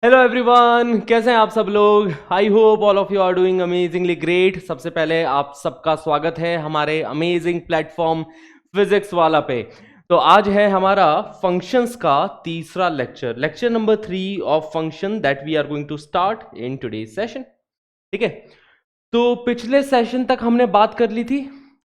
Hello everyone, कैसे हैं आप सब लोग। I hope all of you are doing amazingly great. सबसे पहले आप सबका स्वागत है हमारे अमेजिंग प्लेटफॉर्म फिजिक्स वाला पे। तो आज है हमारा फंक्शंस का तीसरा lecture, lecture number 3 of function that we are going to start in today's session. ठीक है, तो पिछले सेशन तक हमने बात कर ली थी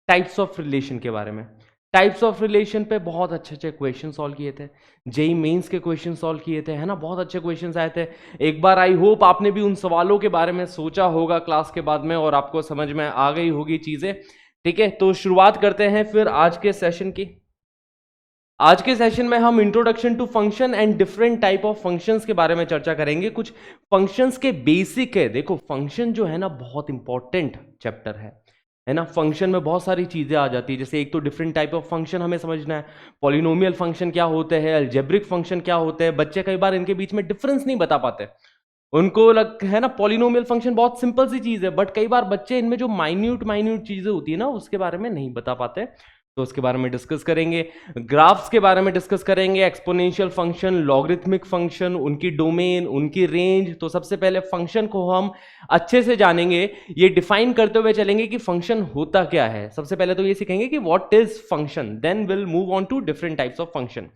टाइप्स ऑफ रिलेशन के बारे में। टाइप्स ऑफ रिलेशन पे बहुत अच्छे अच्छे क्वेश्चन सॉल्व किए थे, जेई मेंस के क्वेश्चन सॉल्व किए थे, है ना। बहुत अच्छे क्वेश्चंस आए थे। एक बार आई होप आपने भी उन सवालों के बारे में सोचा होगा क्लास के बाद में और आपको समझ में आ गई होगी चीजें। ठीक है, तो शुरुआत करते हैं फिर आज के सेशन की। आज के सेशन में हम introduction to function and different type of functions के बारे में चर्चा करेंगे। कुछ फंक्शंस के बेसिक है। देखो, फंक्शन जो है ना बहुत इंपॉर्टेंट चैप्टर है ना। फंक्शन में बहुत सारी चीजें आ जाती है, जैसे एक तो डिफरेंट टाइप ऑफ फंक्शन हमें समझना है, पॉलिनोमियल फंक्शन क्या होते हैं, अलजेब्रिक फंक्शन क्या होते हैं। बच्चे कई बार इनके बीच में डिफरेंस नहीं बता पाते। उनको लग है ना पॉलिनोमियल फंक्शन बहुत सिंपल सी चीज है, बट कई बार बच्चे इनमें जो माइन्यूट माइन्यूट चीजें होती है ना उसके बारे में नहीं बता पाते। तो उसके बारे में डिस्कस करेंगे। ग्राफ्स के बारे में डिस्कस करेंगे, एक्सपोनेंशियल फंक्शन, लॉगरिथमिक फंक्शन, उनकी डोमेन, उनकी रेंज। तो सबसे पहले फंक्शन को हम अच्छे से जानेंगे, ये डिफाइन करते हुए चलेंगे कि फंक्शन होता क्या है। सबसे पहले तो ये सीखेंगे कि what is function, then will move on to different types of function.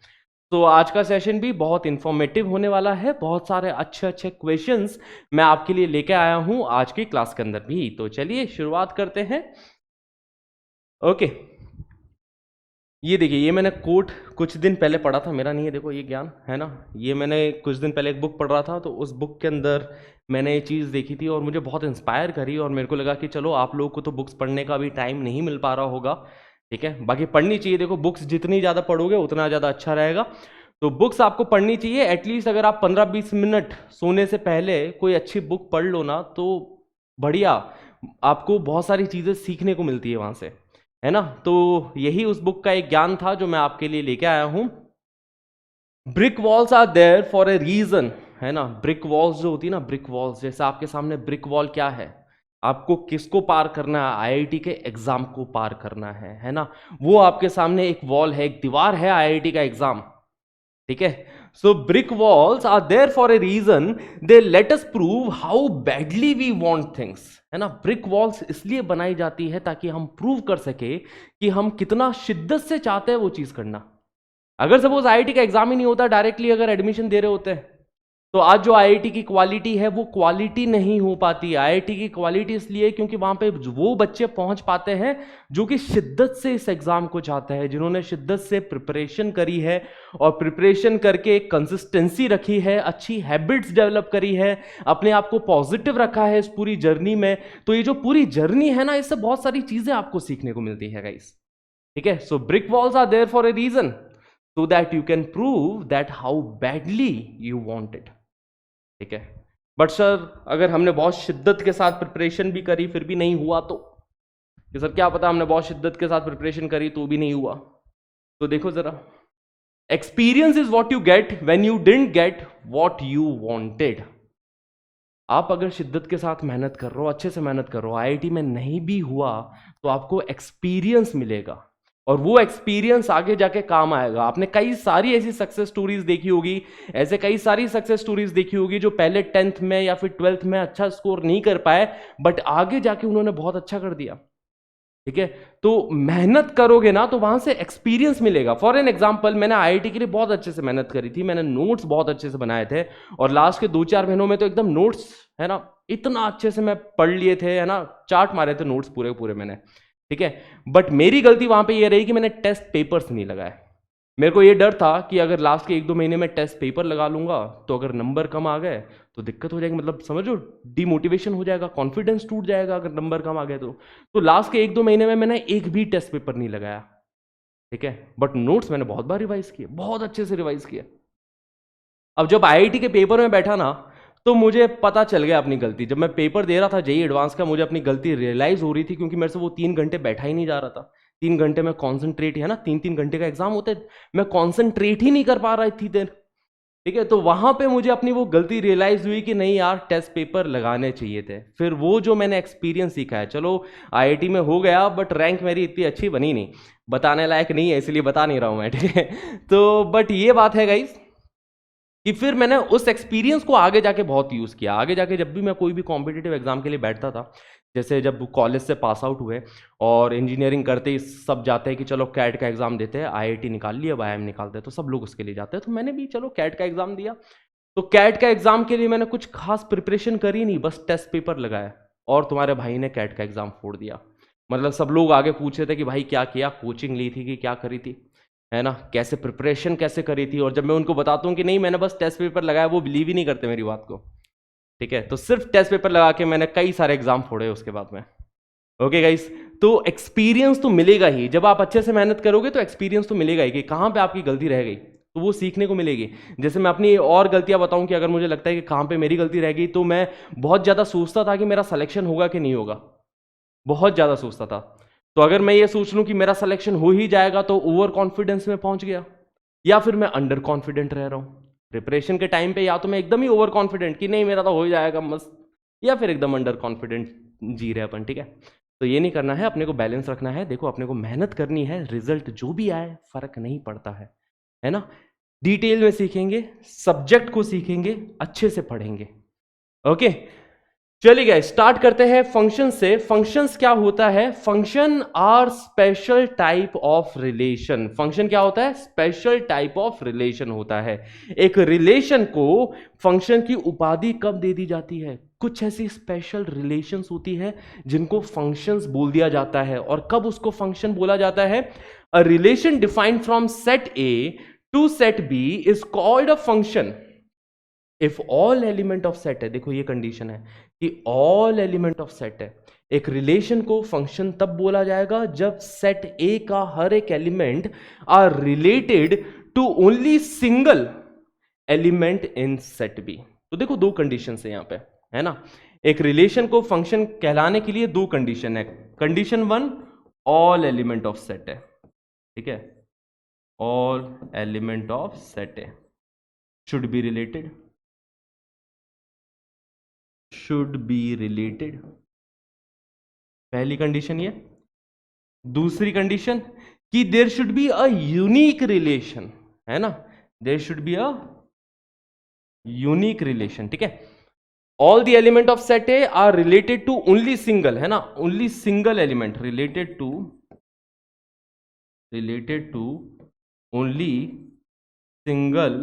तो आज का सेशन भी बहुत इंफॉर्मेटिव होने वाला है। बहुत सारे अच्छे अच्छे क्वेश्चंस मैं आपके लिए लेके आया हूं आज की क्लास के अंदर भी। तो चलिए शुरुआत करते हैं। ओके, ये देखिए, ये मैंने कोट कुछ दिन पहले पढ़ा था, मेरा नहीं है, देखो ये ज्ञान है ना। ये मैंने कुछ दिन पहले एक बुक पढ़ रहा था, तो उस बुक के अंदर मैंने ये चीज़ देखी थी और मुझे बहुत इंस्पायर करी और मेरे को लगा कि चलो आप लोगों को तो बुक्स पढ़ने का भी टाइम नहीं मिल पा रहा होगा। ठीक है, बाकी पढ़नी चाहिए। देखो, बुक्स जितनी ज़्यादा पढ़ोगे उतना ज़्यादा अच्छा रहेगा। तो बुक्स आपको पढ़नी चाहिए। एटलीस्ट अगर आप 15-20 मिनट सोने से पहले कोई अच्छी बुक पढ़ लो ना, तो बढ़िया, आपको बहुत सारी चीज़ें सीखने को मिलती है वहाँ से, है ना। तो यही उस बुक का एक ज्ञान था जो मैं आपके लिए लेके आया हूं। Brick walls are there for a reason, है ना। ब्रिक वॉल्स जो होती है ना, ब्रिक वॉल्स, जैसे आपके सामने ब्रिक वॉल क्या है, आपको किसको पार करना है, आईआईटी के एग्जाम को पार करना है ना। वो आपके सामने एक वॉल है, एक दीवार है, आईआईटी का एग्जाम। ठीक है, so brick walls are there for a reason, they let us prove how badly we want things, है ना। ब्रिक वॉल्स इसलिए बनाई जाती है ताकि हम प्रूव कर सके कि हम कितना शिद्दत से चाहते हैं वो चीज करना। अगर सपोज आईआईटी का एग्जाम ही नहीं होता, डायरेक्टली अगर एडमिशन दे रहे होते हैं, तो आज जो आईआईटी की क्वालिटी है वो क्वालिटी नहीं हो पाती। आईआईटी की क्वालिटी इसलिए क्योंकि वहां पे वो बच्चे पहुंच पाते हैं जो कि शिद्दत से इस एग्जाम को चाहते हैं, जिन्होंने शिद्दत से प्रिपरेशन करी है और प्रिपरेशन करके एक कंसिस्टेंसी रखी है, अच्छी हैबिट्स डेवलप करी है, अपने आप को पॉजिटिव रखा है इस पूरी जर्नी में। तो ये जो पूरी जर्नी है ना, इससे बहुत सारी चीजें आपको सीखने को मिलती है गाइस। ठीक है, so brick walls are there for a reason, so that you can prove that how badly you want it। ठीक है, बट सर अगर हमने बहुत शिद्दत के साथ प्रिपरेशन भी करी फिर भी नहीं हुआ, तो कि सर क्या पता हमने बहुत शिद्दत के साथ प्रिपरेशन करी तो भी नहीं हुआ। तो देखो जरा, experience is what you get when you didn't get what you wanted. आप अगर शिद्दत के साथ मेहनत कर रहे हो, अच्छे से मेहनत कर रहे हो, आईआईटी में नहीं भी हुआ तो आपको एक्सपीरियंस मिलेगा और वो एक्सपीरियंस आगे जाके काम आएगा। आपने कई सारी ऐसी सक्सेस स्टोरीज देखी होगी, ऐसे कई सारी सक्सेस स्टोरीज देखी होगी जो पहले 10th में या फिर 12th में अच्छा स्कोर नहीं कर पाए, बट आगे जाके उन्होंने बहुत अच्छा कर दिया। ठीक है, तो मेहनत करोगे ना तो वहां से एक्सपीरियंस मिलेगा। फॉर एन एग्जाम्पल, मैंने आईआईटी के लिए बहुत अच्छे से मेहनत करी थी, मैंने नोट्स बहुत अच्छे से बनाए थे और लास्ट के 2-4 महीनों में तो एकदम नोट्स, है ना, इतना अच्छे से मैं पढ़ लिए थे, है ना, चार्ट मारे थे नोट्स पूरे पूरे मैंने। ठीक है, बट मेरी गलती वहां पे ये रही कि मैंने टेस्ट पेपर्स नहीं लगाए। मेरे को ये डर था कि अगर लास्ट के 1-2 महीने में टेस्ट पेपर लगा लूंगा तो अगर नंबर कम आ गए तो दिक्कत हो जाएगी, मतलब समझो डिमोटिवेशन हो जाएगा, कॉन्फिडेंस टूट जाएगा अगर नंबर कम आ गए तो लास्ट के 1-2 महीने में मैंने एक भी टेस्ट पेपर नहीं लगाया। ठीक है, बट नोट्स मैंने बहुत बार रिवाइज किए, बहुत अच्छे से रिवाइज किया। अब जब आईआईटी के पेपर में बैठा ना, तो मुझे पता चल गया अपनी गलती। जब मैं पेपर दे रहा था जेईई एडवांस का, मुझे अपनी गलती रियलाइज हो रही थी क्योंकि मेरे से वो 3 घंटे बैठा ही नहीं जा रहा था। 3 घंटे में कॉन्सेंट्रेट, है ना, 3-3 घंटे का एग्जाम होते, मैं कॉन्सेंट्रेट ही नहीं कर पा रहा इतनी देर। ठीक है, तो वहां पे मुझे अपनी वो गलती रियलाइज हुई कि नहीं यार, टेस्ट पेपर लगाने चाहिए थे। फिर वो जो मैंने एक्सपीरियंस सीखा है, चलो आईआईटी में हो गया बट रैंक मेरी इतनी अच्छी बनी नहीं, बताने लायक नहीं है, इसलिए बता नहीं रहा हूं मैं। ठीक है, तो बट ये बात है गाइस, कि फिर मैंने उस एक्सपीरियंस को आगे जाके बहुत यूज़ किया। आगे जाके जब भी मैं कोई भी कॉम्पिटिटिव एग्जाम के लिए बैठता था, जैसे जब कॉलेज से पास आउट हुए और इंजीनियरिंग करते ही सब जाते हैं कि चलो कैट का एग्जाम देते हैं, आईआईटी निकाल लिया, आईआईएम निकालते हैं, तो सब लोग उसके लिए जाते हैं। तो मैंने भी चलो कैट का एग्जाम दिया। तो कैट का एग्जाम के लिए मैंने कुछ खास प्रिपरेशन करी नहीं, बस टेस्ट पेपर लगाया और तुम्हारे भाई ने कैट का एग्जाम फोड़ दिया। मतलब सब लोग आगे पूछ रहे थे कि भाई क्या किया, कोचिंग ली थी कि क्या करी थी, है ना, कैसे प्रिपरेशन कैसे करी थी। और जब मैं उनको बताता हूँ कि नहीं मैंने बस टेस्ट पेपर लगाया, वो बिलीव ही नहीं करते मेरी बात को। ठीक है, तो सिर्फ टेस्ट पेपर लगा के मैंने कई सारे एग्जाम फोड़े उसके बाद में। ओके गाइस, तो एक्सपीरियंस तो मिलेगा ही, जब आप अच्छे से मेहनत करोगे तो एक्सपीरियंस तो मिलेगा ही कि कहाँ पे आपकी गलती रह गई, तो वो सीखने को मिलेगी। जैसे मैं अपनी और गलतियां बताऊं कि अगर मुझे लगता है कि कहाँ पे मेरी गलती रह गई, तो मैं बहुत ज़्यादा सोचता था कि मेरा सिलेक्शन होगा कि नहीं होगा, बहुत ज़्यादा सोचता था। तो अगर मैं ये सोच लूं कि मेरा सिलेक्शन हो ही जाएगा, तो ओवर कॉन्फिडेंस में पहुंच गया, या फिर मैं अंडर कॉन्फिडेंट रह रहा हूं प्रिपरेशन के टाइम पे। या तो मैं एकदम ही ओवर कॉन्फिडेंट कि नहीं मेरा तो हो ही जाएगा मस्त, या फिर एकदम अंडर कॉन्फिडेंट जी रहे अपन। ठीक है, तो ये नहीं करना है, अपने को बैलेंस रखना है। देखो अपने को मेहनत करनी है, रिजल्ट जो भी आए फर्क नहीं पड़ता है ना। डिटेल में सीखेंगे, सब्जेक्ट को सीखेंगे, अच्छे से पढ़ेंगे। ओके, चलिए गाइस स्टार्ट करते हैं फंक्शन से। फंक्शंस क्या होता है? Function are special type of relation. Function क्या होता है? स्पेशल टाइप ऑफ रिलेशन होता है। एक रिलेशन को फंक्शन की उपाधि कब दे दी जाती है? कुछ ऐसी स्पेशल रिलेशंस होती है जिनको फंक्शंस बोल दिया जाता है। और कब उसको फंक्शन बोला जाता है? A relation defined from set A to set B is called a function if all element of set है। देखो ये कंडीशन है कि ऑल एलिमेंट ऑफ सेट है। एक रिलेशन को फंक्शन तब बोला जाएगा जब सेट ए का हर एक element are related to only single element in set B. तो देखो दो कंडीशन है यहां पे, है ना। एक रिलेशन को फंक्शन कहलाने के लिए दो कंडीशन है। Condition one, all element of set है। ठीक है, ऑल एलिमेंट ऑफ सेट है should be related, should be related, पहली कंडीशन ये। दूसरी कंडीशन कि there should be a unique relation, है ना, there should be a unique relation. ठीक है, all the element of set A are related to only single, है ना, only single element related to only single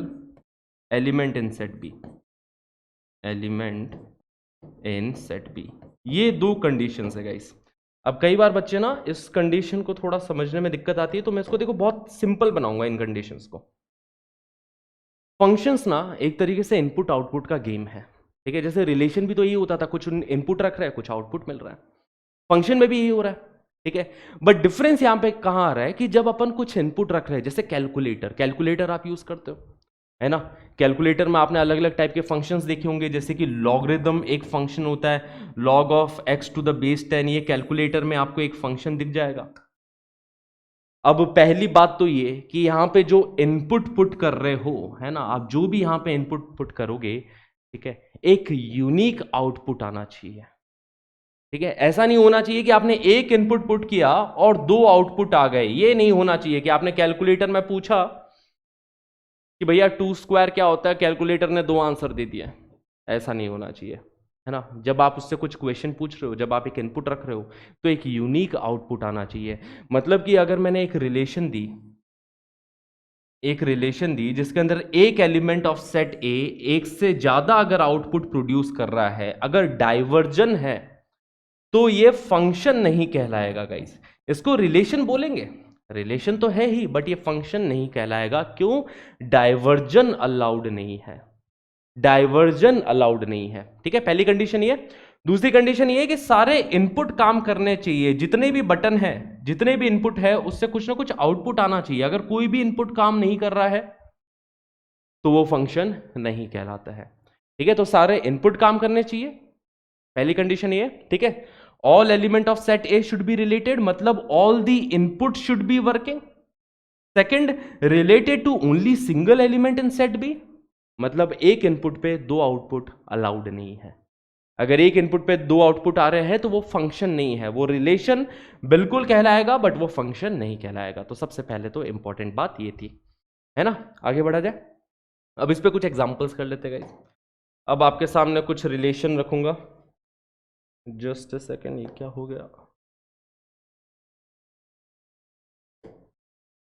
element in set B, element in set B. ये दो conditions है guys. अब कई बार बच्चे ना इस कंडीशन को थोड़ा समझने में दिक्कत आती है, तो मैं इसको देखो बहुत सिंपल बनाऊंगा इन कंडीशंस को। फंक्शंस ना एक तरीके से इनपुट आउटपुट का गेम है। ठीक है, जैसे रिलेशन भी तो यही होता था, कुछ इनपुट रख रहा है, कुछ आउटपुट मिल रहा है। फंक्शन में भी यही हो रहा है। ठीक है, बट डिफरेंस यहां पे कहां आ रहा है कि जब अपन कुछ इनपुट रख रहे हैं, जैसे कैलकुलेटर, कैलकुलेटर आप यूज करते हो, है ना। कैलकुलेटर में आपने अलग अलग टाइप के फंक्शंस देखे होंगे, जैसे कि लॉगरिदम एक फंक्शन होता है, log of x to the base 10, ये कैलकुलेटर में आपको एक फंक्शन दिख जाएगा। अब पहली बात तो ये कि यहां पे जो इनपुट पुट कर रहे हो, है ना, आप जो भी यहां पे इनपुट पुट करोगे, ठीक है, एक यूनिक आउटपुट आना चाहिए। ठीक है, ऐसा नहीं होना चाहिए कि आपने एक इनपुट पुट किया और दो आउटपुट आ गए। ये नहीं होना चाहिए कि आपने कैलकुलेटर में पूछा कि भैया 2 स्क्वायर क्या होता है, कैलकुलेटर ने दो आंसर दे दिया। ऐसा नहीं होना चाहिए, है ना। जब आप उससे कुछ क्वेश्चन पूछ रहे हो, जब आप एक इनपुट रख रहे हो, तो एक यूनिक आउटपुट आना चाहिए। मतलब कि अगर मैंने एक रिलेशन दी जिसके अंदर एक एलिमेंट ऑफ सेट ए एक से ज्यादा अगर आउटपुट प्रोड्यूस कर रहा है, अगर डाइवर्जन है, तो ये फंक्शन नहीं कहलाएगा गाइस। इसको रिलेशन बोलेंगे, रिलेशन तो है ही, बट ये फंक्शन नहीं कहलाएगा। क्यों? डाइवर्जन अलाउड नहीं है, डाइवर्जन अलाउड नहीं है। ठीक है, पहली कंडीशन ये। दूसरी कंडीशन ये कि सारे इनपुट काम करने चाहिए, जितने भी बटन है, जितने भी इनपुट है, उससे कुछ ना कुछ आउटपुट आना चाहिए। अगर कोई भी इनपुट काम नहीं कर रहा है तो वो फंक्शन नहीं कहलाता है। ठीक है, तो सारे इनपुट काम करने चाहिए, पहली कंडीशन ये। ठीक है, all element of set A should be related, मतलब all the input should be working. Second, related to only single element in set B, मतलब एक इनपुट पे दो आउटपुट अलाउड नहीं है। अगर एक इनपुट पे दो आउटपुट आ रहे हैं तो वो फंक्शन नहीं है, वो रिलेशन बिल्कुल कहलाएगा बट वो फंक्शन नहीं कहलाएगा। तो सबसे पहले तो इंपॉर्टेंट बात ये थी, है ना। आगे बढ़ा जाए। अब इस पे कुछ एग्जांपल्स कर लेते हैं गाइस। अब आपके सामने कुछ रिलेशन रखूंगा, जस्ट अ सेकेंड, ये क्या हो गया,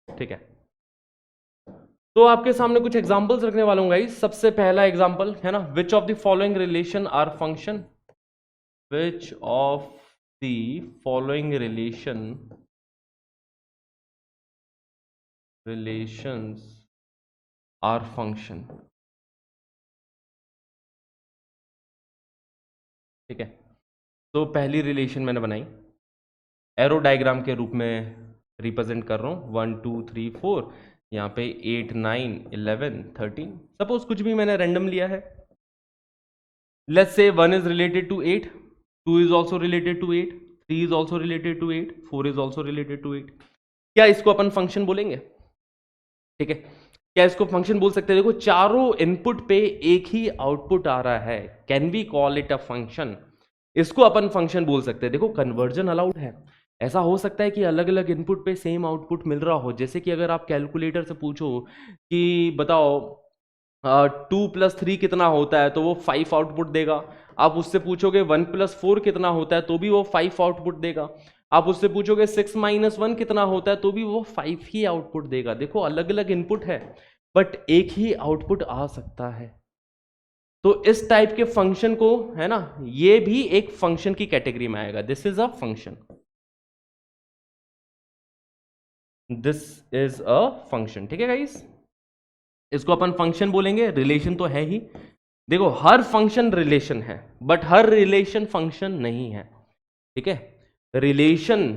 ठीक है। तो आपके सामने कुछ एग्जांपल्स रखने वाला हूं गाइस। सबसे पहला एग्जांपल है ना, which of the following relation are function, which of the following relations are function, ठीक है। तो पहली रिलेशन मैंने बनाई, एरो डायग्राम के रूप में रिप्रेजेंट कर रहा हूँ, 1 2 3 4, यहाँ पे 8 9 11 13, सपोज कुछ भी मैंने रैंडम लिया है। Let's say 1 is related to 8, 2 is also related to 8, 3 is also related to 8, 4 is also related to 8। क्या इसको अपन फंक्शन बोलेंगे? ठीक है, क्या इसको फंक्शन बोल सकते हैं? देखो चारों इनपुट पे एक ही आउटपुट आ रहा है, can we call it a function? इसको अपन फंक्शन बोल सकते हैं। देखो कन्वर्जन अलाउड है, ऐसा हो सकता है कि अलग अलग इनपुट पे सेम आउटपुट मिल रहा हो। जैसे कि अगर आप कैलकुलेटर से पूछो कि बताओ 2 + 3 कितना होता है, तो वो 5 आउटपुट देगा। आप उससे पूछोगे 1 + 4 कितना होता है, तो भी वो 5 आउटपुट देगा। आप उससे पूछोगे 6 - 1 कितना होता है, तो भी वो 5 ही आउटपुट देगा। देखो अलग अलग इनपुट है बट एक ही आउटपुट आ सकता है। तो इस टाइप के फंक्शन को, है ना, ये भी एक फंक्शन की कैटेगरी में आएगा। This is a function, this is a function, ठीक है गाइस। इसको अपन फंक्शन बोलेंगे, रिलेशन तो है ही। देखो हर फंक्शन रिलेशन है बट हर रिलेशन फंक्शन नहीं है, ठीक है। रिलेशन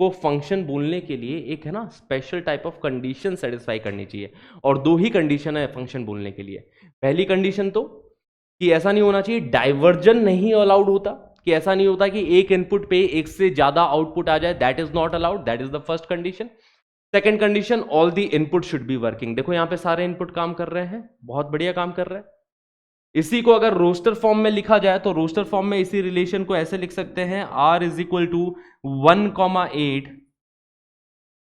को फंक्शन बोलने के लिए एक, है ना, special type of condition satisfy करनी चाहिए, और दो ही कंडीशन है फंक्शन बोलने के लिए। पहली कंडीशन तो कि ऐसा नहीं होना चाहिए, डाइवर्जन नहीं अलाउड होता, कि ऐसा नहीं होता कि एक इनपुट पे एक से ज्यादा आउटपुट आ जाए, that is not allowed, that is the first condition. Second condition, all the input should be working. देखो यहां पे सारे इनपुट काम कर रहे हैं, बहुत बढ़िया काम कर रहे हैं। इसी को अगर रोस्टर फॉर्म में लिखा जाए तो रोस्टर फॉर्म में इसी रिलेशन को ऐसे लिख सकते हैं, R = 1,8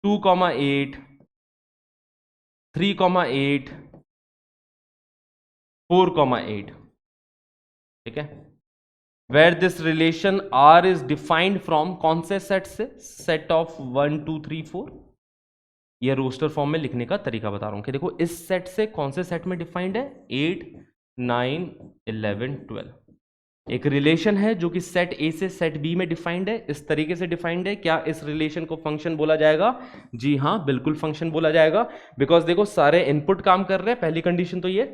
2,8 3,8 4,8, ठीक है। Where this relation R is defined from कौन से सेट से? Set of 1 2 3 4। ये रोस्टर फॉर्म में लिखने का तरीका बता रहा हूं कि देखो इस सेट से कौन से सेट में डिफाइंड है? 8 9 11 12। एक रिलेशन है जो कि सेट ए से सेट बी में डिफाइंड है, इस तरीके से डिफाइंड है। क्या इस रिलेशन को फंक्शन बोला जाएगा? जी हाँ, बिल्कुल फंक्शन बोला जाएगा। बिकॉज देखो सारे इनपुट काम कर रहे हैं। पहली कंडीशन तो ये,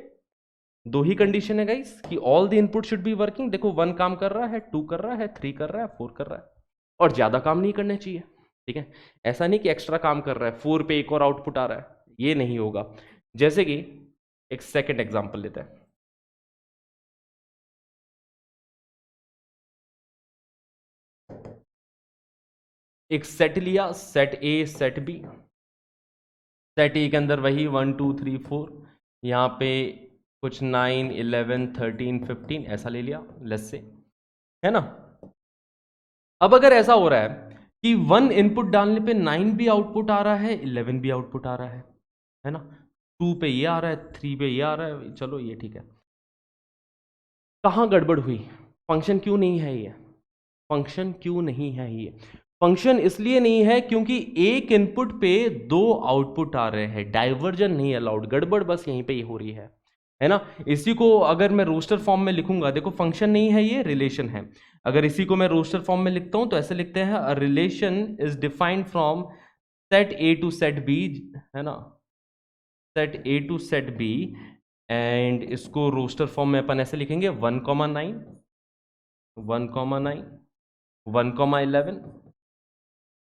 दो ही कंडीशन है गाइस कि all the input should be working. देखो 1 काम कर रहा है, 2 कर रहा है, 3 कर रहा है, 4 कर रहा है, और ज्यादा काम नहीं करने चाहिए, ठीक है। ऐसा नहीं कि एक्स्ट्रा काम कर रहा है, 4 पे एक और आउटपुट आ रहा है, ये नहीं होगा। जैसे कि एक सेकेंड एग्जाम्पल लेते हैं। एक सेट लिया, set A set B. Set A के अंदर वही 1 2 3 4, यहाँ पे कुछ 9 11 13 15 ऐसा ले लिया, लेट्स से, है ना। अब अगर ऐसा हो रहा है कि 1 इनपुट डालने पे 9 भी आउटपुट आ रहा है, 11 भी आउटपुट आ रहा है ना। 2 पे ये आ रहा है, 3 पे ये आ रहा है, चलो ये ठीक है। कहाँ गड़बड़ हुई? फंक्शन क्यों नहीं है ये? फंक्शन क्यों नहीं है ये? फंक्शन इसलिए नहीं है क्योंकि एक इनपुट पे दो आउटपुट आ रहे हैं, डाइवर्जन नहीं अलाउड। गड़बड़ बस यहीं पे ही हो रही है ना। इसी को अगर मैं रोस्टर फॉर्म में लिखूंगा, देखो फंक्शन नहीं है ये, रिलेशन है। अगर इसी को मैं रोस्टर फॉर्म में लिखता हूं तो ऐसे लिखते हैं, a relation is defined from set A to set B, है ना, set A to set B. And इसको रोस्टर फॉर्म में अपन ऐसे लिखेंगे 1,9 1,9 1,11।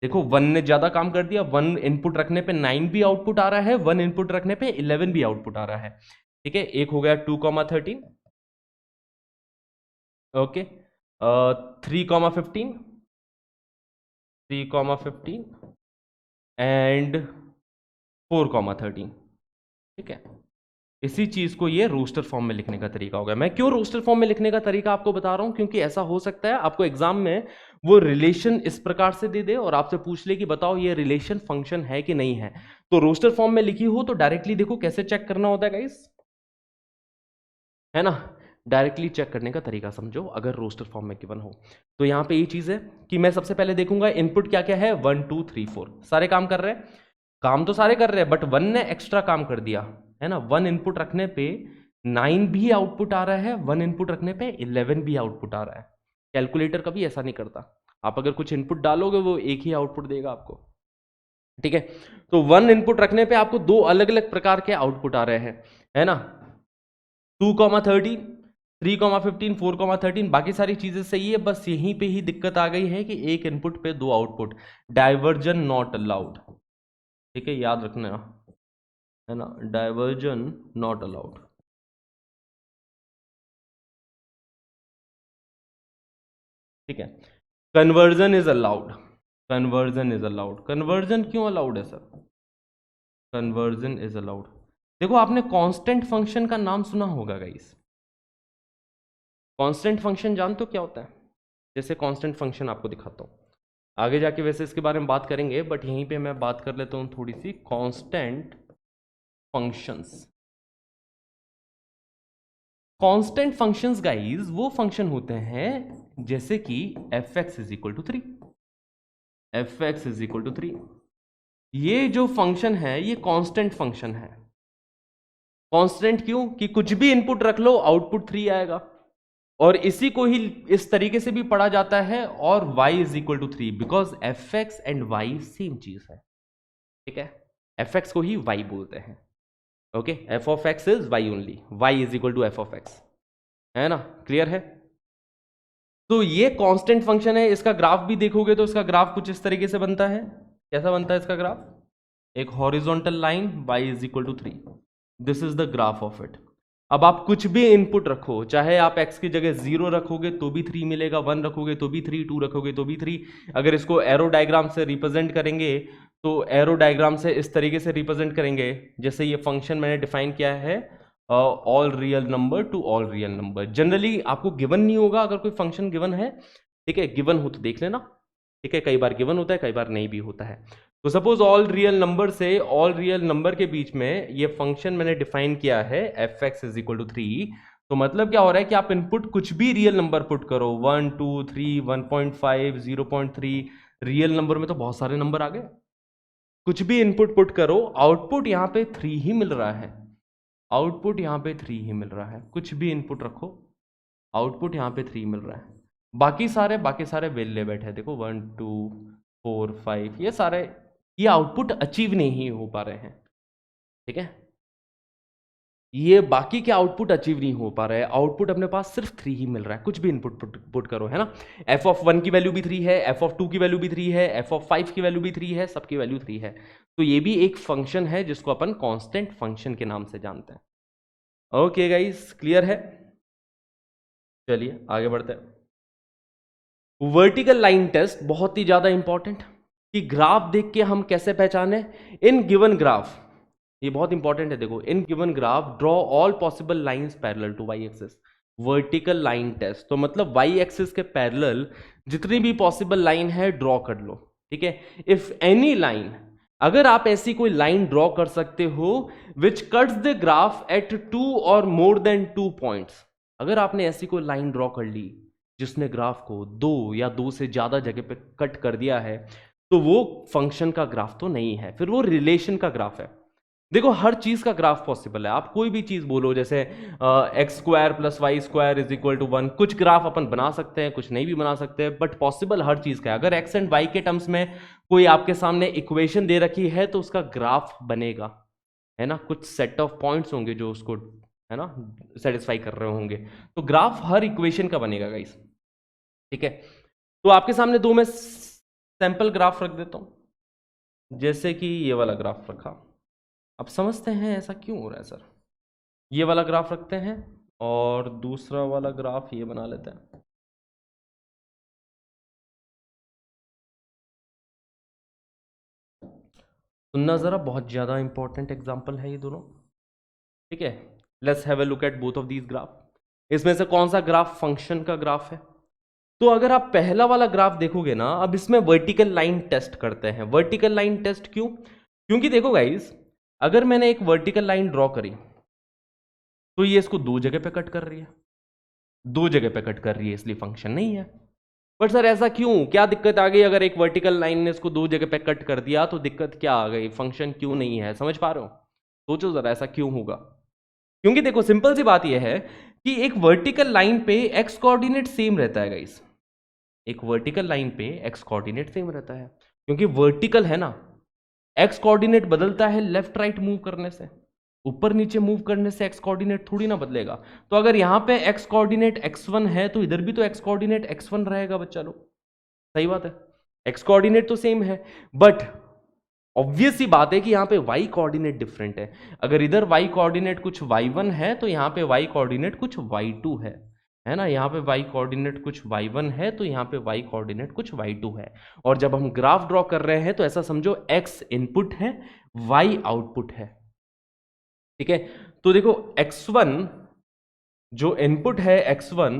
देखो 1 ने ज्यादा काम कर दिया, 1 इनपुट रखने पे 9 भी आउटपुट आ रहा है, 1 इनपुट रखने पे 11 भी आउटपुट आ रहा है, ठीक है। एक हो गया 2,13, ओके। 3,15 3,15 एंड 4,13, ठीक है। इसी चीज को ये रोस्टर फॉर्म में लिखने का तरीका होगा। मैं क्यों रोस्टर फॉर्म में लिखने का तरीका आपको बता रहा हूं, क्योंकि ऐसा हो सकता है आपको एग्जाम में वो रिलेशन इस प्रकार से दे दे और आपसे पूछ ले कि बताओ ये रिलेशन फंक्शन है कि नहीं है। तो रोस्टर फॉर्म में लिखी हो तो डायरेक्टली देखो कैसे चेक करना होता है गाइस। है ना। डायरेक्टली चेक करने का तरीका समझो अगर रोस्टर फॉर्म में गिवन हो। तो यहाँ पे ये चीज़ है कि मैं सबसे पहले देखूंगा इनपुट क्या क्या है, 1 2 3 4 सारे काम कर रहे हैं, काम तो सारे कर रहे हैं, बट 1 ने एक्स्ट्रा काम कर दिया, है ना। 1 इनपुट रखने पे 9 भी आउटपुट आ रहा है, 1 इनपुट रखने पे 11 भी आउटपुट आ रहा है। कैलकुलेटर कभी ऐसा नहीं करता, आप अगर कुछ इनपुट डालोगे वो एक ही आउटपुट देगा आपको, ठीक है। तो 1 इनपुट रखने पे आपको दो अलग अलग प्रकार के आउटपुट आ रहे हैं, है ना। 2,13, 3,15, 4,13, बाकी सारी चीजें सही है, बस यहीं पे ही दिक्कत आ गई है कि एक इनपुट पे दो आउटपुट, डाइवर्जन नॉट अलाउड, ठीक है, याद रखना, है ना, डाइवर्जन नॉट अलाउड। ठीक है, conversion is allowed, conversion is allowed. Conversion क्यों अलाउड है सर? Conversion is allowed. देखो आपने कांस्टेंट फंक्शन का नाम सुना होगा गाइस, कांस्टेंट फंक्शन जानते हो क्या होता है? जैसे कांस्टेंट फंक्शन आपको दिखाता हूं, आगे जाके वैसे इसके बारे में बात करेंगे, बट यहीं पे मैं बात कर लेता हूं थोड़ी सी constant functions. Constant functions guys वो फंक्शन होते हैं जैसे कि F x is equal to 3, F x is equal to 3, ये जो फंक्शन है ये कांस्टेंट फंक्शन है। कांस्टेंट क्यों? कि कुछ भी इनपुट रख लो आउटपुट 3 आएगा, और इसी को ही इस तरीके से भी पढ़ा जाता है, और y is equal to 3, because F X and y same चीज है, ठीक है। एफ एक्स को ही y बोलते हैं, okay, F of x is y only, y is equal to F of X, है ना, क्लियर है। तो ये कांस्टेंट फंक्शन है, इसका ग्राफ भी देखोगे तो इसका ग्राफ कुछ इस तरीके से बनता है। कैसा बनता है इसका ग्राफ? एक horizontal line, y is equal to 3, this is the graph of it. अब आप कुछ भी इनपुट रखो, चाहे आप x की जगह 0 रखोगे तो भी 3 मिलेगा, 1 रखोगे तो भी 3, 2 रखोगे तो भी 3। अगर इसको एरो डायग्राम से रिप्रेजेंट करेंगे तो एरो डायग्राम से इस तरीके से रिप्रेजेंट करेंगे, जैसे ये फंक्शन मैंने डिफाइन किया है, all real number two all real number. Generally आपको गिवन नहीं होगा अगर कोई फंक्शन गिवन है, ठीक है, गिवन हो तो देख लेना, ठीक है, कई बार गिवन होता है कई बार नहीं भी होता है। तो सपोज ऑल रियल नंबर से ऑल रियल नंबर के बीच में ये फंक्शन मैंने डिफाइन किया है F x is equal to 3, तो मतलब क्या हो रहा है कि आप इनपुट कुछ भी रियल नंबर पुट करो, 1 2 3 1.5 0.3, रियल नंबर में तो बहुत सारे नंबर आ गए, कुछ भी इनपुट पुट करो आउटपुट यहाँ पे 3 ही मिल रहा है, आउटपुट यहाँ पे 3 ही मिल रहा है, कुछ भी इनपुट रखो आउटपुट यहाँ पे 3 मिल रहा है। बाकी सारे वेल्ले बैठे, देखो 1 2 4 5, ये सारे ये आउटपुट अचीव नहीं हो पा रहे हैं, ठीक है, ये बाकी के आउटपुट अचीव नहीं हो पा रहे हैं, आउटपुट अपने पास सिर्फ 3 ही मिल रहा है, कुछ भी इनपुट पुट करो, है ना। एफ ऑफ 1 की वैल्यू भी 3 है, एफ ऑफ 2 की वैल्यू भी 3 है, एफ ऑफ 5 की वैल्यू भी 3 है, सबकी वैल्यू 3 है। तो ये भी एक फंक्शन है जिसको अपन कांस्टेंट फंक्शन के नाम से जानते हैं। ओके गाइस, क्लियर है? चलिए आगे बढ़ते हैं। वर्टिकल लाइन टेस्ट बहुत ही ज्यादा इंपॉर्टेंट, कि ग्राफ देख के हम कैसे पहचाने इन गिवन ग्राफ, ये बहुत इंपॉर्टेंट है। देखो in given graph draw all possible lines parallel to Y axis, vertical line test, तो मतलब वाई एक्सिस के पैरेलल जितनी भी पॉसिबल लाइन है ड्रॉ कर लो, ठीक है। इफ एनी लाइन, अगर आप ऐसी कोई लाइन ड्रॉ कर सकते हो विच कट्स द ग्राफ एट 2 और मोर देन 2 पॉइंट्स, अगर आपने ऐसी कोई लाइन ड्रॉ कर ली जिसने ग्राफ को 2 या 2 से ज्यादा जगह पे कट कर दिया है, तो वो फंक्शन का ग्राफ तो नहीं है, फिर वो रिलेशन का ग्राफ है। देखो हर चीज का ग्राफ पॉसिबल है, आप कोई भी चीज बोलो, जैसे X square plus Y square is equal to 1, कुछ ग्राफ अपन बना सकते हैं कुछ नहीं भी बना सकते हैं, बट पॉसिबल हर चीज का है। अगर एक्स एंड वाई के टर्म्स में कोई आपके सामने इक्वेशन दे रखी है तो उसका ग्राफ बनेगा, है ना, कुछ सेट ऑफ पॉइंट्स होंगे जो उसको, है ना, सेटिस्फाई कर रहे होंगे, तो ग्राफ हर इक्वेशन का बनेगा गाइस, ठीक है। तो आपके सामने दो मैं सैंपल ग्राफ रख देता हूं, जैसे कि ये वाला ग्राफ रखा, अब समझते हैं ऐसा क्यों हो रहा है सर। ये वाला ग्राफ रखते हैं और दूसरा वाला ग्राफ ये बना लेते हैं। सुनना जरा, बहुत ज्यादा इंपॉर्टेंट एग्जांपल है ये दोनों, ठीक है। Let's have a look at both of these graph. इसमें से कौन सा ग्राफ फंक्शन का ग्राफ है? तो अगर आप पहला वाला ग्राफ देखोगे ना, अब इसमें वर्टिकल लाइन टेस्ट करते हैं। वर्टिकल लाइन टेस्ट क्यों? क्योंकि देखो गाइस, अगर मैंने एक वर्टिकल लाइन ड्रॉ करी, तो ये इसको दो जगह पे कट कर रही है, दो जगह पे कट कर रही है, इसलिए फंक्शन नहीं है। बट सर ऐसा क्यों, क्या दिक्कत आ गई? अगर एक वर्टिकल लाइन ने इसको दो जगह पे कट कर दिया तो दिक्कत क्या आ गई? फंक्शन क्यों नहीं है? समझ पा रहे हो? सोचो जरा ऐसा क्यों होगा। क्योंकि देखो सिंपल सी बात यह है कि एक वर्टिकल लाइन पे एक्स कोऑर्डिनेट सेम रहता है गाइस, एक वर्टिकल लाइन पे एक्स कोऑर्डिनेट सेम रहता है, क्योंकि वर्टिकल है ना, एक्स कोऑर्डिनेट बदलता है लेफ्ट राइट मूव करने से, ऊपर नीचे मूव करने से एक्स कोऑर्डिनेट थोड़ी ना बदलेगा। तो अगर यहां पे एक्स कोऑर्डिनेट x1 है तो इधर भी तो एक्स कोऑर्डिनेट x1 रहेगा बच्चा लोग, सही बात है, एक्स कोऑर्डिनेट तो सेम है। बट ऑब्वियस सी बात है कि यहां पे y कोऑर्डिनेट डिफरेंट है। अगर इधर y कोऑर्डिनेट कुछ y1 है तो यहां पे y कोऑर्डिनेट कुछ y2 है ना, यहाँ पे y कोऑर्डिनेट कुछ y1 है तो यहाँ पे y कोऑर्डिनेट कुछ y2 है। और जब हम ग्राफ ड्रॉ कर रहे हैं तो ऐसा समझो x इनपुट है, y आउटपुट है, ठीक है। तो देखो x1 जो इनपुट है x1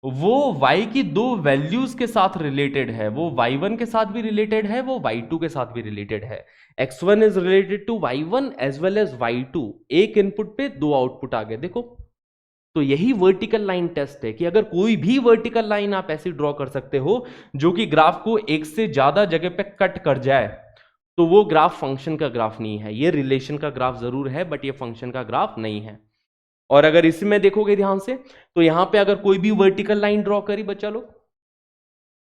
वो y की दो वैल्यूज के साथ रिलेटेड है, वो y1 के साथ भी रिलेटेड है, वो y2 के साथ भी रिलेटेड है। x1 is related to y1 as well as y2, एक इनपुट पे दो आउटपुट आ गए। देखो तो यही वर्टिकल लाइन टेस्ट है कि अगर कोई भी वर्टिकल लाइन आप ऐसी ड्रॉ कर सकते हो जो कि ग्राफ को एक से ज्यादा जगह पे कट कर जाए, तो वो ग्राफ फंक्शन का ग्राफ नहीं है। ये रिलेशन का ग्राफ जरूर है बट ये फंक्शन का ग्राफ नहीं है। और अगर इसमें देखोगे ध्यान से तो यहां पे अगर कोई भी वर्टिकल लाइन ड्रॉ करी बच्चा लोग,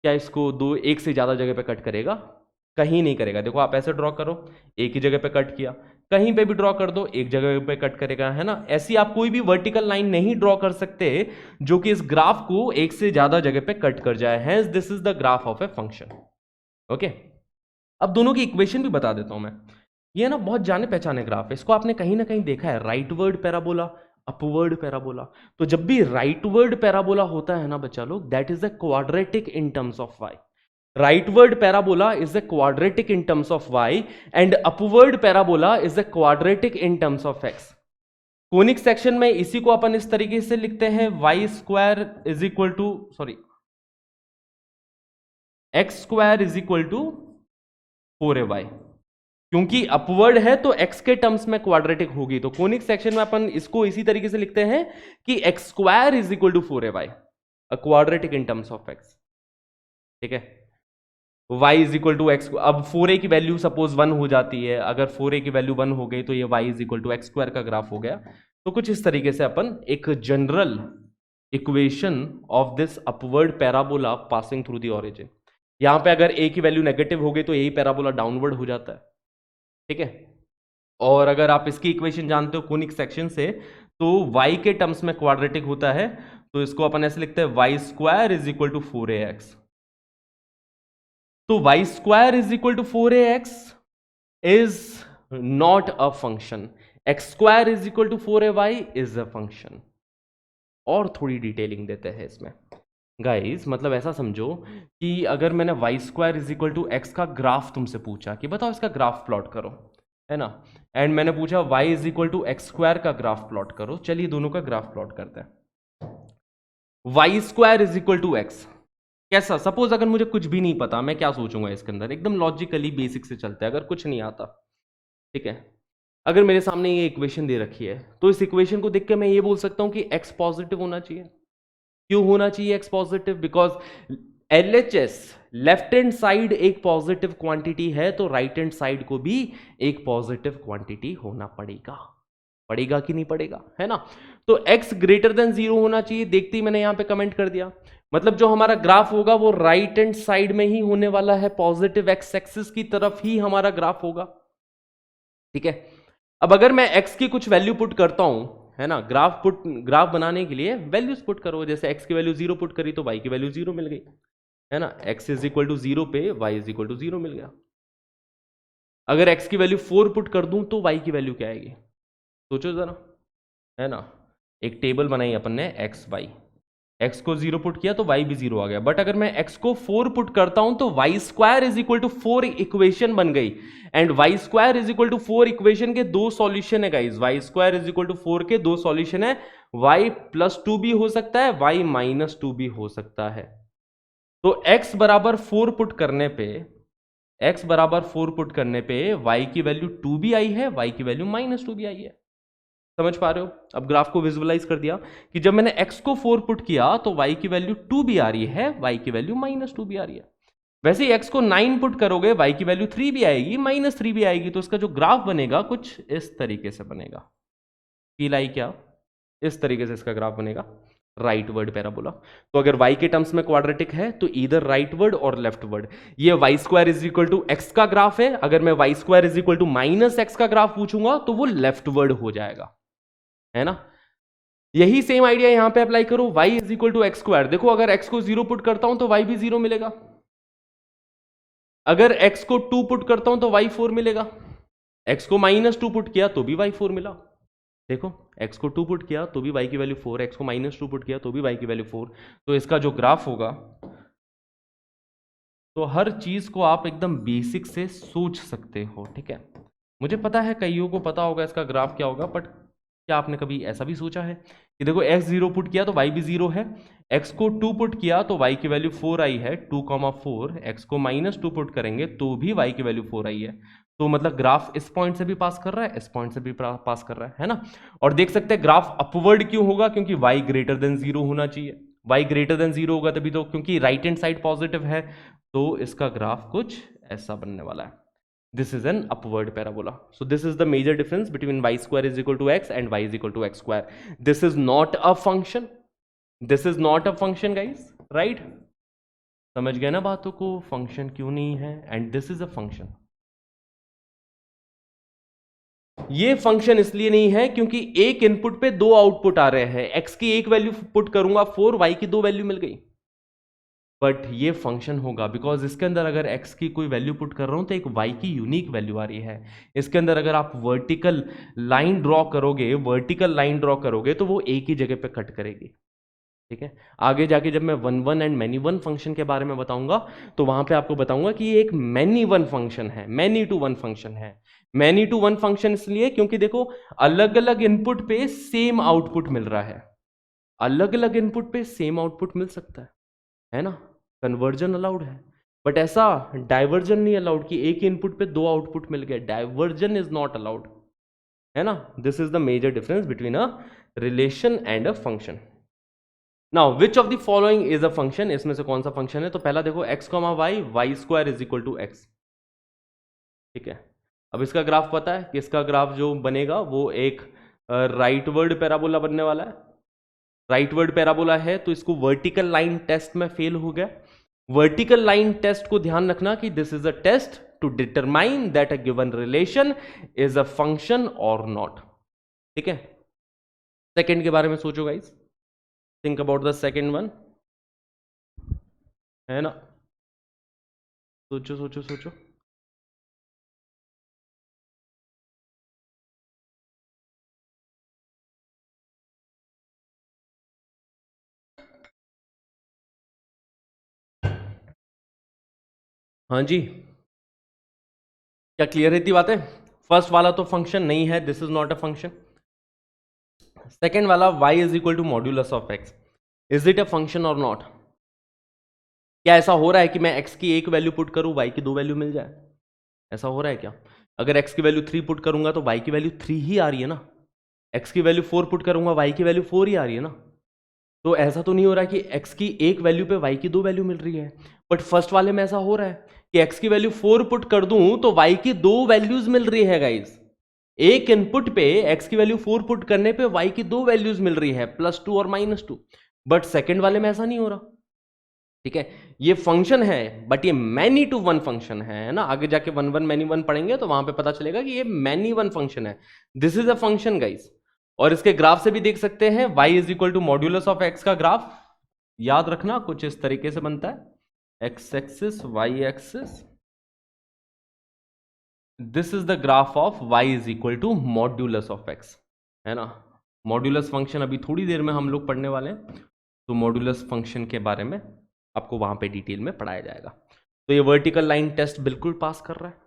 क्या इसको दो एक से ज्यादा जगह पे कट करेगा? कहीं नहीं करेगा। देखो आप ऐसे ड्रॉ करो, एक ही जगह पे कट किया, कहीं पे भी ड्रॉ कर दो एक जगह पे कट करेगा, है ना। ऐसी आप कोई भी वर्टिकल लाइन नहीं ड्रॉ कर सकते जो कि इस ग्राफ को एक से ज्यादा जगह पे कट कर जाए। Hence this is the graph of a function. Okay, अब दोनों की इक्वेशन भी बता देता हूं मैं। ये ना बहुत जाने पहचाने ग्राफ है, इसको आपने कहीं ना कहीं देखा है, राइटवर्ड पैराबोला, अपवर्ड पैराबोला। तो जब भी राइटवर्ड पैराबोला होता है ना बच्चा लोग, that is a quadratic in terms of y. rightward parabola is a quadratic in terms of y and upward parabola is a quadratic in terms of x। Conic section में इसी को अपन इस तरीके से लिखते हैं, y square is equal to x square is equal to 4ay, क्योंकि upward है तो x के टर्म्स में क्वाड्रेटिक होगी। तो कोनिक सेक्शन में अपन इसको इसी तरीके से लिखते हैं कि x square is equal to 4ay, a quadratic in terms of x, ठीक है। y is equal to x, अब 4a की वैल्यू सपोज 1 हो जाती है, अगर 4a की वैल्यू 1 हो गई तो ये y is equal to x square का ग्राफ हो गया। तो कुछ इस तरीके से अपन एक general equation of this upward parabola passing through the origin, यहां पे अगर a की वैल्यू नेगेटिव हो गई तो यही पैराबोला डाउनवर्ड हो जाता है, ठीक है। और अगर आप इसकी इक्वेशन जानते हो कोनिक सेक्शन से, तो y के टर्म्स में क्वाड्रेटिक होता है, तो इसको अपन ऐसे लिखते हैं y square is equal to 4ax। तो y square is equal to 4ax is not a function, x square is equal to 4ay is a function. और थोड़ी डिटेलिंग देते हैं इसमें गाइस, मतलब ऐसा समझो कि अगर मैंने y square is equal to x का ग्राफ तुमसे पूछा कि बताओ इसका ग्राफ प्लॉट करो, है ना, एंड मैंने पूछा y is equal to x square का ग्राफ प्लॉट करो, चलिए दोनों का ग्राफ प्लॉट करते हैं। y square is equal to x कैसा, सपोज अगर मुझे कुछ भी नहीं पता, मैं क्या सोचूंगा इसके अंदर, एकदम लॉजिकली बेसिक से चलते हैं, अगर कुछ नहीं आता, ठीक है। अगर मेरे सामने ये इक्वेशन दे रखी है तो इस इक्वेशन को देख के मैं ये बोल सकता हूं कि x पॉजिटिव होना चाहिए। क्यों होना चाहिए x positive? Because LHS left hand side एक पॉजिटिव क्वांटिटी है, तो राइट हैंड साइड को भी एक पॉजिटिव क्वांटिटी होना पड़ेगा, पड़ेगा कि नहीं पड़ेगा, है ना। तो x ग्रेटर देन 0 होना चाहिए, देखते ही मैंने यहां पे कमेंट कर दिया, मतलब जो हमारा ग्राफ होगा वो राइट हैंड साइड में ही होने वाला है, पॉजिटिव x एक्सिस की तरफ ही हमारा ग्राफ होगा, ठीक है। अब अगर मैं x की कुछ वैल्यू पुट करता हूं, है ना, ग्राफ बनाने के लिए वैल्यूज पुट करो, जैसे x की वैल्यू 0 पुट करी तो y की वैल्यू 0 मिल गई, है ना, x इज इक्वल टू 0 पे y इज इक्वल टू 0 मिल गया। अगर x की वैल्यू 4 पुट कर दूं तो y की वैल्यू क्या आएगी, सोचो जरा, है ना। एक टेबल बनाई अपन ने x y, x को 0 पुट किया तो y भी 0 आ गया। बट अगर मैं x को 4 पुट करता हूं तो y square is equal to 4 equation बन गई, and y square is equal to 4 equation के दो सॉल्यूशन है guys, y square is equal to 4 के दो सॉल्यूशन है, y प्लस 2 भी हो सकता है, y माइनस 2 भी हो सकता है। तो x बराबर 4 पुट करने पे, x बराबर 4 पुट करने पे y की वैल्यू 2 भी आई है, y की वैल्यू माइनस 2 भी आई है, समझ पा रहे हो? अब ग्राफ को विजुअलाइज कर दिया कि जब मैंने x को 4 पुट किया तो y की वैल्यू 2 भी आ रही है, y की वैल्यू -2 भी आ रही है। वैसे ही x को 9 पुट करोगे, y की वैल्यू 3 भी आएगी, -3 भी आएगी, तो इसका जो ग्राफ बनेगा कुछ इस तरीके से बनेगा। फील आई क्या? इस तरीके से इसका ग्राफ बनेगा, राइट वर्ड पैराबोला। तो अगर y के टर्म्स में क्वाड्रेटिक है तो इधर राइट वर्ड और लेफ्ट वर्ड। ये y square is equal to x का ग्राफ है। अगर मैं y square is equal to -x का ग्राफ पूछूंगा तो वो लेफ्ट वर्ड हो जाएगा, है ना? यही सेम आइडिया यहां पे अप्लाई करो, y is equal to x square. देखो अगर x को 0 पुट करता हूं तो y भी 0 मिलेगा, अगर x को 2 पुट करता हूं तो y 4 मिलेगा, x को -2 पुट किया तो भी y 4 मिला। देखो x को 2 पुट किया तो भी y की वैल्यू 4, x को -2 पुट किया तो भी y की वैल्यू 4। तो इसका जो ग्राफ होगा, तो हर चीज को आप एकदम बेसिक से सोच सकते हो, ठीक है? मुझे पता है कईयों को पता होगा इसका ग्राफ क्या होगा, बट क्या आपने कभी ऐसा भी सोचा है कि देखो x 0 पुट किया तो y भी 0 है, x को 2 पुट किया तो y की वैल्यू 4 आई है, 2,4, x को -2 पुट करेंगे तो भी y की वैल्यू 4 आई है। तो मतलब ग्राफ इस पॉइंट से भी पास कर रहा है, इस पॉइंट से भी पास कर रहा है ना? और देख सकते हैं ग्राफ अपवर्ड क्यों होगा, क्योंकि y ग्रेटर देन 0 होना चाहिए। y ग्रेटर देन 0 होगा तभी तो, क्योंकि राइट हैंड साइड पॉजिटिव है, तो इसका ग्राफ कुछ ऐसा बनने वाला है। This is an upward parabola. So this is the major difference between y square is equal to x and y is equal to x square. This is not a function. This is not a function, guys. Right? समझ गए ना बातों को? Function क्यों नहीं है? And this is a function. ये function इसलिए नहीं है क्योंकि एक इनपुट पे दो आउटपुट आ रहे हैं। x की एक वैल्यू पुट करूंगा 4, y की दो वैल्यू मिल गई। बट ये फंक्शन होगा बिकॉज इसके अंदर अगर x की कोई वैल्यू पुट कर रहा हूं तो एक y की यूनिक वैल्यू आ रही है। इसके अंदर अगर आप वर्टिकल लाइन ड्रॉ करोगे तो वो एक ही जगह पे कट करेगी, ठीक है? आगे जाके जब मैं 1 1 एंड मैनी वन फंक्शन के बारे में बताऊंगा तो वहां पे आपको बताऊंगा कि ये एक मैनी वन फंक्शन है, मैनी टू वन फंक्शन है। मैनी टू वन फंक्शन इसलिए क्योंकि देखो अलग अलग इनपुट पे सेम आउटपुट मिल रहा है, अलग अलग इनपुट पे सेम आउटपुट मिल सकता है ना? कन्वर्जन अलाउड है, बट ऐसा डाइवर्जन नहीं अलाउड कि एक इनपुट पे दो आउटपुट मिल गए। डाइवर्जन इज नॉट अलाउड, है ना? This is the major difference between a relation and a function. Now which of the following is a function? इसमें से कौन सा फंक्शन है? तो पहला देखो x, y square is equal to x, ठीक है? अब इसका ग्राफ पता है कि इसका ग्राफ जो बनेगा वो एक राइटवर्ड पैराबोला बनने वाला है। राइटवर्ड पैराबोला है तो इसको वर्टिकल लाइन टेस्ट में फेल हो गया। वर्टिकल लाइन टेस्ट को ध्यान रखना कि this is a test to determine that a given relation is a function और नॉट, ठीक है? सेकंड के बारे में सोचो guys, think about the second one, है ना? सोचो सोचो सोचो। हाँ जी, क्या क्लियर रहती बात है? फर्स्ट वाला तो फंक्शन नहीं है, this is not a function. Second वाला y is equal to modulus of x, is it a function और नॉट? क्या ऐसा हो रहा है कि मैं x की एक वैल्यू पुट करूं y की दो वैल्यू मिल जाए? ऐसा हो रहा है क्या? अगर x की वैल्यू 3 पुट करूंगा तो y की वैल्यू 3 ही आ रही है ना? x की वैल्यू 4 पुट करूंगा y की वैल्यू 4 ही आ रही है ना? तो ऐसा तो नहीं हो रहा है कि x की एक वैल्यू पे y की दो वैल्यू मिल रही है। बट फर्स्ट वाले में ऐसा हो रहा है कि x की वैल्यू 4 पुट कर दूं तो y की दो वैल्यूज मिल रही है गाइस। एक इनपुट पे x की वैल्यू 4 पुट करने पे y की दो वैल्यूज मिल रही है, +2 और -2। बट सेकंड वाले में ऐसा नहीं हो रहा, ठीक है? ये फंक्शन है बट ये मैनी टू वन फंक्शन है ना? आगे जाके 1 1 मैनी वन पढ़ेंगे तो वहां पे पता चलेगा कि ये मैनी वन फंक्शन है। This is a function guys. और इसके ग्राफ से भी देख सकते हैं, y is equal to modulus of x का ग्राफ याद रखना कुछ इस तरीके से बनता है, x axis y axis, this is the graph of y is equal to modulus of x, है ना? मॉड्यूलस फंक्शन अभी थोड़ी देर में हम लोग पढ़ने वाले हैं, तो मॉड्यूलस फंक्शन के बारे में आपको वहां पे डिटेल में पढ़ाया जाएगा। तो ये वर्टिकल लाइन टेस्ट बिल्कुल पास कर रहा है।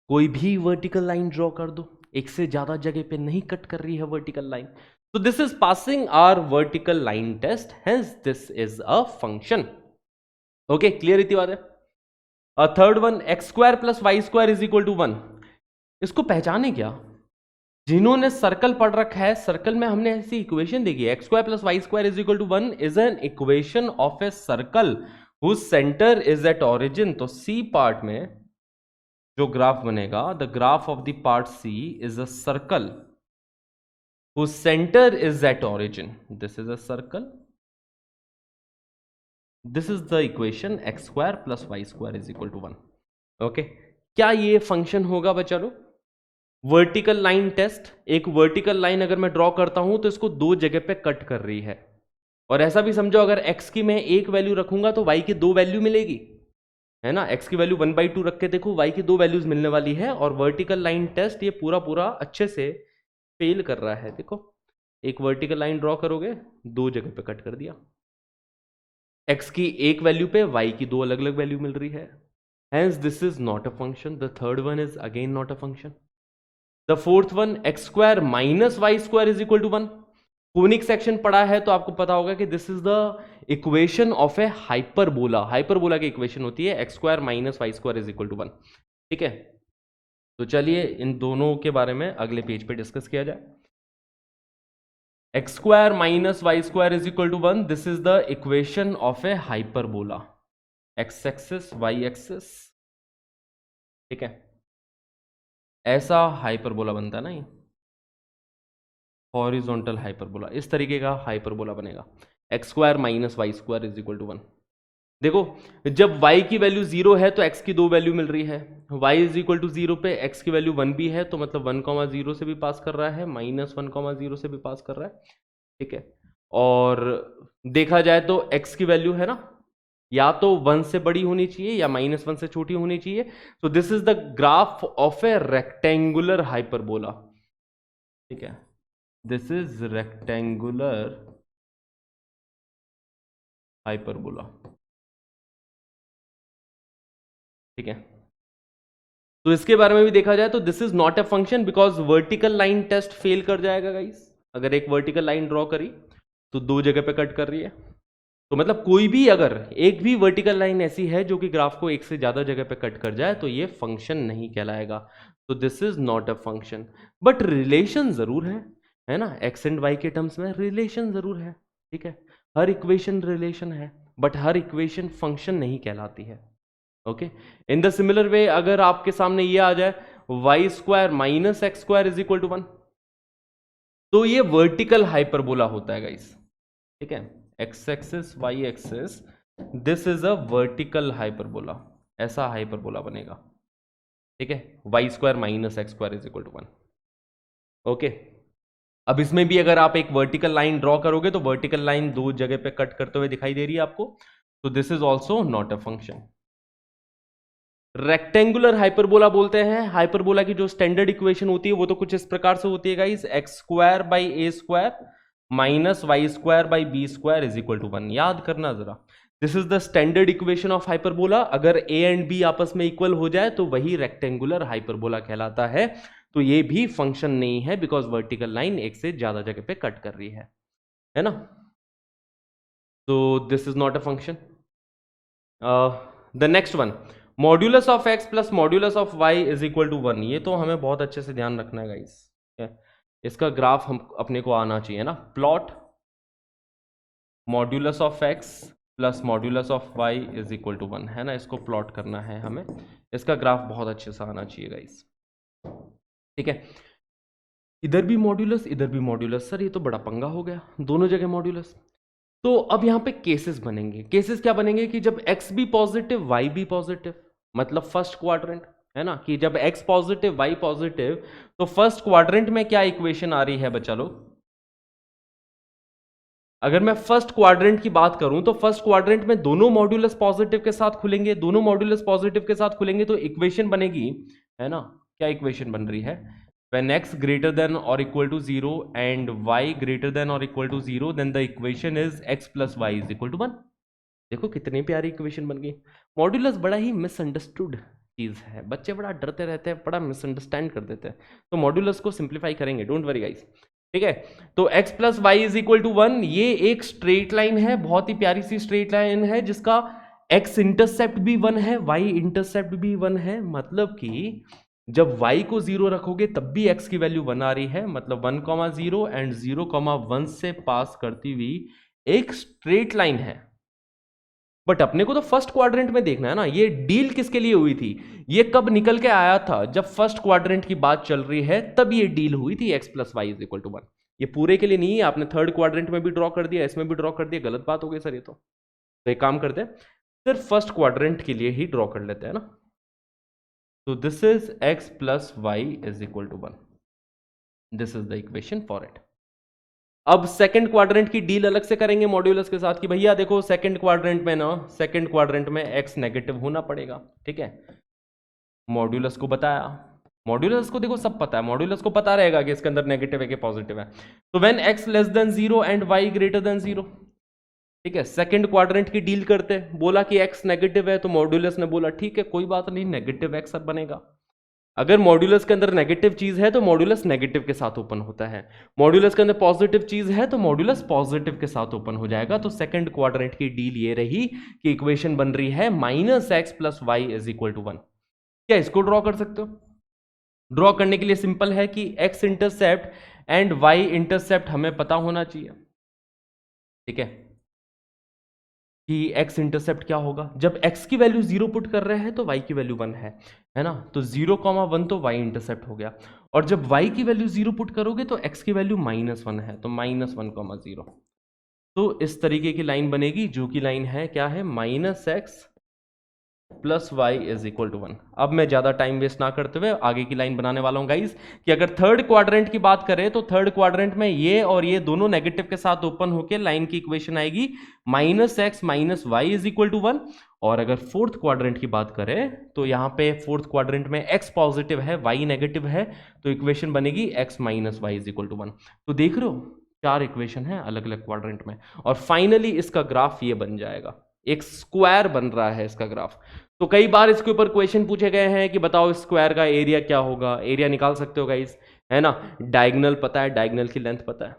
कोई भी वर्टिकल लाइन ड्रॉ कर दो, एक से ज्यादा जगह पे नहीं कट कर रही है वर्टिकल लाइन, तो this is passing our vertical line test, hence this is a function. Okay, clear इतनी बात है? Third one, x² + y² is equal to 1, इसको पहचाने क्या? जिन्होंने सर्कल पढ़ रखा है, सर्कल में हमने ऐसी इक्वेशन देखी है, x square plus Y square is equal to 1 is an equation of a circle whose centre is at origin. तो सी पार्ट में जो ग्राफ बनेगा, the graph of the part c is a circle whose center is at origin. This is a circle. This is the equation x square plus y square is equal to 1. Okay. क्या ये function होगा बच्चा लोग? Vertical line test, एक vertical line अगर मैं draw करता हूं तो इसको दो जगह पे कट कर रही है, और ऐसा भी समझो अगर x की मैं एक वैल्यू रखूंगा तो y की दो वैल्यू मिलेगी, है ना। x की वैल्यू 1/2 रख के देखो, y की दो वैल्यूज मिलने वाली है, और वर्टिकल लाइन टेस्ट ये पूरा अच्छे से फेल कर रहा है। देखो, एक वर्टिकल लाइन ड्रॉ करोगे, दो जगह पे कट कर दिया, x की एक वैल्यू पे y की दो अलग अलग वैल्यू मिल रही है, hence this is not a function. The third one is again not a function. The fourth one, x square minus y square is equal to 1। Conic section पढ़ा है तो आपको पता होगा कि this is the equation of a hyperbola. Hyperbola की equation होती है x square minus y square is equal to 1। ठीक है, तो चलिए इन दोनों के बारे में अगले पेज पे डिस्कस किया जाए। X square minus y square is equal to 1, this is the equation of a hyperbola, x axis y axis. ठीक है, ऐसा हाइपरबोला बनता है ना, ये हॉरिजॉन्टल हाइपरबोला, इस तरीके का हाइपरबोला बनेगा। X square minus y square is equal to 1। देखो, जब y की वैल्यू 0 है तो x की दो वैल्यू मिल रही है, y इज इक्वल टू 0 पे x की वैल्यू 1 भी है, तो मतलब 1,0 से भी पास कर रहा है, -1,0 से भी पास कर रहा है। ठीक है, और देखा जाए तो x की वैल्यू है ना, या तो 1 से बड़ी होनी चाहिए या -1 से छोटी होनी चाहिए। तो this is the graph of A rectangular hyperbola. ठीक है, दिस इज रेक्टेंगुलर हाइपरबोला। ठीक है, तो इसके बारे में भी देखा जाए तो this is not a function because vertical line test fail कर जाएगा गाइस। अगर एक वर्टिकल लाइन ड्रॉ करी तो दो जगह पे कट कर रही है, तो मतलब कोई भी अगर एक भी वर्टिकल लाइन ऐसी है जो कि ग्राफ को एक से ज्यादा जगह पे कट कर जाए तो ये फंक्शन नहीं कहलाएगा। तो this is not a function, but relation जरूर है ना, एक्स एंड वाई के टर्म्स में रिलेशन जरूर है। ठीक है, हर इक्वेशन रिलेशन है, बट हर इक्वेशन फंक्शन नहीं कहलाती है। Okay, in the similar way अगर आपके सामने ये आ जाए y square minus x square is equal to 1, तो ये वर्टिकल हाइपरबोला होता है गाइस। ठीक है, x axis y axis, this is a vertical hyperbola, ऐसा हाइपरबोला बनेगा। ठीक है, y square minus x square is equal to 1। Okay, अब इसमें भी अगर आप एक वर्टिकल लाइन ड्रॉ करोगे तो वर्टिकल लाइन दो जगह पे कट करते हुए दिखाई दे रही है आपको, तो this is also not a function. Rectangular hyperbola बोलते हैं। हाइपरबोला की जो स्टैंडर्ड इक्वेशन होती है वो तो कुछ इस प्रकार से होती है guys, x square by a square minus y square by b square is equal to 1। याद करना जरा, this is the standard equation of hyperbola. अगर ए एंड बी आपस में इक्वल हो जाए तो वही रेक्टेंगुलर हाइपरबोला कहलाता है। तो ये भी फंक्शन नहीं है बिकॉज वर्टिकल लाइन एक से ज्यादा जगह पे कट कर रही है ना। तो this is not a function. The next one, modulus of x plus modulus of y is equal to 1। ये तो हमें बहुत अच्छे से ध्यान रखना है गाइस। इसका ग्राफ हम अपने को आना चाहिए ना, plot modulus of x plus modulus of y is equal to 1, है ना। इसको प्लॉट करना है हमें, इसका ग्राफ बहुत अच्छे से आना चाहिए गाइस। ठीक है, इधर भी मॉड्यूलस इधर भी मॉड्यूलस, सर ये तो बड़ा पंगा हो गया, दोनों जगह मॉड्यूलस। तो अब यहां पे केसेस बनेंगे। केसेस क्या बनेंगे कि जब x भी पॉजिटिव y भी पॉजिटिव, मतलब फर्स्ट क्वाड्रेंट, है ना, कि जब x पॉजिटिव y पॉजिटिव, तो फर्स्ट क्वाड्रेंट में क्या इक्वेशन आ रही है बच्चा लोग। अगर मैं फर्स्ट क्वाड्रेंट की बात करूं तो फर्स्ट क्वाड्रेंट में दोनों मॉड्यूलस पॉजिटिव के साथ खुलेंगे, दोनों मॉड्यूलस पॉजिटिव के साथ खुलेंगे तो इक्वेशन बनेगी, है ना। क्या इक्वेशन बन रही है, when x greater than or equal to 0 and y greater than or equal to 0 then the equation is x plus y is equal to 1। देखो कितनी प्यारी इक्वेशन बन गई। मॉड्यूलस बड़ा ही मिसअंडरस्टूड चीज है, बच्चे बड़ा डरते रहते हैं, बड़ा मिसअंडरस्टैंड कर देते हैं, तो मॉड्यूलस को सिंप्लीफाई करेंगे, डोंट वरी गाइस। ठीक है, तो x plus y is equal to 1, ये एक स्ट्रेट लाइन है, बहुत ही प्यारी सी स्ट्रेट लाइन है जिसका x इंटरसेप्ट भी 1 है, y इंटरसेप्ट भी 1 है, मतलब कि जब y को 0 रखोगे तब भी x की वैल्यू 1 आ रही है, मतलब 1,0 एंड 0,1 से पास करती हुई एक स्ट्रेट लाइन है। बट अपने को तो फर्स्ट क्वाड्रेंट में देखना है ना, ये डील किसके लिए हुई थी, ये कब निकल के आया था, जब फर्स्ट क्वाड्रेंट की बात चल रही है तब ये डील हुई थी x plus y is equal to 1। ये पूरे के लिए नहीं है, आपने थर्ड क्वाड्रेंट में भी ड्रॉ कर दिया, इसमें भी ड्रॉ कर दिया, गलत बात हो गई सर ये तो एक काम करते हैं, सिर्फ फर्स्ट क्वाड्रेंट के लिए ही ड्रॉ कर लेते हैं ना। तो this is x plus y is equal to 1, this is the equation for it. अब सेकंड क्वाड्रेंट की डील अलग से करेंगे मॉड्यूलस के साथ कि भैया देखो सेकंड क्वाड्रेंट में ना, सेकंड क्वाड्रेंट में x नेगेटिव होना पड़ेगा, ठीक है। मॉड्यूलस को बताया, मॉड्यूलस को देखो सब पता है, मॉड्यूलस को पता रहेगा कि इसके अंदर नेगेटिव है कि पॉजिटिव है। तो when x less than 0 and y greater than 0, ठीक है। सेकंड क्वाड्रेंट की डील करते, बोला कि x नेगेटिव है, तो मॉड्यूलस ने बोला ठीक है कोई बात नहीं, नेगेटिव x अब बनेगा। अगर मॉड्यूलस के अंदर नेगेटिव चीज है तो मॉड्यूलस नेगेटिव के साथ ओपन होता है, मॉड्यूलस के अंदर पॉजिटिव चीज है तो मॉड्यूलस पॉजिटिव के साथ ओपन हो जाएगा। तो सेकंड क्वाड्रेंट की डील ये रही कि इक्वेशन बन रही है -x plus y is equal to 1। क्या इसको ड्रॉ कर सकते हो? ड्रॉ करने के लिए सिंपल है कि x intercept and y intercept हमें पता होना चाहिए, ठीक है, कि x इंटरसेप्ट क्या होगा। जब x की वैल्यू 0 पुट कर रहे हैं तो y की वैल्यू 1 है ना, तो 0,1 तो y इंटरसेप्ट हो गया। और जब y की वैल्यू 0 पुट करोगे तो x की वैल्यू -1 है, तो -1,0। तो इस तरीके की लाइन बनेगी, जो कि लाइन है क्या है, -x plus y is equal to 1। अब मैं ज्यादा टाइम वेस्ट ना करते हुए आगे की लाइन बनाने वाला हूं गाइस, कि अगर थर्ड क्वाड्रेंट की बात करें तो थर्ड क्वाड्रेंट में ये और ये दोनों नेगेटिव के साथ ओपन होकर लाइन की इक्वेशन आएगी -x minus y is equal to 1। और अगर फोर्थ क्वाड्रेंट की बात करें तो यहां पे फोर्थ क्वाड्रेंट में x पॉजिटिव है, y नेगेटिव है, तो इक्वेशन बनेगी x minus y is equal to 1। तो देख रहे हो 4 इक्वेशन है अलग अलग क्वाड्रेंट में, और फाइनली इसका ग्राफ ये बन जाएगा, एक स्क्वायर बन रहा है इसका ग्राफ। तो कई बार इसके ऊपर क्वेश्चन पूछे गए हैं कि बताओ स्क्वायर का एरिया क्या होगा, एरिया निकाल सकते हो गाइस, है ना, डायगोनल पता है, डायगोनल की लेंथ पता है,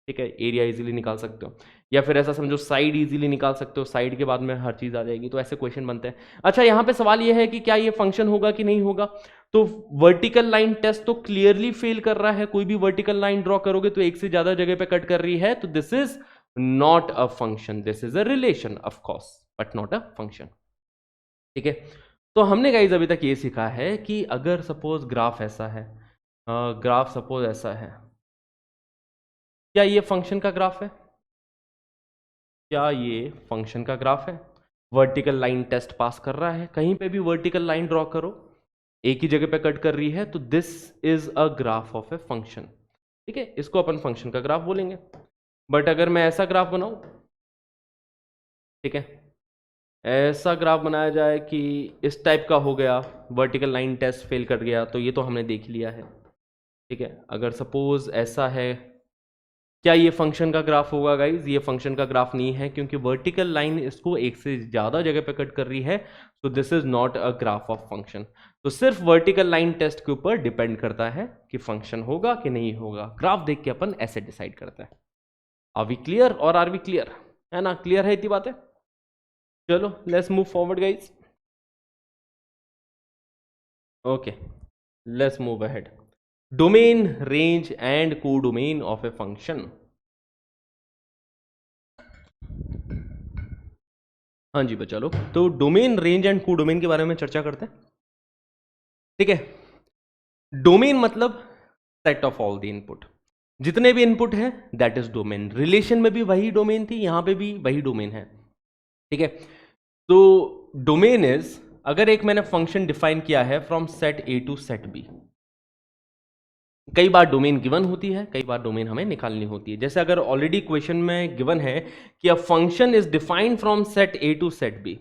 ठीक है, एरिया इजीली निकाल सकते हो। या फिर ऐसा समझो साइड इजीली निकाल सकते हो, साइड के बाद में हर चीज आ जाएगी, तो ऐसे क्वेश्चन बनते हैं। अच्छा यहाँ पे सवाल ये है कि क्या ये फंक्शन होगा कि नहीं होगा, तो वर्टिकल लाइन टेस्ट तो क्लियरली फेल कर रहा है, कोई भी वर्टिकल लाइन ड्रॉ करोगे तो एक से ज्यादा जगह पे कट कर रही है, तो this is not a function, this is a relation of course but not a function, ठीक है। तो हमने गाइस अभी तक ये सीखा है कि अगर सपोज ग्राफ ऐसा है, ग्राफ सपोज ऐसा है, क्या ये फंक्शन का ग्राफ है, क्या ये फंक्शन का ग्राफ है, वर्टिकल लाइन टेस्ट पास कर रहा है, कहीं पे भी वर्टिकल लाइन ड्रॉ करो एक ही जगह पे कट कर रही है, तो this is a graph of a function, ठीक है, इसको अपन फंक्शन का ग्राफ बोलेंगे। बट अगर मैं ऐसा ग्राफ बनाऊं, ठीक है, ऐसा ग्राफ बनाया जाए कि इस टाइप का हो गया, वर्टिकल लाइन टेस्ट फेल कर गया, तो ये तो हमने देख लिया है, ठीक है। अगर सपोज ऐसा है, क्या ये फंक्शन का ग्राफ होगा गाइज, ये फंक्शन का ग्राफ नहीं है, क्योंकि वर्टिकल लाइन इसको एक से ज्यादा जगह पे कट कर रही है, तो this is not a graph of function. तो सिर्फ वर्टिकल लाइन टेस्ट के ऊपर डिपेंड करता है कि फंक्शन होगा कि नहीं होगा, ग्राफ देख के अपन ऐसे डिसाइड करते हैं। आर वी क्लियर, और आर वी क्लियर, है ना, क्लियर है इतनी बातें। चलो let's move forward guys, okay let's move ahead. Domain, range and codomain of a function. हाँ जी बच्चा लोग, तो डोमेन, रेंज एंड कोडोमेन के बारे में चर्चा करते हैं, ठीक है। डोमेन मतलब set of all the input, जितने भी इनपुट है दैट इज डोमेन। रिलेशन में भी वही डोमेन थी, यहां पे भी वही डोमेन है, ठीक है। तो डोमेन इज, अगर एक मैंने फंक्शन डिफाइन किया है from set A to set b, कई बार डोमेन गिवन होती है, कई बार डोमेन हमें निकालनी होती है। जैसे अगर ऑलरेडी क्वेश्चन में गिवन है कि a function is defined from set A to set B,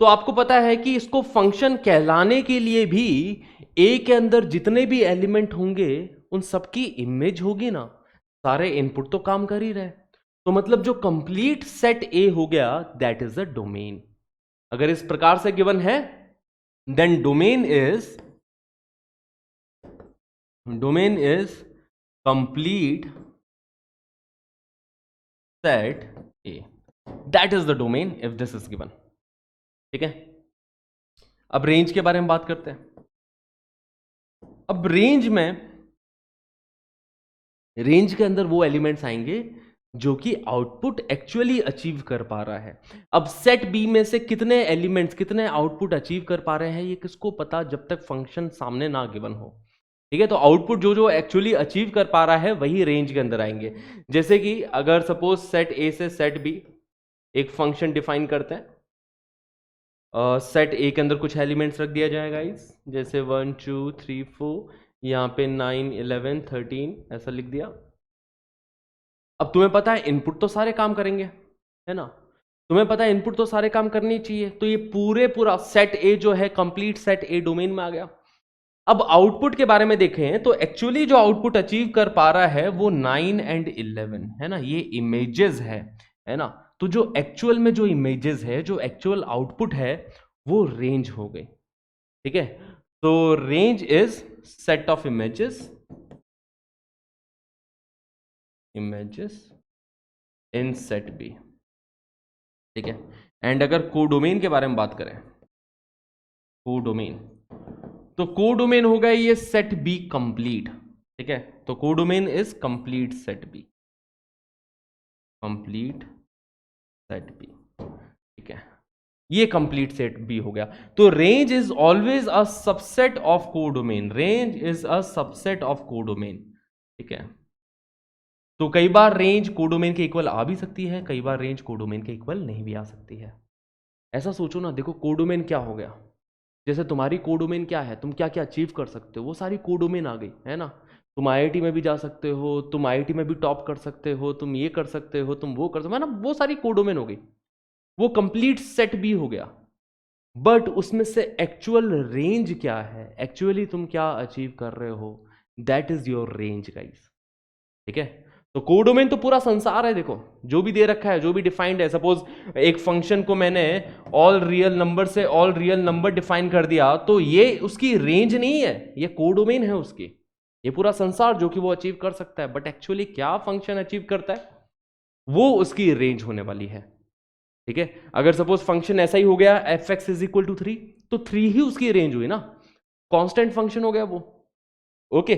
तो आपको पता है कि इसको फंक्शन कहलाने के लिए भी ए के अंदर जितने भी एलिमेंट होंगे उन सबकी इमेज होगी ना, सारे इनपुट तो काम कर ही रहे, तो मतलब जो कंप्लीट सेट ए हो गया दैट इज अ डोमेन। अगर इस प्रकार से गिवन है then domain is complete set a, that is the domain if this is given, ठीक है। अब रेंज के बारे में बात करते हैं। अब रेंज के अंदर वो एलिमेंट्स आएंगे जो कि आउटपुट एक्चुअली अचीव कर पा रहा है। अब सेट बी में से कितने एलिमेंट्स कितने आउटपुट अचीव कर पा रहे हैं ये किसको पता, जब तक फंक्शन सामने ना गिवन हो। ठीक है, तो आउटपुट जो जो एक्चुअली अचीव कर पा रहा है वही रेंज के अंदर आएंगे। जैसे कि अगर सपोज सेट ए से सेट बी एक फंक्शन डिफाइन करते हैं, सेट ए के अंदर कुछ एलिमेंट्स रख दिया जाएगा इस, जैसे 1 2 3 4, यहाँ पे 9 11 13 ऐसा लिख दिया। अब तुम्हें पता है इनपुट तो सारे काम करेंगे, है ना, तुम्हें पता है इनपुट तो सारे काम करने चाहिए, तो ये पूरा सेट ए जो है कंप्लीट सेट ए डोमेन में आ गया। अब आउटपुट के बारे में देखें तो एक्चुअली जो आउटपुट अचीव कर पा रहा है वो 9 एंड 11 है ना, ये इमेजेस है ना। तो जो एक्चुअल में जो इमेजेस है, जो एक्चुअल आउटपुट है वो रेंज हो गई। ठीक है, तो range is set of images in set b. ठीक है, एंड अगर कोडोमेन के बारे में बात करें, कोडोमेन, तो कोडोमेन होगा ये सेट बी कंप्लीट। ठीक है, तो codomain is complete set b, complete set b. ठीक है, ये कंप्लीट सेट बी हो गया। तो range is always a subset of codomain, range is a subset of codomain. ठीक है, तो कई बार रेंज कोडोमेन के इक्वल आ भी सकती है, कई बार रेंज कोडोमेन के इक्वल नहीं भी आ सकती है। ऐसा सोचो ना, देखो कोडोमेन क्या हो गया, जैसे तुम्हारी कोडोमेन क्या है, तुम क्या क्या अचीव कर सकते हो, वो सारी कोडोमेन आ गई, है ना। तुम आईआईटी में भी जा सकते हो, तुम आईआईटी में भी टॉप कर सकते हो, तुम ये कर सकते हो, तुम वो कर सकते हो, है ना, वो सारी कोडोमेन हो गई, वो कंप्लीट सेट भी हो गया। बट उसमें से एक्चुअल रेंज क्या है, एक्चुअली तुम क्या अचीव कर रहे हो, that is your range guys. ठीक है, तो कोडोमेन तो पूरा संसार है, देखो जो भी दे रखा है, जो भी डिफाइंड है। सपोज एक फंक्शन को मैंने ऑल रियल नंबर से ऑल रियल नंबर डिफाइन कर दिया, तो ये उसकी रेंज नहीं है, ये कोडोमेन है उसकी, ये पूरा संसार जो कि वो अचीव कर सकता है। बट एक्चुअली क्या फंक्शन अचीव करता है वो उसकी रेंज होने वाली है। ठीक है, अगर सपोज फंक्शन ऐसा ही हो गया f x is equal to 3, तो 3 ही उसकी रेंज हुई ना, कांस्टेंट फंक्शन हो गया वो। ओके,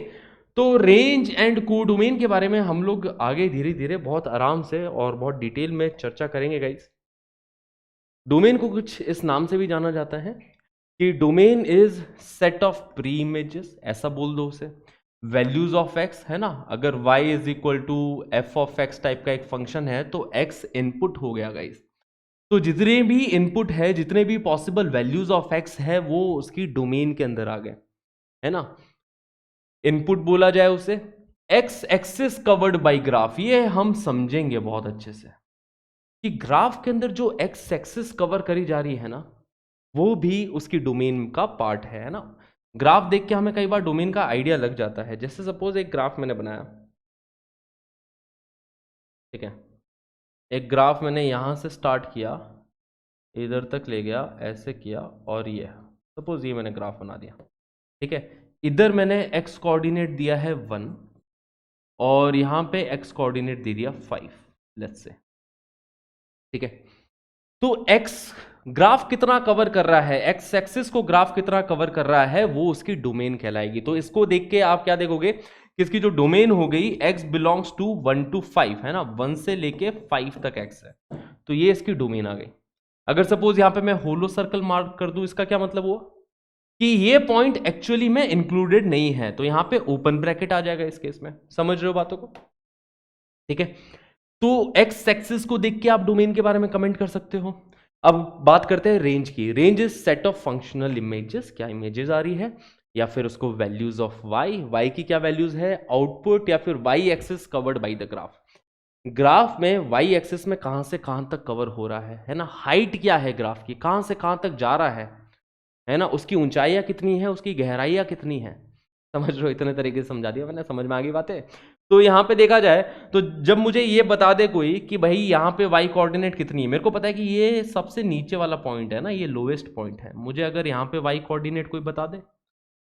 तो रेंज एंड कोडोमेन के बारे में हम लोग आगे धीरे धीरे बहुत आराम से और बहुत डिटेल में चर्चा करेंगे गाइस। डोमेन को कुछ इस नाम से भी जाना जाता है कि domain is set of pre images, ऐसा बोल दो उसे, वैल्यूज ऑफ एक्स, है ना। अगर y is equal to F of x type का एक फंक्शन है तो x इनपुट हो गया गाइस। तो जितने भी इनपुट है, जितने भी पॉसिबल वैल्यूज ऑफ एक्स है वो उसकी डोमेन के अंदर आ गए, है ना। इनपुट बोला जाए उसे, x axis covered by graph, ये हम समझेंगे बहुत अच्छे से कि ग्राफ के अंदर जो एक्स एक्सिस कवर करी जा रही है ना, वो भी उसकी डोमेन का पार्ट है ना। ग्राफ देख के हमें कई बार डोमेन का आइडिया लग जाता है। जैसे सपोज एक ग्राफ मैंने बनाया, ठीक है, एक ग्राफ मैंने यहां से स्टार्ट किया, इधर तक ले गया, ऐसे किया, और ये सपोज ये मैंने ग्राफ बना दिया। ठीक है, इधर मैंने एक्स कोऑर्डिनेट दिया है 1 और यहां पे एक्स कोऑर्डिनेट दे दिया 5, लेट्स से। ठीक है, तो एक्स ग्राफ कितना कवर कर रहा है, एक्स एक्सिस को ग्राफ कितना कवर कर रहा है, वो उसकी डोमेन कहलाएगी। तो इसको देख के आप क्या देखोगे कि इसकी जो डोमेन हो गई, एक्स बिलोंग्स टू 1 to 5, है ना, 1 से लेके 5 तक एक्स है, तो ये इसकी डोमेन आ गई। अगर सपोज यहां पे मैं होलो सर्कल मार्क कर दूं, इसका क्या मतलब हुआ कि ये पॉइंट एक्चुअली में इंक्लूडेड नहीं है, तो यहां पे ओपन ब्रैकेट आ जाएगा इस केस में। समझ रहे हो बातों को? ठीक है, तो एक्स एक्सिस को देख के आप डोमेन के बारे में कमेंट कर सकते हो। अब बात करते हैं रेंज की। Range is set of functional images, क्या इमेजेस आ रही है, या फिर उसको वैल्यूज ऑफ वाई की क्या वैल्यूज है, आउटपुट, या फिर y axis covered by the graph. Graph में वाई एक्सिस में कहां से कहां तक कवर हो रहा है ना, हाइट क्या है ग्राफ की, कहां से कहां तक जा रहा है ना, उसकी ऊंचाइयां कितनी है, उसकी गहराइयां कितनी है। समझ रहे हो? इतने तरीके से समझा दिया मैंने, समझ में आ गई बातें। तो यहाँ पे देखा जाए तो जब मुझे ये बता दे कोई कि भाई यहाँ पे वाई कोऑर्डिनेट कितनी है, मेरे को पता है कि ये सबसे नीचे वाला पॉइंट है ना, ये लोवेस्ट पॉइंट है। मुझे अगर यहाँ पे वाई कोऑर्डिनेट कोई बता दे,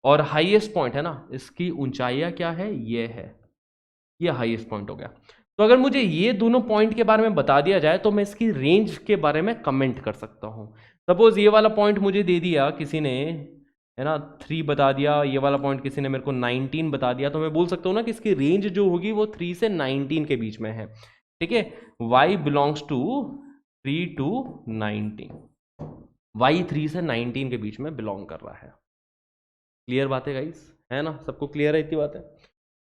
और हाईएस्ट पॉइंट है ना, इसकी ऊंचाइयाँ क्या है, ये है, ये हाईएस्ट पॉइंट हो गया। तो अगर मुझे ये दोनों पॉइंट के बारे में बता दिया जाए तो मैं इसकी रेंज के बारे में कमेंट कर सकता हूँ। सपोज ये वाला पॉइंट मुझे दे दिया किसी ने है ना, 3 बता दिया, ये वाला पॉइंट किसी ने मेरे को 19 बता दिया, तो मैं बोल सकता हूँ ना कि इसकी रेंज जो होगी वो 3 से 19 के बीच में है। ठीक है, y belongs to 3 to 19, y 3 से 19 के बीच में बिलोंग कर रहा है। क्लियर बात है गाइस, है ना, सबको क्लियर है इतनी बात है।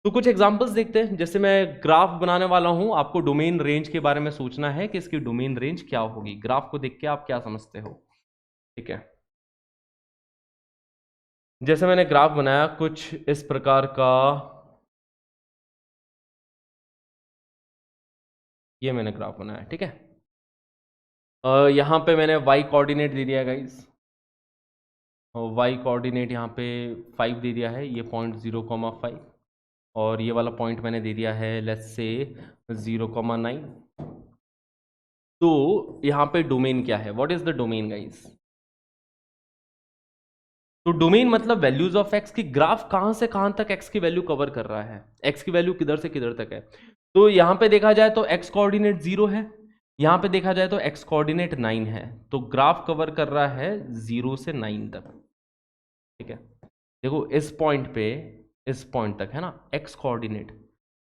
तो कुछ एग्जांपल्स देखते हैं। जैसे मैं ग्राफ बनाने वाला हूं, आपको डोमेन रेंज के बारे में सोचना है कि इसकी डोमेन रेंज क्या होगी। ग्राफ को देख के आप क्या समझते हो? ठीक है, जैसे मैंने ग्राफ बनाया कुछ इस प्रकार का, ये मैंने ग्राफ बनाया, ठीक है। यहाँ पे मैंने y कोऑर्डिनेट दे दिया है गाइस, y कोऑर्डिनेट यहाँ पे 5 दे दिया है, ये पॉइंट 0,5, और ये वाला पॉइंट मैंने दे दिया है लेट्स से 0,9। तो यहाँ पे डोमेन क्या है, what is the domain guys? तो डोमेन मतलब वैल्यूज ऑफ एक्स की ग्राफ कहां से कहां तक एक्स की वैल्यू कवर कर रहा है, एक्स की वैल्यू किधर से किधर तक है। तो यहां पे देखा जाए तो एक्स कोऑर्डिनेट 0 है, यहां पे देखा जाए तो एक्स कोऑर्डिनेट 9 है, तो ग्राफ कवर कर रहा है 0 से 9 तक। ठीक है, देखो इस पॉइंट पे, इस पॉइंट तक है ना एक्स कोऑर्डिनेट,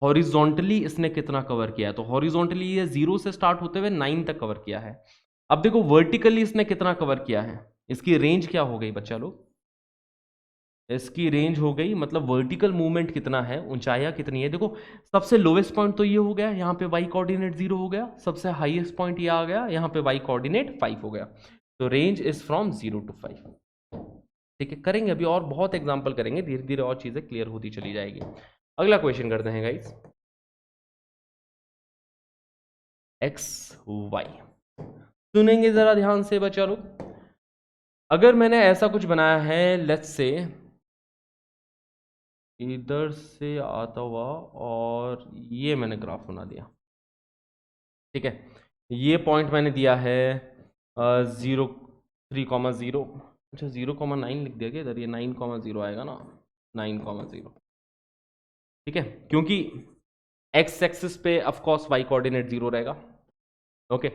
हॉरिजॉन्टली इसने कितना कवर किया है, तो हॉरिजॉन्टली ये 0 से स्टार्ट होते हुए 9 तक कवर किया है। अब देखो वर्टिकली इसने कितना कवर किया है, इसकी रेंज क्या हो गई बच्चा लोग? इसकी रेंज हो गई, मतलब वर्टिकल मूवमेंट कितना है, ऊंचाइयां कितनी है। देखो सबसे लोवेस्ट पॉइंट तो ये हो गया, यहाँ पे वाई कोऑर्डिनेट 0 हो गया, सबसे हाईएस्ट पॉइंट ये आ गया, यहाँ पे वाई कोऑर्डिनेट 5 हो गया। तो रेंज इज फ्रॉम 0 to 5। ठीक है, करेंगे अभी और बहुत एग्जांपल करेंगे, धीरे धीरे और चीजें क्लियर होती चली जाएगी। अगला क्वेश्चन करते हैं गाइस, एक्स वाई। सुनेंगे जरा ध्यान से बच्चा लोग। अगर मैंने ऐसा कुछ बनाया है, लेट्स से इधर से आता हुआ और ये मैंने ग्राफ बना दिया, ठीक है, ये पॉइंट मैंने दिया है 0,3,0, अच्छा 0,9 लिख दिया क्या इधर, ये 9,0 आएगा ना, 9,0, ठीक है, क्योंकि एक्स एक्सिस पे ऑफ कोर्स वाई कोऑर्डिनेट 0 रहेगा। ओके,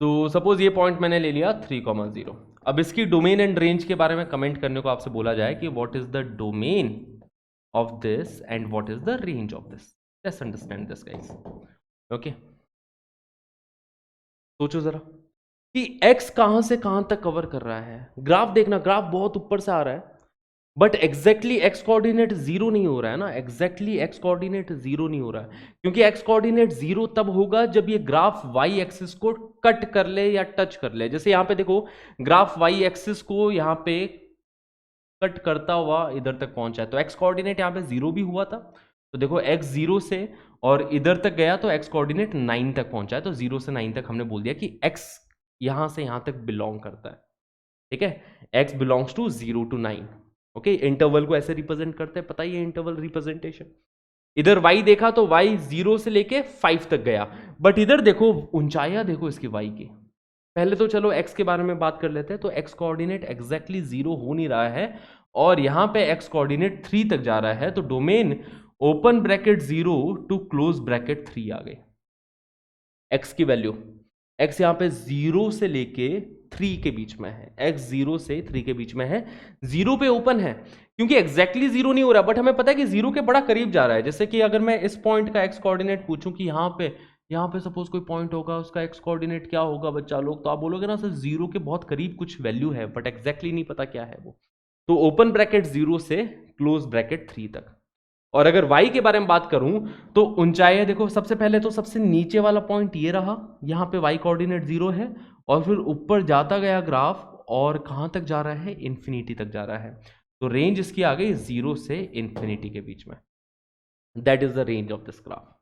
तो सपोज ये पॉइंट मैंने ले लिया 3,0। अब इसकी डोमेन एंड रेंज के बारे में कमेंट करने को आपसे बोला जाए कि what is the domain of this and what is the range of this. Let's understand this guys. Okay, सोचो जरा कि x कहां से कहां तक कवर कर रहा है। ग्राफ देखना, ग्राफ बहुत ऊपर से आ रहा है, बट एग्जैक्टली x कोऑर्डिनेट 0 नहीं हो रहा है ना, एग्जैक्टली x कोऑर्डिनेट 0 नहीं हो रहा है, क्योंकि x कोऑर्डिनेट 0 तब होगा जब ये ग्राफ y एक्सिस को कट कर ले या टच कर ले। जैसे यहां पे देखो ग्राफ y एक्सिस को यहां पे कट करता हुआ इधर तक पहुंचा है, तो एक्स कोऑर्डिनेट यहाँ पे 0 भी हुआ था, तो देखो x 0 से और इधर तक गया तो x कोऑर्डिनेट 9 तक पहुंचा है, तो 0 से 9 तक हमने बोल दिया कि x यहां से यहां तक बिलोंग करता है। ठीक है, x belongs to 0 to 9। Okay, interval को ऐसे रिप्रेजेंट करते हैं, पता ही है इंटरवल रिप्रेजेंटेशन। इधर y देखा तो y 0 से लेके 5 तक गया, बट इधर देखो ऊंचाइयां देखो इसकी y की। पहले तो चलो x के बारे में बात कर लेते हैं, तो x कोऑर्डिनेट एग्जैक्टली 0 हो नहीं रहा है और यहां पे x कोऑर्डिनेट 3 तक जा रहा है, तो domain open bracket 0 to close bracket 3 आ गई। x की वैल्यू, x यहां पे 0 से लेके 3 के बीच में है, x 0 से 3 के बीच में है, 0 पे ओपन है क्योंकि एग्जैक्टली 0 नहीं हो रहा, बट हमें पता है कि 0 के बड़ा करीब जा रहा है। जैसे कि अगर मैं इस पॉइंट का x कोऑर्डिनेट पूछूं कि यहाँ पे सपोज कोई पॉइंट होगा, उसका x कोऑर्डिनेट क्या होगा बच्चा लोग, तो आप बोलोगे ना सर 0 के बहुत करीब कुछ वैल्यू है, बट एग्जैक्टली नहीं पता क्या है वो। तो ओपन ब्रैकेट 0 से क्लोज ब्रैकेट 3 तक। और अगर y के बारे में बात करूं तो ऊंचाई देखो, सबसे पहले तो सबसे नीचे वाला पॉइंट ये रहा, यहां पे y कोऑर्डिनेट 0 है, और फिर ऊपर जाता गया ग्राफ और कहां तक जा रहा है, इंफिनिटी तक जा रहा है, तो रेंज इसकी आ गई 0 से इंफिनिटी के बीच में। That is the range of this graph.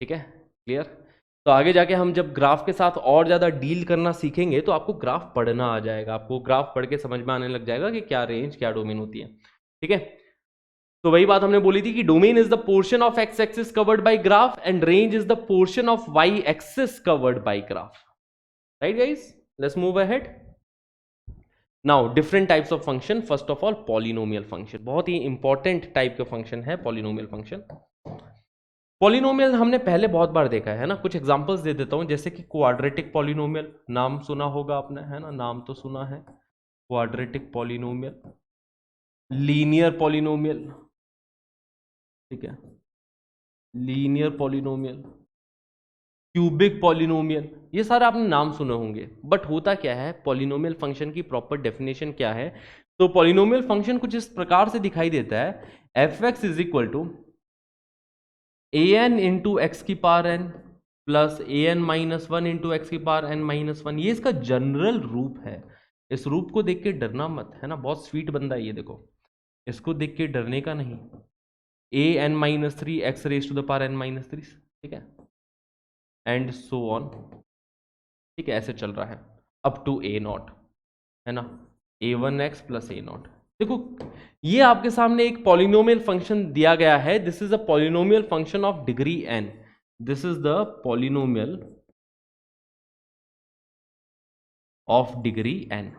ठीक है, क्लियर। तो आगे जाके हम जब ग्राफ के साथ और ज्यादा डील करना सीखेंगे तो आपको ग्राफ पढ़ना आ जाएगा, आपको ग्राफ पढ़ के समझ में आने लग जाएगा कि क्या रेंज क्या डोमेन होती है। ठीक है, तो वही बात हमने बोली थी कि domain is the portion of x axis covered by graph and range is the portion of y axis covered by graph. Right guys, let's move ahead. Now different types of function. First of all polynomial function, बहुत ही important type का function है polynomial function. Polynomial हमने पहले बहुत बार देखा है ना, कुछ एग्जांपल्स दे देता हूं, जैसे कि क्वाड्रेटिक पॉलिनोमियल, नाम सुना होगा आपने, है ना, नाम तो सुना है। क्वाड्रेटिक पॉलिनोमियल, लीनियर पॉलिनोमियल, ठीक है, लीनियर पॉलिनोमियल, क्यूबिक पॉलिनोमियल, ये सारे आपने नाम सुने होंगे। बट होता क्या है, पॉलिनोमियल फंक्शन की प्रॉपर डेफिनेशन क्या है? तो पॉलिनोमियल फंक्शन कुछ इस प्रकार से दिखाई देता है, F x is equal to A N into X की power N plus A N minus one into X की पावर एन माइनस वन। ये इसका जनरल रूप है। इस रूप को देख के डरना मत, है ना, बहुत स्वीट बंदा है ये, देखो इसको देख के डरने का नहीं। A N minus three x raise to the power N minus three, ठीक है, एंड सो ऑन, ठीक है, ऐसे चल रहा है अप टू ए नॉट, है ना, a one x plus a naught. देखो ये आपके सामने एक पॉलिनोमियल फंक्शन दिया गया है, this is a polynomial function of degree n, this is the polynomial of degree n,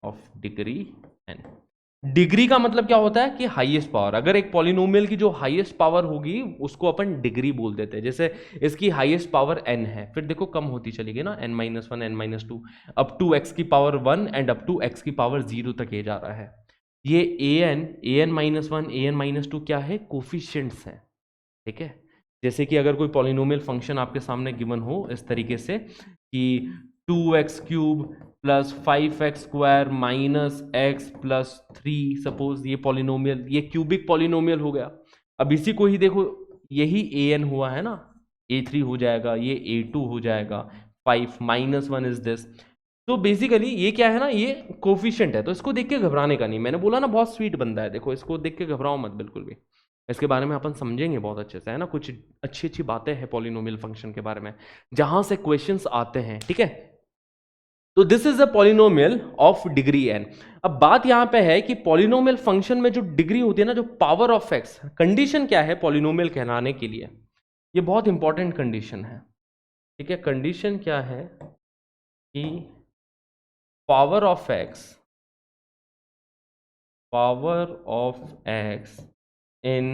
of degree n. Degree का मतलब क्या होता है कि हाईएस्ट पावर। अगर एक पॉलिनोमियल की जो हाईएस्ट पावर होगी उसको अपन डिग्री बोल देते हैं। जैसे इसकी हाईएस्ट पावर n है, फिर देखो कम होती चली गई ना, n minus one, n minus two, up to x की power 1 and up to x की पावर 0 तक ये जा रहा है। ये an minus one, an minus two क्या है, कोफिशिएंट्स हैं, ठीक है। जैसे कि अगर कोई पॉलिनोमियल फंक्शन आपके सामने गिवन हो इस तरीके से कि 2x cube plus 5x square minus x plus 3, suppose ये पॉलिनोमियल, ये क्यूबिक पॉलिनोमियल हो गया। अब इसी को ही देखो, यही an हुआ है ना, a3 हो जाएगा, ये a2 हो जाएगा, 5 माइनस वन इज दिस। तो बेसिकली ये क्या है ना, ये कोफिशिएंट है, तो इसको देख के घबराने का नहीं। मैंने बोला ना बहुत स्वीट बंदा है, देखो इसको देख के घबराओ मत बिल्कुल भी। इसके बारे में अपन समझेंगे बहुत अच्छे से, है ना, कुछ अच्छी अच्छी बातें हैं पॉलिनोमियल फंक्शन के बारे में जहां से क्वेश्चंस आते हैं, ठीक है। तो this is a polynomial of degree n. अब बात यहां पे है कि पॉलिनोमियल फंक्शन में जो डिग्री होती है ना, जो पावर ऑफ एक्स, कंडीशन क्या है पॉलिनोमियल कहलाने के लिए, ये बहुत इंपॉर्टेंट कंडीशन है, ठीक है। कंडीशन क्या है कि power of x, power of x in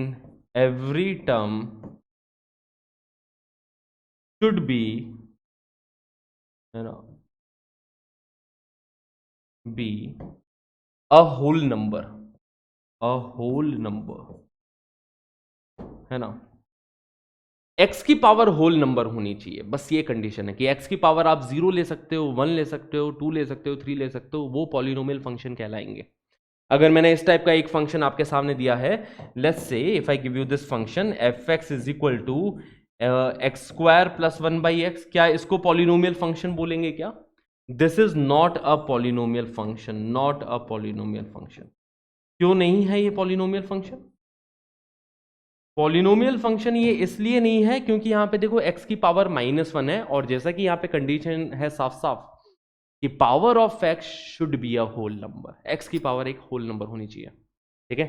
every term should be, you know, be a whole number, a whole number, है ना, x की पावर होल नंबर होनी चाहिए, बस ये कंडीशन है कि x की पावर आप 0 ले सकते हो, 1 ले सकते हो, 2 ले सकते हो, 3 ले सकते हो, वो पॉलिनोमियल फंक्शन कहलाएंगे। अगर मैंने इस टाइप का एक फंक्शन आपके सामने दिया है, let's say if I give you this function f x is equal to x square plus one by x, क्या इसको पॉलिनोमियल फंक्शन बोलेंगे क्या? This is not a polynomial function, not a polynomial function. क्यों नहीं है ये polynomial function? Polynomial function ये इसलिए नहीं है क्योंकि यहां पे देखो x की पावर माइनस वन है, और जैसा कि यहां पे कंडीशन है साफ साफ कि power of x should be a whole number, x की पावर एक होल नंबर होनी चाहिए, ठीक है।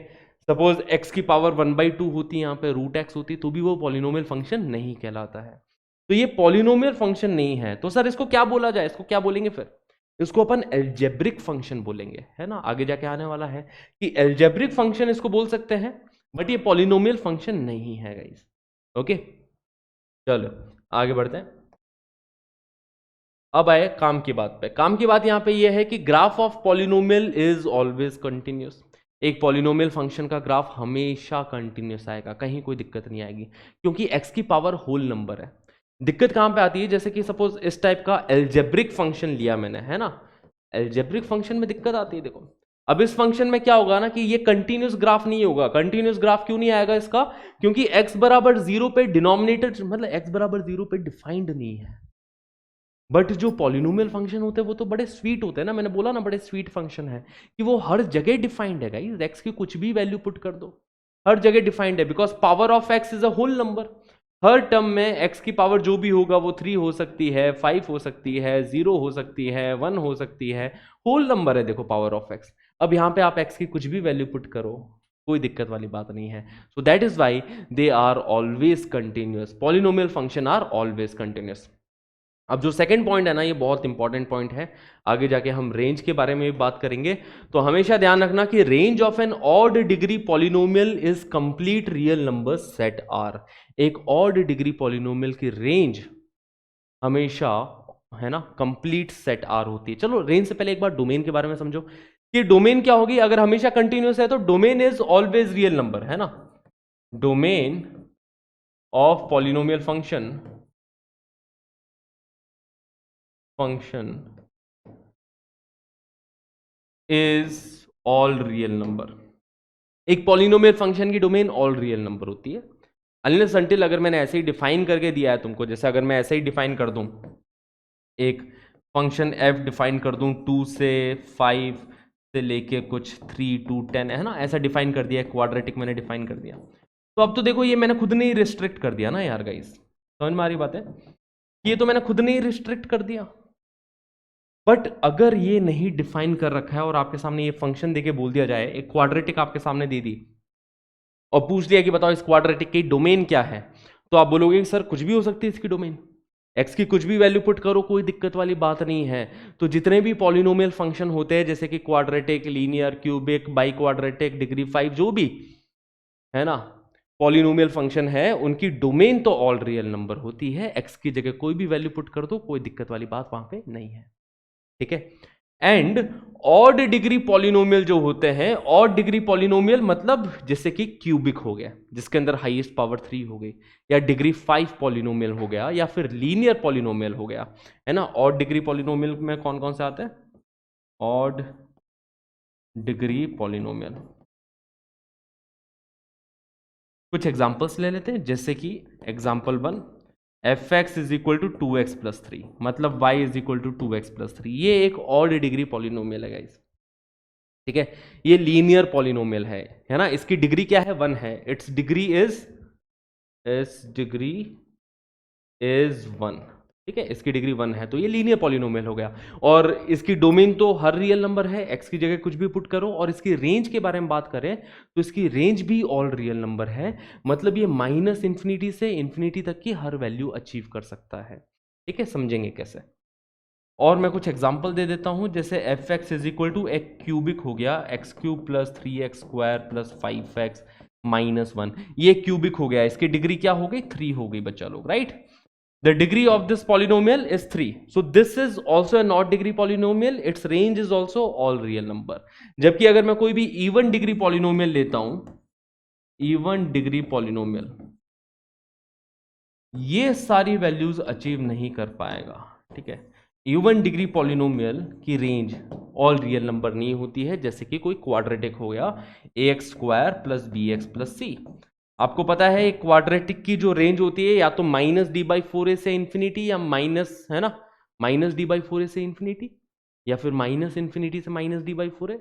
सपोज x की पावर 1/2 होती है, यहाँ पे रूट x होती, तो भी वो पॉलिनोमियल फंक्शन नहीं कहलाता है। तो ये पॉलिनोमियल फंक्शन नहीं है। तो सर इसको क्या बोला जाए, इसको क्या बोलेंगे फिर? इसको अपन एल्जेब्रिक फंक्शन बोलेंगे, है ना, आगे जाके आने वाला है कि एल्जेब्रिक फंक्शन इसको बोल सकते हैं, बट ये पॉलिनोमियल फंक्शन नहीं है गाइस। ओके चलो आगे बढ़ते हैं। अब आए काम की बात पे। काम की बात यहां पे ये है कि graph of polynomial is always continuous. एक पॉलिनोमियल फंक्शन का ग्राफ हमेशा कंटिन्यूस आएगा, कहीं कोई दिक्कत नहीं आएगी, क्योंकि x की पावर होल नंबर है। दिक्कत कहां पे आती है, जैसे कि सपोज इस टाइप का एल्जेब्रिक फंक्शन लिया मैंने, है ना, एल्जेब्रिक फंक्शन में दिक्कत आती है। देखो अब इस फंक्शन में क्या होगा ना कि ये कंटिन्यूस ग्राफ नहीं होगा। कंटिन्यूस ग्राफ क्यों नहीं आएगा इसका? क्योंकि x बराबर 0 पे डिनोमिनेटर, मतलब x बराबर 0 पे डिफाइंड नहीं है। बट जो पॉलिनोमियल फंक्शन होते हैं वो तो बड़े स्वीट होते हैं ना, मैंने बोला ना बड़े स्वीट फंक्शन है कि वो हर जगह डिफाइंड है गाइस। एक्स की कुछ भी वैल्यू पुट कर दो, हर जगह डिफाइंड है, because power of x is a whole number. हर टर्म में एक्स की पावर जो भी होगा वो 3 हो सकती है, 5 हो सकती है, 0 हो सकती है, 1 हो सकती है, होल नंबर है देखो पावर ऑफ एक्स। अब यहाँ पे आप एक्स की कुछ भी वैल्यू पुट करो, कोई दिक्कत वाली बात नहीं है। So that is why they are always continuous, polynomial function are always continuous. अब जो सेकंड पॉइंट है ना, ये बहुत इंपॉर्टेंट पॉइंट है, आगे जाके हम रेंज के बारे में भी बात करेंगे। तो हमेशा ध्यान रखना कि range of an odd degree polynomial is complete real number set R. एक ऑड डिग्री पॉलिनोमियल की रेंज हमेशा है ना, कंप्लीट सेट आर होती है। चलो रेंज से पहले एक बार डोमेन के बारे में समझो कि डोमेन क्या होगी। अगर हमेशा कंटिन्यूस है तो domain is always real number, है ना। Domain of polynomial function is all real number. एक पॉलिनोमियल फंक्शन की डोमेन ऑल रियल नंबर होती है अनलेस अनटिल अगर मैंने ऐसे ही डिफाइन करके दिया है तुमको, जैसे अगर मैं ऐसे ही डिफाइन कर दूं, एक फंक्शन f डिफाइन कर दूं 2 से 5 से लेके कुछ 3 to 10, है ना, ऐसा डिफाइन कर दिया, क्वाड्रेटिक मैंने डिफाइन कर दिया। तो अब तो देखो ये मैंने खुद नहीं रिस्ट्रिक्ट कर दिया ना यार गाइस, समझ में आ रही बात है, ये तो मैंने खुद नहीं रिस्ट्रिक्ट कर दिया। बट अगर ये नहीं डिफाइन कर रखा है और आपके सामने ये फंक्शन देके बोल दिया जाए, एक क्वाड्रेटिक आपके सामने दे दी और पूछ लिया कि बताओ इस क्वाड्रेटिक की डोमेन क्या है, तो आप बोलोगे कि सर कुछ भी हो सकती है इसकी डोमेन, एक्स की कुछ भी वैल्यू पुट करो, कोई दिक्कत वाली बात नहीं है। तो जितने भी पॉलिनोमियल फंक्शन होते हैं जैसे कि quadratic, linear, cubic, by quadratic, degree 5, जो भी है ना पॉलिनोमियल फंक्शन है, उनकी डोमेन तो ऑल रियल नंबर होती है। एक्स की जगह कोई भी वैल्यू पुट कर दो, कोई दिक्कत वाली बात वहां पे नहीं है, ठीक है। एंड ऑड डिग्री पॉलिनोमियल जो होते हैं, ऑड डिग्री पॉलिनोमियल मतलब जैसे कि क्यूबिक हो गया जिसके अंदर हाईएस्ट पावर 3 हो गई, या डिग्री 5 पॉलिनोमियल हो गया, या फिर लीनियर पॉलिनोमियल हो गया, है ना। ऑड डिग्री पॉलिनोमियल में कौन कौन से आते हैं? ऑड डिग्री पॉलिनोमियल, कुछ एग्जांपल्स ले लेते हैं, जैसे कि example 1, f x is equal to 2x plus 3, मतलब y is equal to 2x plus 3, ये एक ऑड डिग्री पॉलिनोमियल है गाइस, ठीक है। ये लीनियर पॉलिनोमियल है ना, इसकी डिग्री क्या है? 1 है, इट्स डिग्री इज 1, ठीक है, इसकी डिग्री 1 है, तो ये लीनियर पॉलिनोमियल हो गया। और इसकी डोमेन तो हर रियल नंबर है, एक्स की जगह कुछ भी पुट करो। और इसकी रेंज के बारे में बात करें तो इसकी रेंज भी ऑल रियल नंबर है, मतलब ये माइनस इंफिनिटी से इंफिनिटी तक की हर वैल्यू अचीव कर सकता है, ठीक है। समझेंगे कैसे, और मैं कुछ एग्जांपल दे देता हूं, जैसे f x is equal to एक क्यूबिक हो गया, x cube plus 3x square plus 5x minus 1, ये क्यूबिक हो गया, इसकी डिग्री क्या हो गई? 3 हो गई बच्चा लोग, right. The degree of this polynomial is 3. So this is also an odd degree polynomial. Its range is also all real number. जबकि अगर मैं कोई भी even degree polynomial लेता हूं, even degree polynomial, ये सारी वैल्यूज अचीव नहीं कर पाएगा, ठीक है। इवन डिग्री पॉलिनोमियल की रेंज ऑल रियल नंबर नहीं होती है, जैसे कि कोई क्वाड्रेटिक हो गया ax square plus bx plus c। आपको पता है एक क्वाड्रेटिक की जो रेंज होती है या तो माइनस डी बाई 4a से इंफिनिटी, या माइनस, है ना, माइनस डी बाई 4a से इंफिनिटी, या फिर माइनस इंफिनिटी से माइनस डी बाई 4a।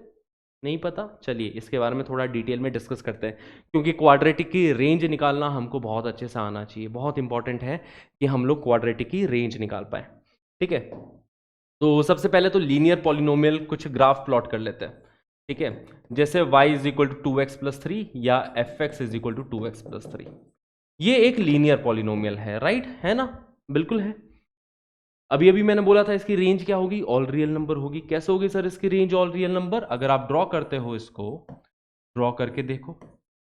नहीं पता? चलिए इसके बारे में थोड़ा डिटेल में डिस्कस करते हैं, क्योंकि क्वाड्रेटिक की रेंज निकालना हमको बहुत अच्छे से आना चाहिए, बहुत इंपॉर्टेंट है कि हम लोग क्वाड्रेटिक की रेंज निकाल पाए, ठीक है। तो सबसे पहले तो लीनियर पॉलिनोमियल कुछ ग्राफ प्लॉट कर लेते हैं, ठीक है। जैसे y is equal to 2x plus 3 या f x is equal to 2x plus 3, ये एक लीनियर पॉलिनोमियल है, राइट, है ना, बिल्कुल है। अभी अभी मैंने बोला था इसकी रेंज क्या होगी? ऑल रियल नंबर होगी। कैसे होगी सर इसकी रेंज ऑल रियल नंबर? अगर आप ड्रॉ करते हो, इसको ड्रॉ करके देखो,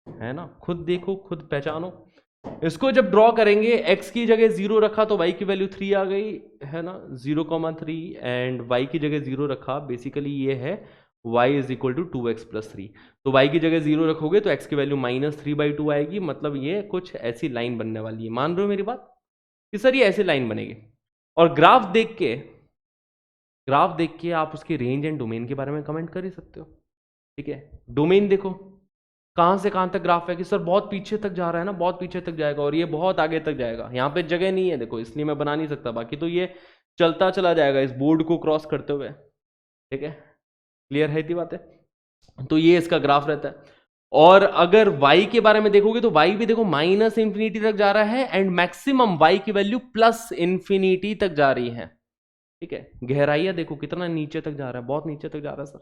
है ना, खुद देखो, खुद पहचानो। इसको जब ड्रॉ करेंगे, x की जगह 0 रखा तो y की वैल्यू 3 आ गई, है ना, 0,3, एंड y की जगह 0 रखा, बेसिकली ये है y is equal to 2x plus 3। तो y की जगह 0 रखोगे तो x की वैल्यू -3/2 आएगी, मतलब ये कुछ ऐसी लाइन बनने वाली है। मान रहे हो मेरी बात कि सर ये ऐसी लाइन बनेगी? और ग्राफ देख के आप उसकी रेंज एंड डोमेन के बारे में कमेंट कर ही सकते हो, ठीक है। डोमेन देखो कहां से कहां तक ग्राफ है, कि सर बहुत पीछे तक जा रहा है ना, बहुत पीछे तक जाएगा और ये बहुत आगे तक जाएगा, यहाँ पे जगह नहीं है देखो, इसलिए मैं बना नहीं सकता, बाकी तो ये चलता चला जाएगा इस बोर्ड को क्रॉस करते हुए, ठीक है। क्लियर है इतनी बातें? तो ये इसका ग्राफ रहता है। और अगर y के बारे में देखोगे तो y भी देखो माइनस इंफिनिटी तक जा रहा है, एंड मैक्सिमम y की वैल्यू प्लस इंफिनिटी तक जा रही है, ठीक है। गहराइयां देखो कितना नीचे तक जा रहा है, बहुत नीचे तक जा रहा है सर,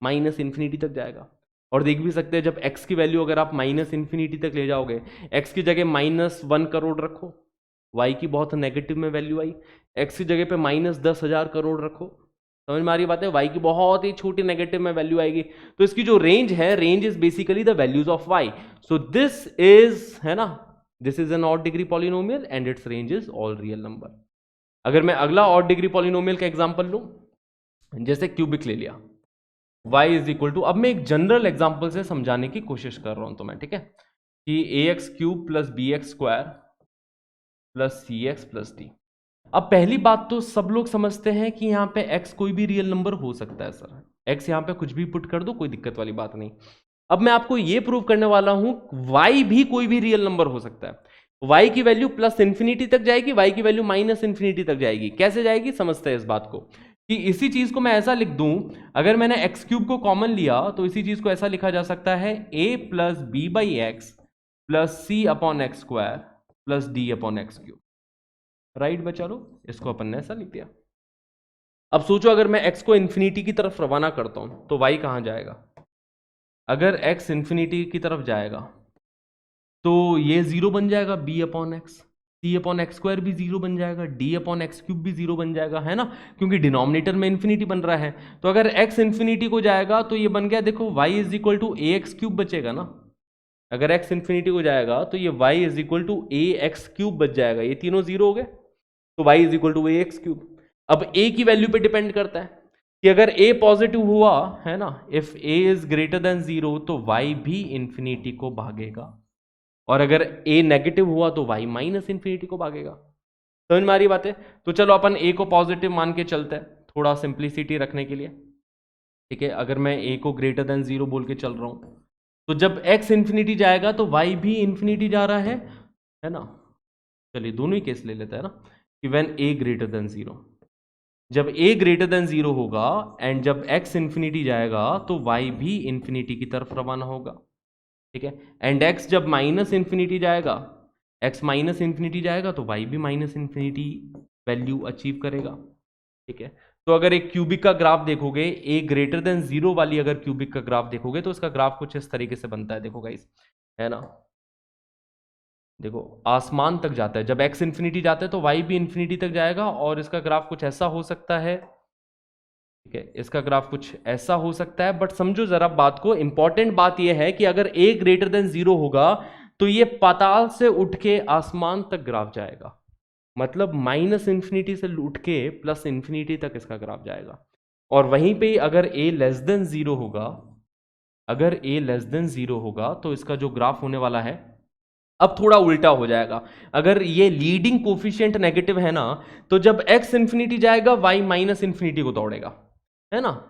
माइनस इंफिनिटी तक जाएगा। और देख भी सकते हैं जब x की वैल्यू अगर आप माइनस इंफिनिटी तक ले जाओगे, x की जगह -1 करोड़ रखो, y की बहुत नेगेटिव में वैल्यू आई, x की जगह पे -10,000 करोड़ रखो, समझ में आ रही बात है, y की बहुत ही छोटी नेगेटिव में वैल्यू आएगी। तो इसकी जो रेंज है, range is basically the values of y। So this is, है ना, this is N odd degree polynomial and it's range is all real number. अगर मैं अगला ऑड डिग्री पॉलिनोमियल का एग्जांपल लूं, जैसे क्यूबिक ले लिया, y इज इक्वल टू, अब मैं एक जनरल एग्जांपल से समझाने की कोशिश कर रहा हूं तुम्हें, ठीक है, कि ax cube plus b x square plus c x plus d. अब पहली बात तो सब लोग समझते हैं कि यहाँ पे x कोई भी रियल नंबर हो सकता है सर, x यहाँ पे कुछ भी पुट कर दो, कोई दिक्कत वाली बात नहीं। अब मैं आपको ये प्रूव करने वाला हूं y भी कोई भी रियल नंबर हो सकता है। y की वैल्यू प्लस इंफिनिटी तक जाएगी, y की वैल्यू माइनस इंफिनिटी तक जाएगी। कैसे जाएगी समझते हैं इस बात को, कि इसी चीज को मैं ऐसा लिख दूं, अगर मैंने एक्स क्यूब को कॉमन लिया तो इसी चीज को ऐसा लिखा जा सकता है a plus b by x plus c upon x square plus d upon x cube. Right बच्चा लोग, इसको अपन ने ऐसा लिख दिया। अब सोचो अगर मैं x को इन्फिनिटी की तरफ रवाना करता हूं तो y कहां जाएगा? अगर x इन्फिनिटी की तरफ जाएगा तो ये जीरो बन जाएगा, b अपॉन एक्स, सी अपॉन एक्स स्क्वायर भी जीरो बन जाएगा, डी अपॉन एक्स क्यूब भी जीरो बन जाएगा, है ना, क्योंकि डिनोमिनेटर में इन्फिनिटी बन रहा है। तो अगर x इन्फिनिटी को जाएगा तो ये बन गया, देखो y is equal to a x cube बचेगा ना। अगर x इन्फिनिटी को जाएगा तो ये y is equal to a x cube बच जाएगा, ये तीनों जीरो हो गए, तो y is equal to a x cube. अब a की वैल्यू पे डिपेंड करता है कि अगर a पॉजिटिव हुआ है ना, if a is greater than zero तो y भी इंफिनिटी को भागेगा, और अगर a नेगेटिव हुआ तो y माइनस इंफिनिटी को भागेगा। समझ में आ रही बात है? तो चलो अपन a को पॉजिटिव मान के चलते हैं थोड़ा सिंप्लिसिटी रखने के लिए, ठीक है। अगर मैं a को ग्रेटर देन जीरो बोल के चल रहा हूं तो जब x इंफिनिटी जाएगा तो y भी इंफिनिटी जा रहा है ना। चलिए दोनों ही केस ले लेते हैं ना, कि when a greater than zero, जब a ग्रेटर देन जीरो होगा एंड जब x इंफिनिटी जाएगा तो y भी इंफिनिटी की तरफ रवाना होगा, ठीक है। एंड x जब माइनस इंफिनिटी जाएगा, x माइनस इंफिनिटी जाएगा तो y भी माइनस इंफिनिटी वैल्यू अचीव करेगा, ठीक है। तो अगर एक क्यूबिक का ग्राफ देखोगे, a ग्रेटर देन जीरो वाली अगर क्यूबिक का ग्राफ देखोगे तो इसका ग्राफ कुछ इस तरीके से बनता है, देखो गाइस, है ना, देखो आसमान तक जाता है। जब x इंफिनिटी जाता है तो y भी इंफिनिटी तक जाएगा, और इसका ग्राफ कुछ ऐसा हो सकता है, ठीक है, इसका ग्राफ कुछ ऐसा हो सकता है। बट समझो जरा बात को, इंपॉर्टेंट बात यह है कि अगर a ग्रेटर देन जीरो होगा तो ये पाताल से उठ के आसमान तक ग्राफ जाएगा, मतलब माइनस इंफिनिटी से उठ के प्लस इंफिनिटी तक इसका ग्राफ जाएगा। और वहीं पे अगर a लेस देन जीरो होगा, अगर a लेस देन जीरो होगा तो इसका जो ग्राफ होने वाला है अब थोड़ा उल्टा हो जाएगा। अगर ये लीडिंग कोफिशिएंट नेगेटिव है ना, तो जब x इंफिनिटी जाएगा y माइनस इंफिनिटी को दौड़ेगा, है ना।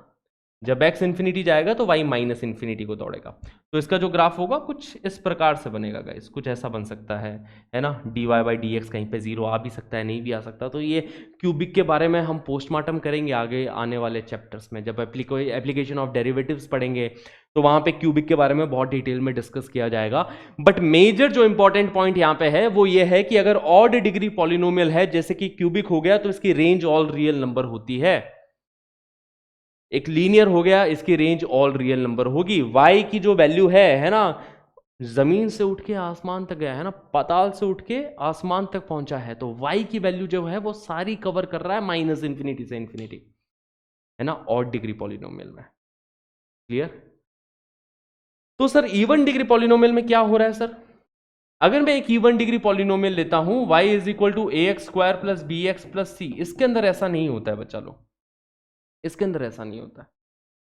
जब x इंफिनिटी जाएगा तो y माइनस इंफिनिटी को दौड़ेगा, तो इसका जो ग्राफ होगा कुछ इस प्रकार से बनेगा गाइस, कुछ ऐसा बन सकता है ना। dy बाई डी एक्स कहीं पे जीरो आ भी सकता है, नहीं भी आ सकता। तो ये क्यूबिक के बारे में हम पोस्टमार्टम करेंगे आगे आने वाले चैप्टर्स में, जब एप्लीकेशन ऑफ डेरिवेटिव्स पढ़ेंगे तो वहां पे क्यूबिक के बारे में बहुत डिटेल में डिस्कस किया जाएगा। बट मेजर जो इंपॉर्टेंट पॉइंट यहां पे है वो ये है कि अगर ऑड डिग्री पॉलिनोमियल है, जैसे कि क्यूबिक हो गया, तो इसकी रेंज ऑल रियल नंबर होती है। एक लीनियर हो गया, इसकी रेंज ऑल रियल नंबर होगी। y की जो वैल्यू है ना, जमीन से उठ के आसमान तक गया है ना, पाताल से उठ के आसमान तक पहुंचा है, तो y की वैल्यू जो है वो सारी कवर कर रहा है माइनस इंफिनिटी से इंफिनिटी, है ना, ऑड डिग्री पॉलिनोमियल में। क्लियर? तो सर इवन डिग्री पॉलिनोमियल में क्या हो रहा है सर? अगर मैं एक इवन डिग्री पॉलिनोमियल लेता हूं y is equal to a x square plus b x plus c, इसके अंदर ऐसा नहीं होता है बच्चा लोग, इसके अंदर ऐसा नहीं होता है।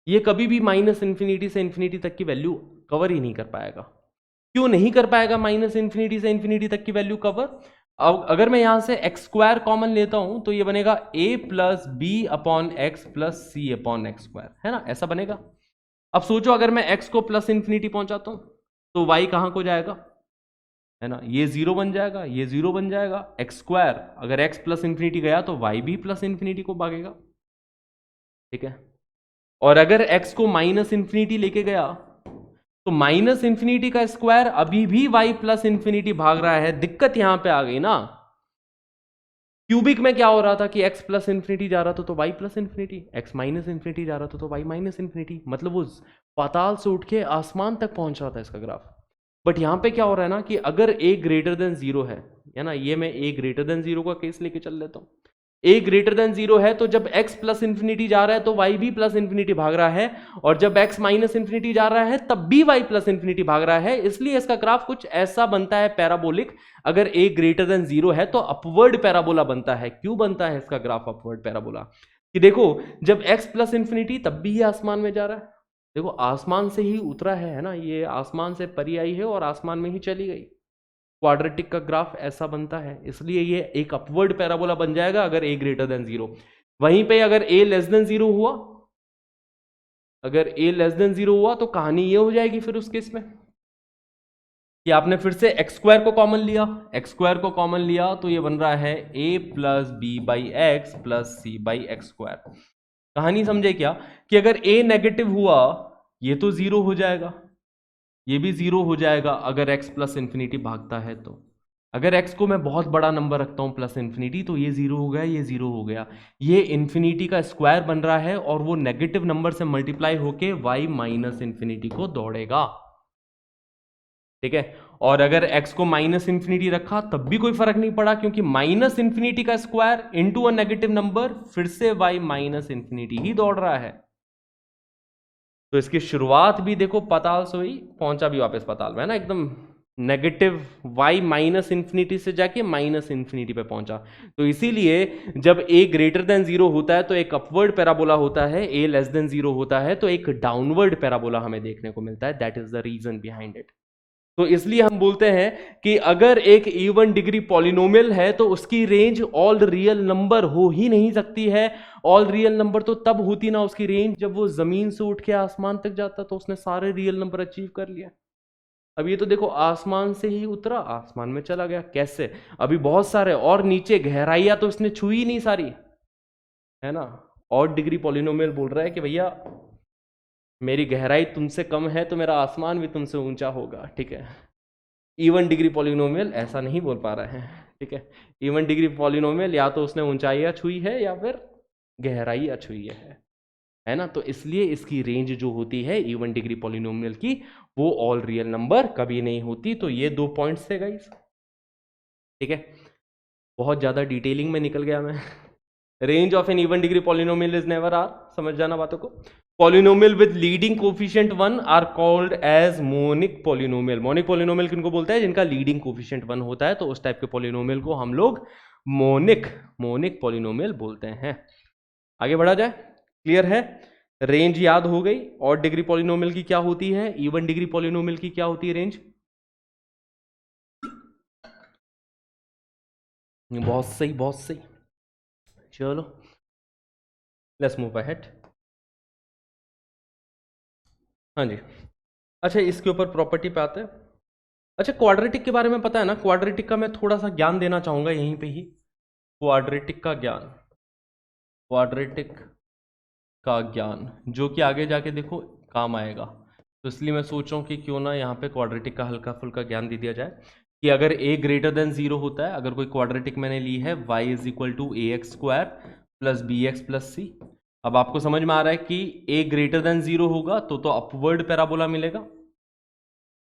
ये कभी भी माइनस इंफिनिटी से इंफिनिटी तक की वैल्यू कवर ही नहीं कर पाएगा। क्यों नहीं कर पाएगा माइनस इंफिनिटी से इंफिनिटी तक की वैल्यू कवर? अब अगर मैं यहां से एक्स स्क्वायर कॉमन लेता हूं तो ये बनेगा a plus b upon x plus c upon x square, है ना, ऐसा बनेगा। अब सोचो अगर मैं x को प्लस इंफिनिटी पहुंचाता हूं तो y कहां को जाएगा, है ना, ये जीरो बन जाएगा, ये जीरो बन जाएगा। एक्स स्क्वायर अगर x प्लस इंफिनिटी गया तो y भी प्लस इंफिनिटी को भागेगा, ठीक है। और अगर x को माइनस इंफिनिटी लेके गया तो माइनस इंफिनिटी का स्क्वायर अभी भी y प्लस इंफिनिटी भाग रहा है। दिक्कत यहां पे आ गई ना, क्यूबिक में क्या हो रहा था कि x प्लस इंफिनिटी जा रहा था तो y plus infinity, x minus infinity जा रहा था तो y माइनस इंफिनिटी, मतलब वो पाताल से उठ के आसमान तक पहुंच रहा था इसका ग्राफ। बट यहां पे क्या हो रहा है ना कि अगर a ग्रेटर देन जीरो है ना, ये मैं a ग्रेटर देन जीरो का केस लेके चल लेता हूं, ए ग्रेटर देन जीरो है तो जब x प्लस इंफिनिटी जा रहा है तो y भी प्लस इंफिनिटी भाग रहा है, और जब x माइनस इंफिनिटी जा रहा है तब भी y प्लस इंफिनिटी भाग रहा है। इसलिए इसका ग्राफ कुछ ऐसा बनता है पैराबोलिक। अगर a ग्रेटर देन जीरो है तो अपवर्ड पैराबोला बनता है। क्यों बनता है इसका ग्राफ अपवर्ड पैराबोला? कि देखो जब x प्लस इंफिनिटी तब भी ये आसमान में जा रहा है, देखो आसमान से ही उतरा है ना, ये आसमान से परी आई है और आसमान में ही चली गई। क्वाड्रेटिक का ग्राफ ऐसा बनता है, इसलिए ये एक अपवर्ड पैराबोला बन जाएगा अगर a ग्रेटर देन जीरो। वहीं पे अगर a लेस देन जीरो हुआ, अगर a लेस देन जीरो हुआ तो कहानी ये हो जाएगी फिर उस केस में कि आपने फिर से एक्स स्क्वायर को कॉमन लिया, एक्स स्क्वायर को कॉमन लिया तो ये बन रहा है a plus b by x plus c by x square. कहानी समझे क्या कि अगर a नेगेटिव हुआ ये तो जीरो हो जाएगा, ये भी जीरो हो जाएगा अगर x प्लस इंफिनिटी भागता है तो। अगर x को मैं बहुत बड़ा नंबर रखता हूं प्लस इंफिनिटी तो ये जीरो हो गया, ये जीरो हो गया, ये इंफिनिटी का स्क्वायर बन रहा है और वो नेगेटिव नंबर से मल्टीप्लाई होके y माइनस इंफिनिटी को दौड़ेगा, ठीक है। और अगर x को माइनस इंफिनिटी रखा तब भी कोई फर्क नहीं पड़ा, क्योंकि माइनस इंफिनिटी का square into a negative number फिर से y माइनस इंफिनिटी ही दौड़ रहा है। तो इसकी शुरुआत भी देखो पाताल से हुई, पहुंचा भी वापस पाताल में, है ना, एकदम नेगेटिव y माइनस इंफिनिटी से जाके माइनस इंफिनिटी पे पहुंचा। तो इसीलिए जब a ग्रेटर देन जीरो होता है तो एक अपवर्ड पैराबोला होता है, a लेस देन जीरो होता है तो एक डाउनवर्ड पैराबोला हमें देखने को मिलता है। That is the reason behind it. तो इसलिए हम बोलते हैं कि अगर एक इवन डिग्री पॉलिनोमियल है तो उसकी रेंज ऑल रियल नंबर हो ही नहीं सकती है। ऑल रियल नंबर तो तब होती ना उसकी रेंज जब वो जमीन से उठ के आसमान तक जाता, तो उसने सारे रियल नंबर अचीव कर लिया। अब ये तो देखो आसमान से ही उतरा, आसमान में चला गया, कैसे? अभी बहुत सारे और नीचे गहराइयां तो इसने छुई नहीं सारी, है ना। ऑड डिग्री पॉलिनोमियल बोल रहा है कि भैया मेरी गहराई तुमसे कम है तो मेरा आसमान भी तुमसे ऊंचा होगा, ठीक है। इवन डिग्री पॉलिनोमियल ऐसा नहीं बोल पा रहा है, ठीक है। इवन डिग्री पॉलिनोमियल या तो उसने ऊंचाइयां छुई है या फिर गहराइयां छुई है ना। तो इसलिए इसकी रेंज जो होती है इवन डिग्री पॉलिनोमियल की वो ऑल रियल नंबर कभी नहीं होती। तो ये 2 पॉइंट्स थे गाइस, ठीक है। बहुत ज्यादा डिटेलिंग में निकल गया मैं। Range of an even degree polynomial is never R, समझ जाना बातों को। Polynomial with leading coefficient 1 are called as monic polynomial. Monic polynomial किनको बोलते हैं? जिनका लीडिंग कोफिशिएंट 1 होता है, तो उस टाइप के पॉलिनोमियल को हम लोग मोनिक पॉलिनोमियल बोलते हैं। आगे बढ़ा जाए, क्लियर है? रेंज याद हो गई। और डिग्री पॉलिनोमियल की क्या होती है, इवन डिग्री पॉलिनोमियल की क्या होती है रेंज? बहुत सही, बहुत सही। चलो लेट्स मूव अहेड। हाँ जी, अच्छा इसके ऊपर प्रॉपर्टी पे आते हैं। अच्छा क्वाड्रेटिक के बारे में पता है ना, क्वाड्रेटिक का मैं थोड़ा सा ज्ञान देना चाहूंगा यहीं पे ही। क्वाड्रेटिक का ज्ञान, क्वाड्रेटिक का ज्ञान जो कि आगे जाके देखो काम आएगा। तो इसलिए मैं सोच रहा हूँ कि क्यों ना यहाँ पे क्वाड्रेटिक का हल्का फुल्का ज्ञान दे दिया जाए कि अगर a ग्रेटर देन जीरो होता है, अगर कोई क्वाड्रेटिक मैंने ली है y is equal to a x square plus b x plus c. अब आपको समझ में आ रहा है कि a ग्रेटर देन जीरो होगा तो अपवर्ड पैराबोला मिलेगा,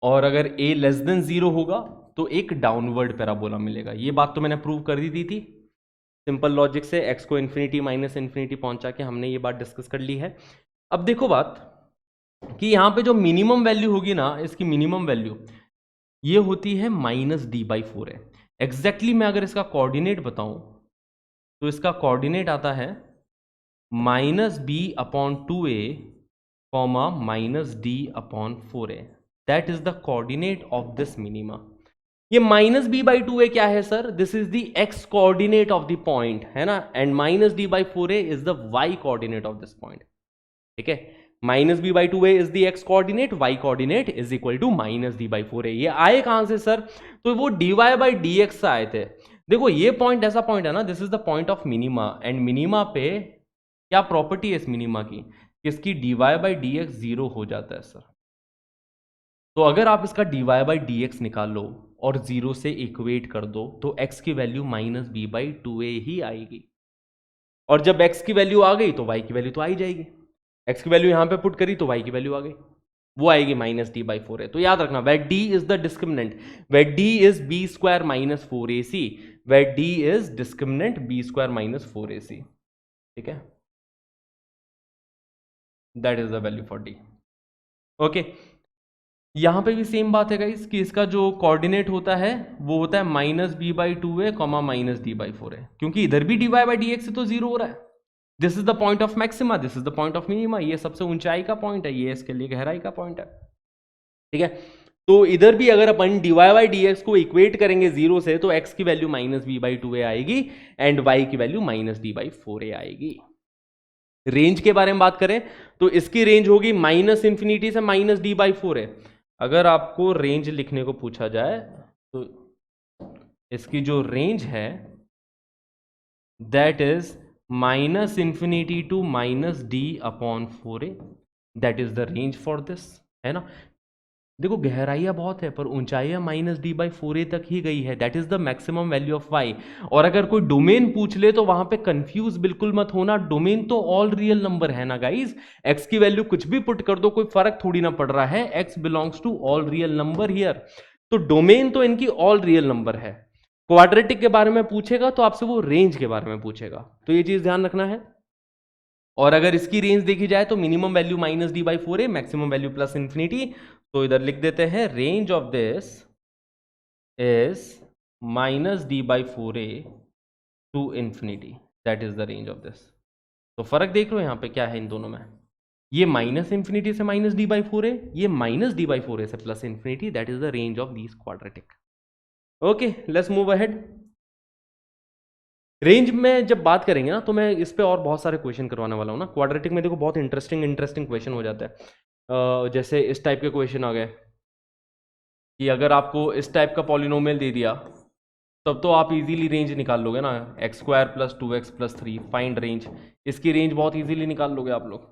और अगर a लेस देन जीरो होगा तो एक डाउनवर्ड पैराबोला मिलेगा। ये बात तो मैंने प्रूव कर दी थी सिंपल लॉजिक से, x को इन्फिनिटी माइनस इन्फिनिटी पहुंचा के हमने ये बात डिस्कस कर ली है। अब देखो बात कि यहाँ पे जो मिनिमम वैल्यू होगी ना, इसकी मिनिमम वैल्यू ये होती है -d/4 है। एग्जैक्टली मैं अगर इसका कोऑर्डिनेट बताऊं तो इसका कोऑर्डिनेट आता है -b/2a, -d/4a। That is the coordinate of this minima. ये -b/2a क्या है sir? This is the x coordinate of the point, है ना, and -d/4a is the y coordinate of this point, ठीक है। -b/2a is the x coordinate, y coordinate is equal to -d/4a। ये आए कहां से सर? तो वो dy/dx से आए थे। देखो ये पॉइंट ऐसा पॉइंट है ना, this is the point of minima, and minima पे क्या प्रॉपर्टी है इस मिनिमा की, इसकी dy/dx 0 हो जाता है सर। तो अगर आप इसका dy/dx निकाल लो और 0 से इक्वेट कर दो तो x की वैल्यू -b/2a ही आएगी, और जब x की वैल्यू आ गई तो y की वैल्यू तो आ ही जाएगी। x की वैल्यू यहां पे पुट करी तो y की वैल्यू आ गई, वो आएगी -d/4a। तो याद रखना where d is the discriminant, where d is b² - 4ac, where d is discriminant b square minus 4ac, ठीक है, that is the value for d. Okay, यहां पे भी सेम बात है गाइस कि इसका जो कोऑर्डिनेट होता है वो होता है माइनस बी बाई टू है comma minus d by four है, क्योंकि इधर भी d y by d x से तो जीरो हो रहा है. This is the point of maxima, this is the point of minima, ये सबसे ऊंचाई का पॉइंट है, ये इसके लिए गहराई का पॉइंट है, ठीक है. तो इधर भी अगर अपन d y by d x को इक्वेट करेंगे जीरो से तो एक्स की value minus b by two a आएगी एंड वाई की value minus d by four a आएगी. रेंज के बारे में बात करें तो इसकी रेंज होगी माइनस इंफिनिटी से माइनस डी बाई फोर है. अगर आपको रेंज लिखने को पूछा जाए तो इसकी जो रेंज है that is minus infinity to minus d upon four a, that is the range for this, है ना. देखो गहराइयां बहुत है पर ऊंचाइयां minus d by four a तक ही गई है, that is the maximum value of y. और अगर कोई डोमेन पूछ ले तो वहां पे कंफ्यूज बिल्कुल मत होना, डोमेन तो ऑल रियल नंबर है ना गाइज, एक्स की वैल्यू कुछ भी पुट कर दो कोई फर्क थोड़ी ना पड़ रहा है, x belongs to all real number here. तो डोमेन तो इनकी ऑल रियल नंबर है. क्वाड्रेटिक के बारे में पूछेगा तो आपसे वो रेंज के बारे में पूछेगा, तो ये चीज ध्यान रखना है. और अगर इसकी रेंज देखी जाए तो minimum value minus d by four है, मैक्सिमम वैल्यू प्लस इंफिनिटी, तो इधर लिख देते हैं range of this is minus d by four a to infinity, that is the range of this. तो फर्क देख रहे हो यहां पे क्या है इन दोनों में, ये माइनस इंफिनिटी से माइनस डी बाई फोर है, ये माइनस डी बाई फोर ए से plus infinity, that is the range of these quadratic. Okay, let's move ahead. Range में जब बात करेंगे ना तो मैं इस पे और बहुत सारे क्वेश्चन करवाने वाला हूँ ना. क्वाड्रेटिक में देखो बहुत इंटरेस्टिंग क्वेश्चन हो जाता है. जैसे इस टाइप के क्वेश्चन आ गए कि अगर आपको इस टाइप का पॉलिनोमियल दे दिया तब तो आप इजीली रेंज निकाल लोगे ना, x square plus two x plus three, find range, इसकी रेंज बहुत इजीली निकाल लोगे आप लोग,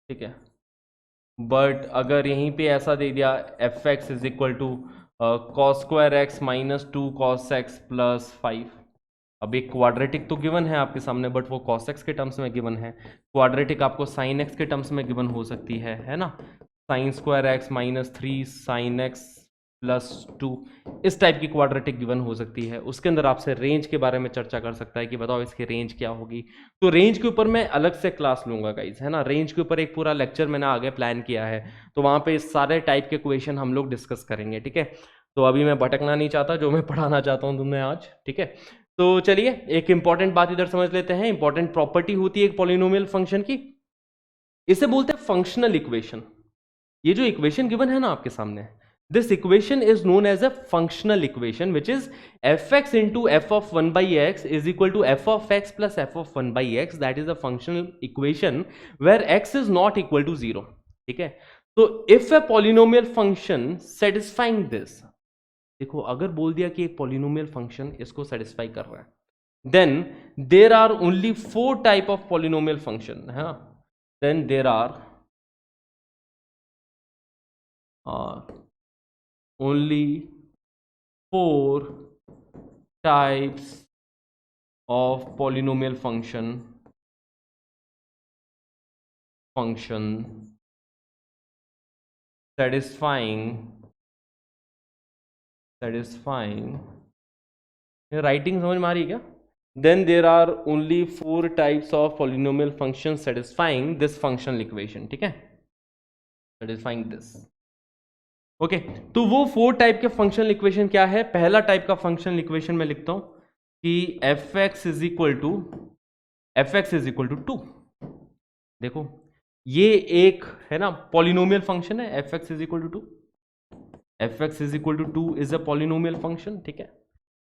ठीक है. बट अगर यहीं पे ऐसा दे दिया f x is equal to cos square x minus two cos x plus five. अब एक क्वाड्रेटिक तो गिवन है आपके सामने बट वो cos x के टर्म्स में गिवन है, क्वाड्रेटिक आपको sin x के टर्म्स में गिवन हो सकती है ना, sine square x minus three sine x plus two, इस टाइप की क्वाड्रेटिक गिवन हो सकती है. उसके अंदर आपसे रेंज के बारे में चर्चा कर सकता है कि बताओ इसकी रेंज क्या होगी. तो रेंज के ऊपर मैं अलग से क्लास लूंगा गाइज, है ना, रेंज के ऊपर एक पूरा लेक्चर मैंने आगे प्लान किया है, तो वहाँ पे सारे टाइप के क्वेश्चन हम लोग डिस्कस करेंगे, ठीक है. तो अभी मैं भटकना नहीं चाहता, जो मैं पढ़ाना चाहता हूँ तुम्हें आज, ठीक है. तो चलिए एक इंपॉर्टेंट बात इधर समझ लेते हैं. इंपॉर्टेंट प्रॉपर्टी होती है एक पॉलिनोमियल फंक्शन की, इसे बोलते हैं फंक्शनल इक्वेशन. ये जो इक्वेशन गिवन है ना आपके सामने, this equation is known as a functional equation which is f x into f of one by x is equal to F of x plus f of one by x, that is a functional equation where x is not equal to zero, ठीक है. तो if a polynomial function satisfying this, देखो अगर बोल दिया कि एक polynomial function इसको सेटिस्फाई कर रहा है, then there are only four type of polynomial function, है ना, then there are only four types of polynomial function satisfying writing समझ में आ रही है क्या? Then there are only four types of polynomial function satisfying this functional equation, ठीक है, सेटिस्फाइंग दिस. ओके, तो वो फोर टाइप के फंक्शनल इक्वेशन क्या है? पहला टाइप का फंक्शनल इक्वेशन मैं लिखता हूं कि F x is equal to two. देखो ये एक है ना पॉलिनोमियल फंक्शन है, F x is equal to two, f x is equal to two is a polynomial function, ठीक है.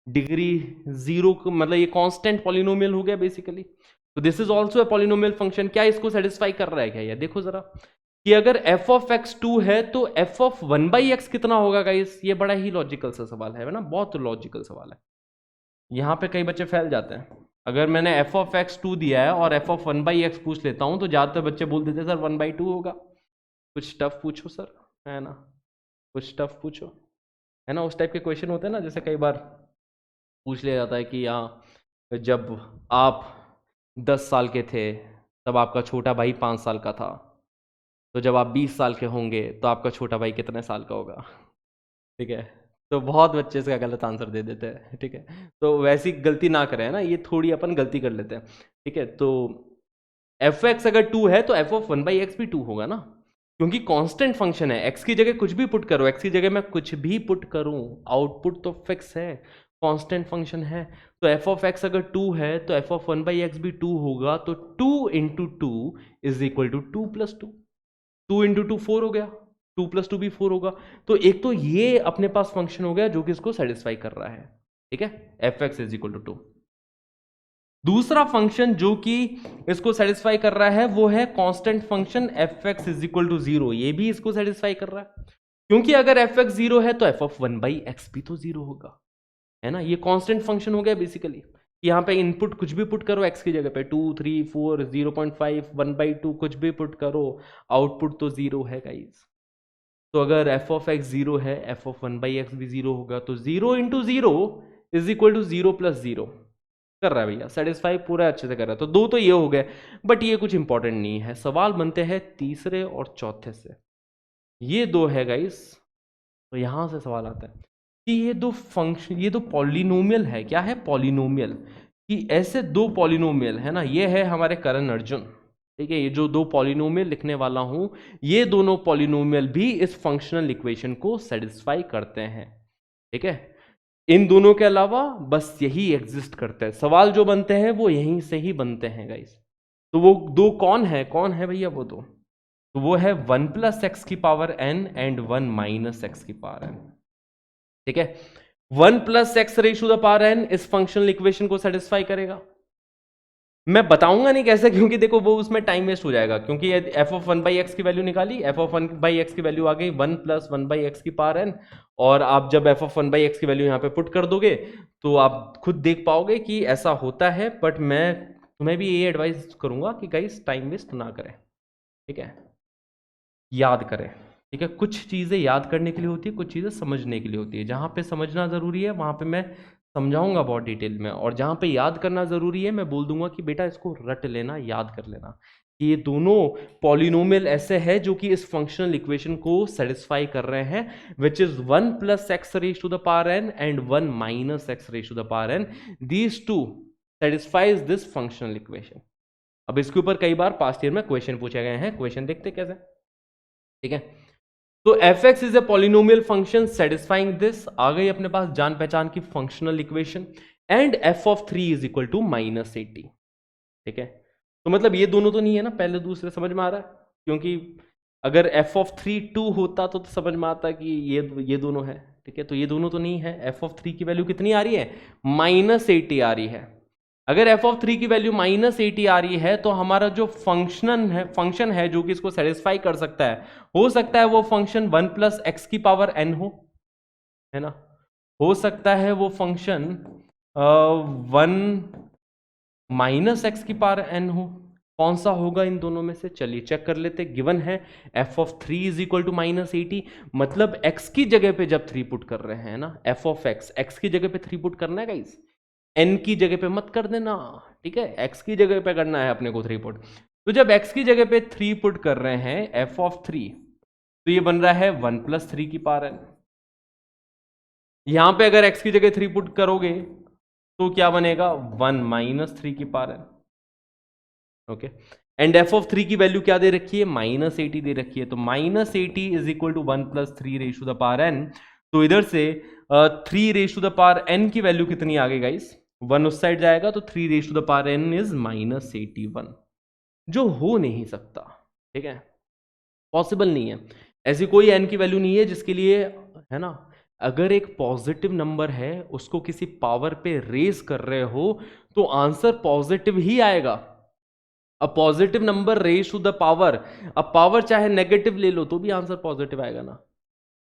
डिग्री जीरो मतलब ये कांस्टेंट पॉलिनोमियल हो गया बेसिकली. तो this is also a polynomial function. क्या इसको सेटिस्फाई कर रहा है क्या? ये देखो जरा कि अगर एफ ऑफ एक्स टू है तो f of one by x कितना होगा गाइस? ये बड़ा ही लॉजिकल सा सवाल है ना, बहुत लॉजिकल सवाल है. यहाँ पे कई बच्चे फैल जाते हैं. अगर मैंने एफ ऑफ एक्स टू दिया है और F of one by x पूछ लेता हूँ तो ज्यादातर बच्चे बोल देते हैं सर वन बाई टू होगा. कुछ टफ पूछो सर, है ना, कुछ टफ पूछो, है ना. उस टाइप के क्वेश्चन होते हैं ना, जैसे कई बार पूछ लिया जाता है कि यहाँ जब आप 10 साल के थे तब आपका छोटा भाई 5 साल का था, तो जब आप 20 साल के होंगे तो आपका छोटा भाई कितने साल का होगा, ठीक है. तो बहुत बच्चे इसका गलत आंसर दे देते हैं, ठीक है। तो वैसी गलती ना करें ना, ये थोड़ी अपन गलती कर लेते हैं, ठीक है। तो एफ एक्स अगर 2 है तो एफ ऑफ 1/x भी 2 होगा ना, क्योंकि कांस्टेंट फंक्शन है। एक्स की जगह कुछ भी पुट करो, एक्स की जगह मैं कुछ भी पुट करूं, आउटपुट तो फिक्स है, कांस्टेंट फंक्शन है। तो एफ ऑफ एक्स अगर 2 है तो एफ ऑफ 1/x भी 2 होगा। तो 2 इंटू 2 इज इक्वल टू 2 प्लस 2, 2 इंटू 2 4 हो गया, 2 प्लस 2 भी 4 होगा। तो एक तो ये अपने पास फंक्शन हो गया जो कि इसको सेटिस्फाई कर रहा है, ठीक है, F x is equal to 2। दूसरा फंक्शन जो कि इसको सेटिस्फाई कर रहा है वो है constant function f x is equal to 0, ये भी इसको सेटिस्फाई कर रहा है, क्योंकि अगर एफ एक्स 0 है तो एफ ऑफ 1/x भी तो 0 होगा, है ना। ये कांस्टेंट फंक्शन हो गया बेसिकली। यहाँ पे इनपुट कुछ भी पुट करो एक्स की जगह पे, 2 3 4 0.5 1/2 कुछ भी पुट करो, आउटपुट तो 0 है गाइस। तो अगर एफ ऑफ एक्स 0 है, एफ ऑफ 1/x भी 0 होगा। तो 0 into 0 is equal to 0 plus 0 कर रहा है भैया, सेटिस्फाई पूरा अच्छे से कर रहा है। तो दो तो ये हो गए, बट ये कुछ इंपॉर्टेंट नहीं है। सवाल बनते हैं तीसरे और चौथे से, ये दो है गाइस। तो यहां से सवाल आता है कि ये दो फंक्शन, ये दो पॉलिनोमियल है। क्या है पॉलिनोमियल? कि ऐसे दो पॉलिनोमियल है ना, ये है हमारे करण अर्जुन, ठीक है। ये जो दो पॉलिनोमियल लिखने वाला हूं, ये दोनों पॉलिनोमियल भी इस फंक्शनल इक्वेशन को सेटिस्फाई करते हैं, ठीक है। इन दोनों के अलावा बस यही एग्जिस्ट करता है। सवाल जो बनते हैं वो यहीं से ही बनते हैं गाइस। तो वो दो कौन है, कौन है भैया वो दो? तो वो है 1 प्लस एक्स की power n and 1 minus x की पावर n, ठीक है। 1 plus x raise to the power n इस फंक्शनल इक्वेशन को सेटिस्फाई करेगा। मैं बताऊंगा नहीं कैसे, क्योंकि देखो वो उसमें टाइम वेस्ट हो जाएगा। क्योंकि एफ ऑफ 1/x की वैल्यू निकाली, एफ ऑफ 1/x की वैल्यू आ गई 1 प्लस 1/x की पावर n, और आप जब एफ ऑफ 1/x की वैल्यू यहाँ पे पुट कर दोगे तो आप खुद देख पाओगे कि ऐसा होता है। बट मैं तुम्हें भी ये एडवाइस करूंगा कि गाइस टाइम वेस्ट ना करें, ठीक है, याद करें, ठीक है। कुछ चीज़ें याद करने के लिए होती है, कुछ चीज़ें समझने के लिए होती है। जहाँ पे समझना ज़रूरी है वहाँ पे मैं समझाऊंगा बहुत डिटेल में, और जहाँ पे याद करना ज़रूरी है मैं बोल दूंगा कि बेटा इसको रट लेना, याद कर लेना कि ये दोनों पॉलिनोमियल ऐसे हैं जो कि इस फंक्शनल इक्वेशन को सेटिस्फाई कर रहे हैं, which is 1 plus x raise to the power n and 1 minus x raise to the power n। These two satisfies this functional equation. अब इसके ऊपर कई बार पास्ट ईयर में क्वेश्चन पूछे गए हैं, क्वेश्चन देखते कैसे, ठीक है। तो f x is a polynomial function satisfying this, आ गई अपने पास जान पहचान की functional equation. And f of 3 is equal to -80, ठीक है। तो मतलब ये दोनों तो नहीं है ना, पहले दूसरे समझ में आ रहा है, क्योंकि अगर एफ ऑफ 3 2 होता तो समझ में आता कि ये दोनों है, ठीक है। तो ये दोनों तो नहीं है। एफ ऑफ 3 की वैल्यू कितनी आ रही है? -80 आ रही है। अगर एफ ऑफ 3 की वैल्यू -80 आ रही है तो हमारा जो फंक्शन है जो कि इसको सेटिस्फाई कर सकता है, हो सकता है वो फंक्शन 1 प्लस एक्स की पावर n हो, है ना। हो सकता है वो फंक्शन 1 माइनस एक्स की पावर n हो। कौन सा होगा इन दोनों में से? चलिए चेक कर लेते। गिवन है f of 3 is equal to -80, मतलब x की जगह पे जब 3 पुट कर रहे हैं ना, एफ ऑफ x की जगह पे 3 पुट करना है गाइस, n की जगह पे मत कर देना, ठीक है, x की जगह पे करना है अपने को 3 पुट। तो जब x की जगह पे 3 पुट कर रहे हैं एफ ऑफ 3, तो ये बन रहा है 1 प्लस 3 की पावर n। यहां पे अगर x की जगह 3 पुट करोगे तो क्या बनेगा? 1 माइनस 3 की power n, okay. And f of 3 की वैल्यू क्या दे रखी है? -80 दे रखी है। तो -80 is equal to 1 plus 3 raise to the power n। तो इधर से 3 raise to the power n की वैल्यू कितनी आ गई गाइस? 1 उस साइड जाएगा तो 3 raise to the power n is -81, जो हो नहीं सकता, ठीक है, पॉसिबल नहीं है। ऐसी कोई n की वैल्यू नहीं है जिसके लिए, है ना, अगर एक पॉजिटिव नंबर है उसको किसी पावर पे रेज कर रहे हो तो आंसर पॉजिटिव ही आएगा। अब positive number raise to the power, अब पावर चाहे नेगेटिव ले लो तो भी आंसर पॉजिटिव आएगा ना।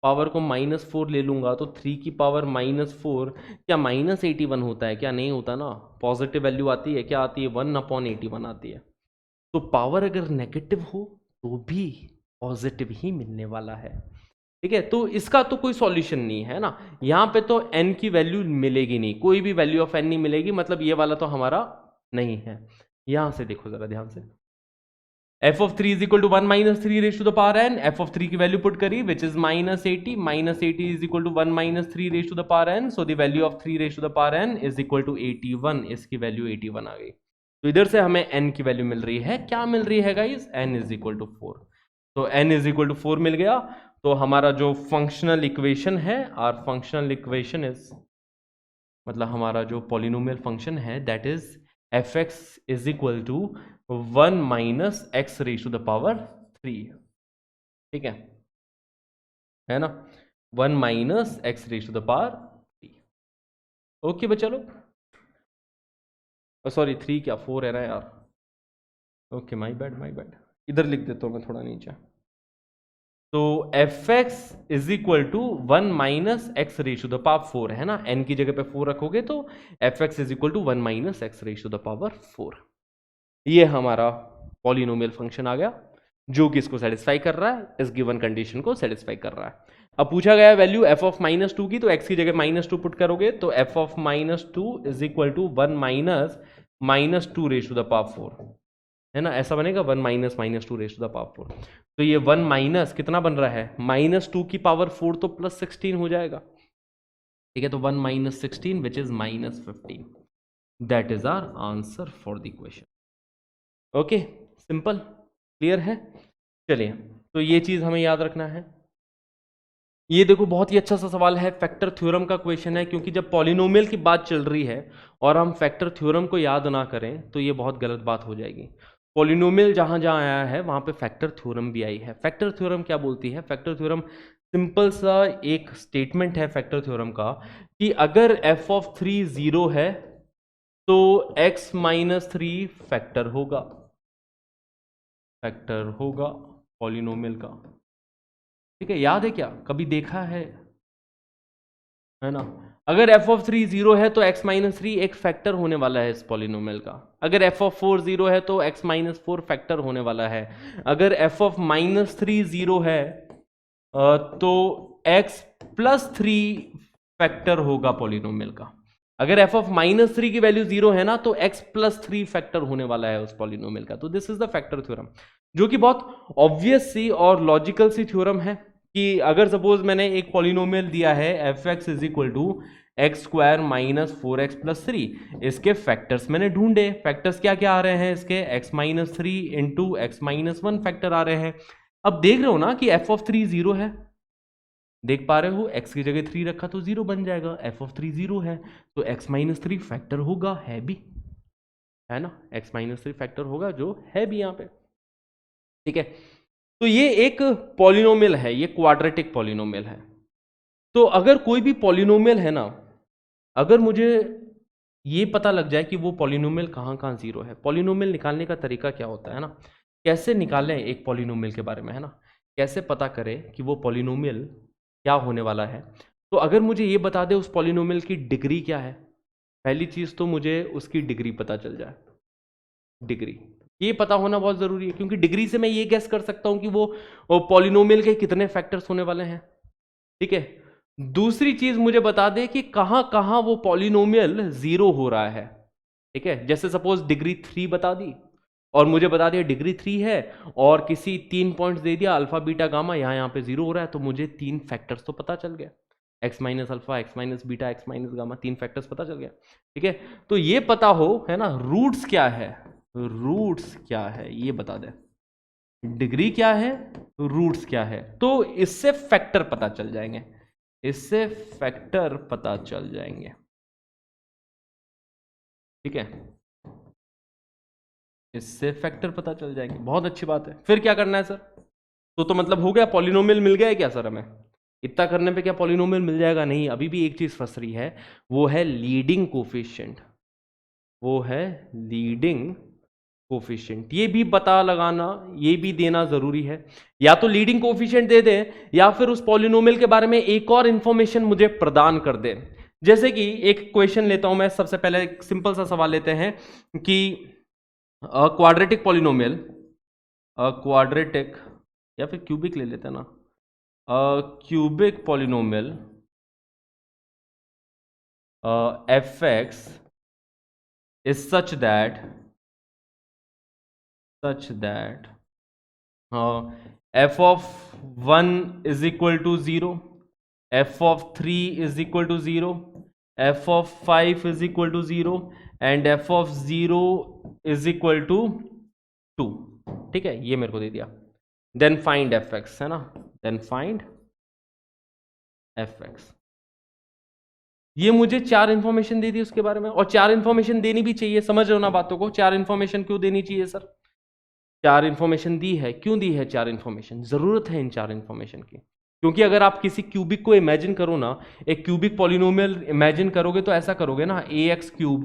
पावर को -4 ले लूंगा तो 3 की पावर -4 क्या -81 होता है? क्या नहीं होता ना। पॉजिटिव वैल्यू आती है, क्या आती है? 1/81 आती है। तो पावर अगर नेगेटिव हो तो भी पॉजिटिव ही मिलने वाला है, ठीक है। तो इसका तो कोई सॉल्यूशन नहीं है ना। यहाँ पे तो n की वैल्यू मिलेगी नहीं, कोई भी वैल्यू ऑफ n नहीं मिलेगी, मतलब ये वाला तो हमारा नहीं है। यहां से देखो जरा ध्यान से, f of 3 is equal to 1 minus 3 raise to the power n, f of 3 की वैल्यू पुट करी which is -80, -80 is equal to 1 minus 3 raise to the power n, so the value of 3 raise to the power n is equal to 81, इसकी value 81 आ गई। तो इधर से हमें n की value मिल रही है, क्या मिल रही है guys, n is equal to 4। तो n इज इक्वल टू 4 मिल गया। तो हमारा जो फंक्शनल इक्वेशन है, आर फंक्शनल इक्वेशन इज, मतलब हमारा जो पॉलिनोमियल फंक्शन है that is f x is equal to 1 minus x raise to the power 3, ठीक है ना, 1 minus x raise to the power 3। Okay बच्चा लोग, सॉरी 3 क्या 4 है ना यार, ओके माई बैड, इधर लिख देता हूँ मैं थोड़ा नीचे। तो f x is equal to 1 minus x raise to the power 4 है ना, n की जगह पे 4 रखोगे तो f x is equal to 1 minus x raise to the power 4। ये हमारा पॉलिनोमियल फंक्शन आ गया जो कि इसको सेटिस्फाई कर रहा है, इस गिवन कंडीशन को सेटिस्फाई कर रहा है। अब पूछा गया वैल्यू एफ ऑफ -2 की, तो x की जगह -2 पुट करोगे तो f of -2 is equal to 1 minus -2 raise to the power 4 है ना, ऐसा बनेगा 1 minus -2 raise to the power 4। तो ये 1 माइनस कितना बन रहा है, -2 की पावर 4 तो +16 हो जाएगा, ठीक है। तो 1 minus 16 which is -15, that is our answer for the question. Okay, simple, clear है। चलिए, तो ये चीज हमें याद रखना है। ये देखो बहुत ही अच्छा सा सवाल है, फैक्टर थ्योरम का क्वेश्चन है, क्योंकि जब पॉलिनोमियल की बात चल रही है और हम फैक्टर थ्योरम को याद ना करें तो ये बहुत गलत बात हो जाएगी। पॉलिनोमियल जहां जहां आया है वहां पे फैक्टर थ्योरम भी आई है। फैक्टर थ्योरम क्या बोलती है, फैक्टर थ्योरम सिंपल सा एक स्टेटमेंट है फैक्टर थ्योरम का कि अगर एफ ऑफ 3 0 है तो x माइनस 3 फैक्टर होगा, फैक्टर होगा पॉलिनोमियल का, ठीक है। याद है क्या, कभी देखा है ना। अगर एफ ऑफ 3 0 है तो x माइनस 3 एक फैक्टर होने वाला है इस पॉलिनोमियल का। अगर एफ ऑफ 4 0 है तो x माइनस 4 फैक्टर होने वाला है। अगर एफ ऑफ -3 0 है तो x प्लस 3 फैक्टर होगा पॉलिनोमियल का। अगर एफ ऑफ -3 की वैल्यू 0 है ना तो x प्लस 3 फैक्टर होने वाला है उस पॉलिनोमियल का। तो this is the factor theorem, जो कि बहुत ऑब्वियस सी और लॉजिकल सी थ्योरम है कि अगर सपोज मैंने एक पॉलिनोमियल दिया है F x is equal to x square minus 4x plus 3, इसके फैक्टर्स मैंने ढूंढे। फैक्टर्स क्या क्या आ रहे हैं इसके, x minus 3 into x minus 1 factor आ रहे हैं। अब देख रहे हो ना कि एफ ऑफ 3 0 है, देख पा रहे हो, x की जगह 3 रखा तो 0 बन जाएगा, एफ ऑफ 3 0 है तो x माइनस 3 फैक्टर होगा, है भी, है ना, x माइनस 3 फैक्टर होगा जो है भी यहाँ पे, ठीक है। तो ये एक पॉलिनोमियल है, ये क्वाड्रेटिक पॉलिनोमियल है। तो अगर कोई भी पॉलिनोमियल है ना, अगर मुझे ये पता लग जाए कि वो पॉलिनोमियल कहाँ कहाँ जीरो है, पॉलिनोमियल निकालने का तरीका क्या होता है ना, कैसे निकालें एक पॉलिनोमियल के बारे में, है ना, कैसे पता करें कि वो पॉलिनोमियल क्या होने वाला है। तो अगर मुझे ये बता दे उस पॉलिनोमियल की डिग्री क्या है, पहली चीज तो मुझे उसकी डिग्री पता चल जाए। डिग्री ये पता होना बहुत जरूरी है, क्योंकि डिग्री से मैं ये गेस कर सकता हूं कि वो पॉलिनोमियल के कितने फैक्टर्स होने वाले हैं, ठीक है। दूसरी चीज मुझे बता दे कि कहां कहां वो पॉलिनोमियल जीरो हो रहा है, ठीक है। जैसे सपोज डिग्री 3 बता दी और मुझे बता दिया डिग्री 3 है और किसी 3 पॉइंट्स दे दिया अल्फा बीटा गामा, यहाँ पे जीरो हो रहा है, तो मुझे 3 फैक्टर्स तो पता चल गया, x minus alpha, x minus beta, x minus gamma, 3 factors पता चल गया, ठीक है। तो ये पता हो, है ना, रूट्स क्या है, रूट्स क्या है ये बता दे, डिग्री क्या है, रूट्स क्या है, तो इससे फैक्टर पता चल जाएंगे, इससे फैक्टर पता चल जाएंगे, ठीक है, इससे फैक्टर पता चल जाएंगे। बहुत अच्छी बात है। फिर क्या करना है सर, तो मतलब हो गया, पॉलिनोमियल मिल गया क्या सर हमें, इतना करने पे क्या पॉलिनोमियल मिल जाएगा, नहीं, अभी भी एक चीज फंस रही है, वो है लीडिंग कोफिशिएंट, वो है लीडिंग कोफिशिएंट। ये भी पता लगाना, ये भी देना जरूरी है, या तो लीडिंग कोफिशिएंट दे दे या फिर उस पॉलिनोमियल के बारे में एक और इंफॉर्मेशन मुझे प्रदान कर दे। जैसे कि एक क्वेश्चन लेता हूं मैं, सबसे पहले एक सिंपल सा सवाल लेते हैं कि क्वाड्रेटिक पॉलिनोमियल, क्वाड्रेटिक या फिर क्यूबिक ले लेते हैं ना, cubic polynomial f x is such that f of 1 is equal to 0, f of 3 is equal to 0, f of 5 is equal to 0 and f of 0 is equal to 2। ठीक है, ये मेरे को दे दिया। देन फाइंड एफ एक्स, है ना, then find F x. ये मुझे 4 इंफॉर्मेशन दे दी उसके बारे में, और 4 इंफॉर्मेशन देनी भी चाहिए, समझ रहे हो ना बातों को। 4 इंफॉर्मेशन क्यों देनी चाहिए सर? 4 इंफॉर्मेशन दी है, क्यों दी है 4 इंफॉर्मेशन? जरूरत है इन 4 इंफॉर्मेशन की, क्योंकि अगर आप किसी क्यूबिक को इमेजिन करो ना, एक क्यूबिक पॉलिनोमियल इमेजिन करोगे तो ऐसा करोगे ना, a x cube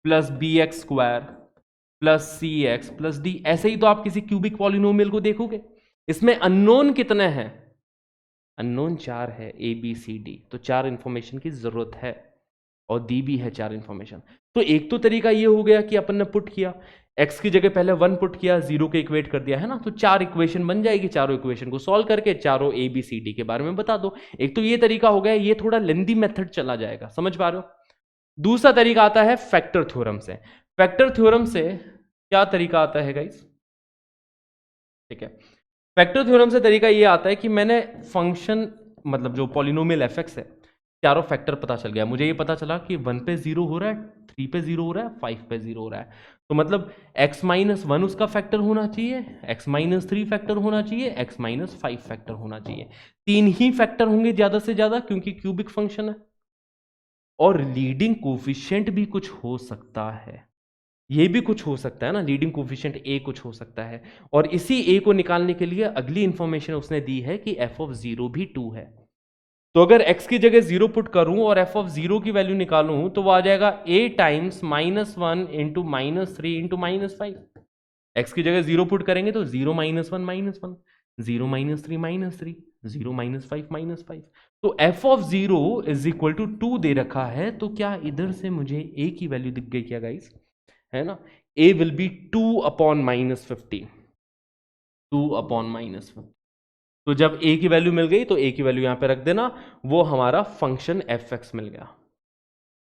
plus b x square plus c x plus d, ऐसे ही तो आप किसी क्यूबिक पॉलिनोमियल को देखोगे। इसमें अननोन कितने हैं? अननोन 4 है, ए बी सी डी, तो 4 इंफॉर्मेशन की जरूरत है, और दी भी है 4 इंफॉर्मेशन। तो एक तो तरीका ये हो गया कि अपन ने पुट किया, x की जगह पहले 1 पुट किया, 0 के इक्वेट कर दिया, है ना, तो 4 इक्वेशन बन जाएगी। चारों इक्वेशन को सॉल्व करके चारों ए बी सी डी के बारे में बता दो। एक तो ये तरीका हो गया, ये थोड़ा लेंदी मेथड चला जाएगा, समझ पा रहे हो। दूसरा तरीका आता है फैक्टर थ्योरम से। फैक्टर थ्योरम से क्या तरीका आता है गाइस? ठीक है, फैक्टर थ्योरम से तरीका ये आता है कि मैंने फंक्शन, मतलब जो पॉलिनोमियल एफ एक्स है, चारों फैक्टर पता चल गया मुझे। ये पता चला कि 1 पे 0 हो रहा है, 3 पे 0 हो रहा है, 5 पे 0 हो रहा है, तो मतलब x माइनस 1 उसका फैक्टर होना चाहिए, x माइनस 3 फैक्टर होना चाहिए, x माइनस 5 फैक्टर होना चाहिए। 3 ही फैक्टर होंगे ज्यादा से ज्यादा, क्योंकि क्यूबिक फंक्शन है। और लीडिंग कोफिशिएंट भी कुछ हो सकता है, ये भी कुछ हो सकता है ना, लीडिंग कोफिशिएंट ए कुछ हो सकता है। और इसी ए को निकालने के लिए अगली इंफॉर्मेशन उसने दी है कि एफ ऑफ 0 भी 2 है। तो अगर x की जगह 0 पुट करूं और f ऑफ 0 की वैल्यू निकालूं, तो वो आ जाएगा a times -1 into -3 into -5। x की जगह 0 पुट करेंगे तो 0 -1 -1, 0 -3 -3, 0 -5 -5। तो f of 0 is equal to 2 दे रखा है, तो क्या इधर से मुझे a की वैल्यू दिख गई क्या गाइस? है ना, a will B 2 upon -50, 2 upon -50। तो जब a की वैल्यू मिल गई तो a की वैल्यू यहां पे रख देना, वो हमारा फंक्शन एफ एक्स मिल गया।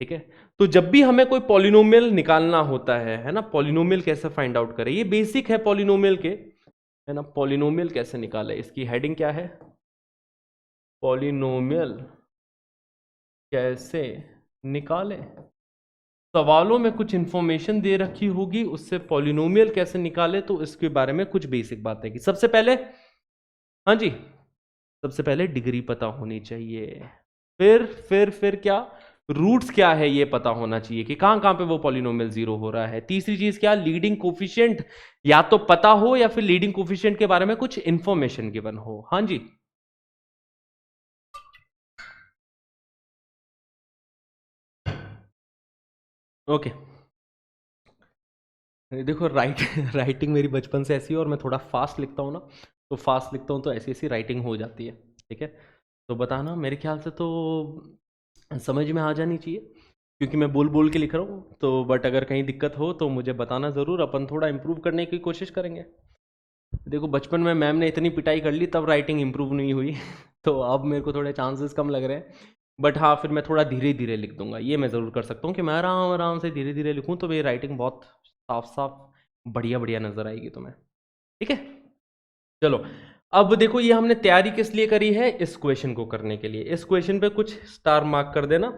ठीक है, तो जब भी हमें कोई पॉलिनोमियल निकालना होता है ना, पॉलिनोमियल कैसे फाइंड आउट करें, ये बेसिक है पॉलिनोमियल के, है ना। पॉलिनोमियल कैसे निकाले, इसकी हेडिंग क्या है? पॉलिनोमियल कैसे निकाले। सवालों में कुछ इंफॉर्मेशन दे रखी होगी, उससे पॉलिनोमियल कैसे निकाले, तो इसके बारे में कुछ बेसिक बातें की। सबसे पहले, हाँ जी, सबसे पहले डिग्री पता होनी चाहिए, फिर क्या, रूट्स क्या है ये पता होना चाहिए कि कहां कहां पे वो पॉलिनोमियल 0 हो रहा है। तीसरी चीज क्या, लीडिंग कोफिशिएंट या तो पता हो या फिर लीडिंग कोफिशिएंट के बारे में कुछ इंफॉर्मेशन गिवन हो। हाँ जी, ओके। देखो राइटिंग मेरी बचपन से ऐसी है, और मैं थोड़ा फास्ट लिखता हूँ ना, तो फास्ट लिखता हूँ तो ऐसी ऐसी राइटिंग हो जाती है। ठीक है, तो बताना, मेरे ख्याल से तो समझ में आ जानी चाहिए, क्योंकि मैं बोल बोल के लिख रहा हूँ। तो बट अगर कहीं दिक्कत हो तो मुझे बताना ज़रूर, अपन थोड़ा इम्प्रूव करने की कोशिश करेंगे। देखो बचपन में मैम ने इतनी पिटाई कर ली, तब राइटिंग इम्प्रूव नहीं हुई तो अब मेरे को थोड़े चांसेस कम लग रहे हैं। बट हाँ, फिर मैं थोड़ा धीरे धीरे लिख दूंगा, ये मैं ज़रूर कर सकता हूँ कि मैं आराम आराम से धीरे धीरे लिखूँ, तो मेरी राइटिंग बहुत साफ साफ बढ़िया बढ़िया नज़र आएगी तुम्हें। ठीक है, चलो। अब देखो, ये हमने तैयारी किस लिए करी है? इस क्वेश्चन को करने के लिए। इस क्वेश्चन पे कुछ स्टार मार्क कर देना,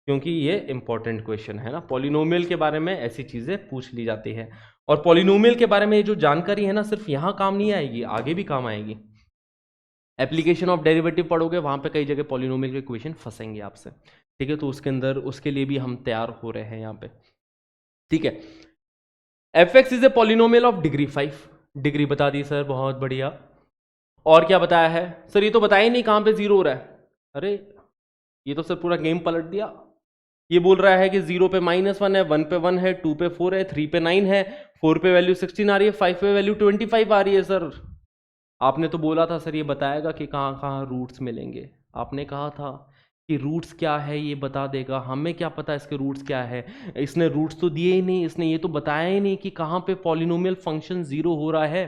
क्योंकि ये इंपॉर्टेंट क्वेश्चन है ना। पॉलिनोमियल के बारे में ऐसी चीज़ें पूछ ली जाती है, और पॉलिनोमियल के बारे में ये जो जानकारी है ना, सिर्फ यहाँ काम नहीं आएगी, आगे भी काम आएगी। एप्लीकेशन ऑफ डेरिवेटिव पढ़ोगे, वहाँ पे कई जगह पॉलिनोमियल के क्वेश्चन फंसेंगे आपसे। ठीक है, तो उसके अंदर उसके लिए भी हम तैयार हो रहे हैं यहाँ पे। ठीक है, F x is a polynomial of degree 5। Degree बता दी सर, बहुत बढ़िया। और क्या बताया है सर? ये तो बताया ही नहीं कहाँ पे 0 हो रहा है। अरे ये तो सर पूरा गेम पलट दिया। ये बोल रहा है कि 0 पे -1 है, 1 पे 1 है, 2 पे 4 है, 3 पे 9 है, 4 पे वैल्यू 16 आ रही है, 5 पे वैल्यू 25 आ रही है। सर आपने तो बोला था सर ये बताएगा कि कहाँ कहाँ रूट्स मिलेंगे। आपने कहा था कि रूट्स क्या है ये बता देगा, हमें क्या पता इसके रूट्स क्या है। इसने रूट्स तो दिए ही नहीं, इसने ये तो बताया ही नहीं कि कहाँ पे पॉलिनोमियल फंक्शन 0 हो रहा है।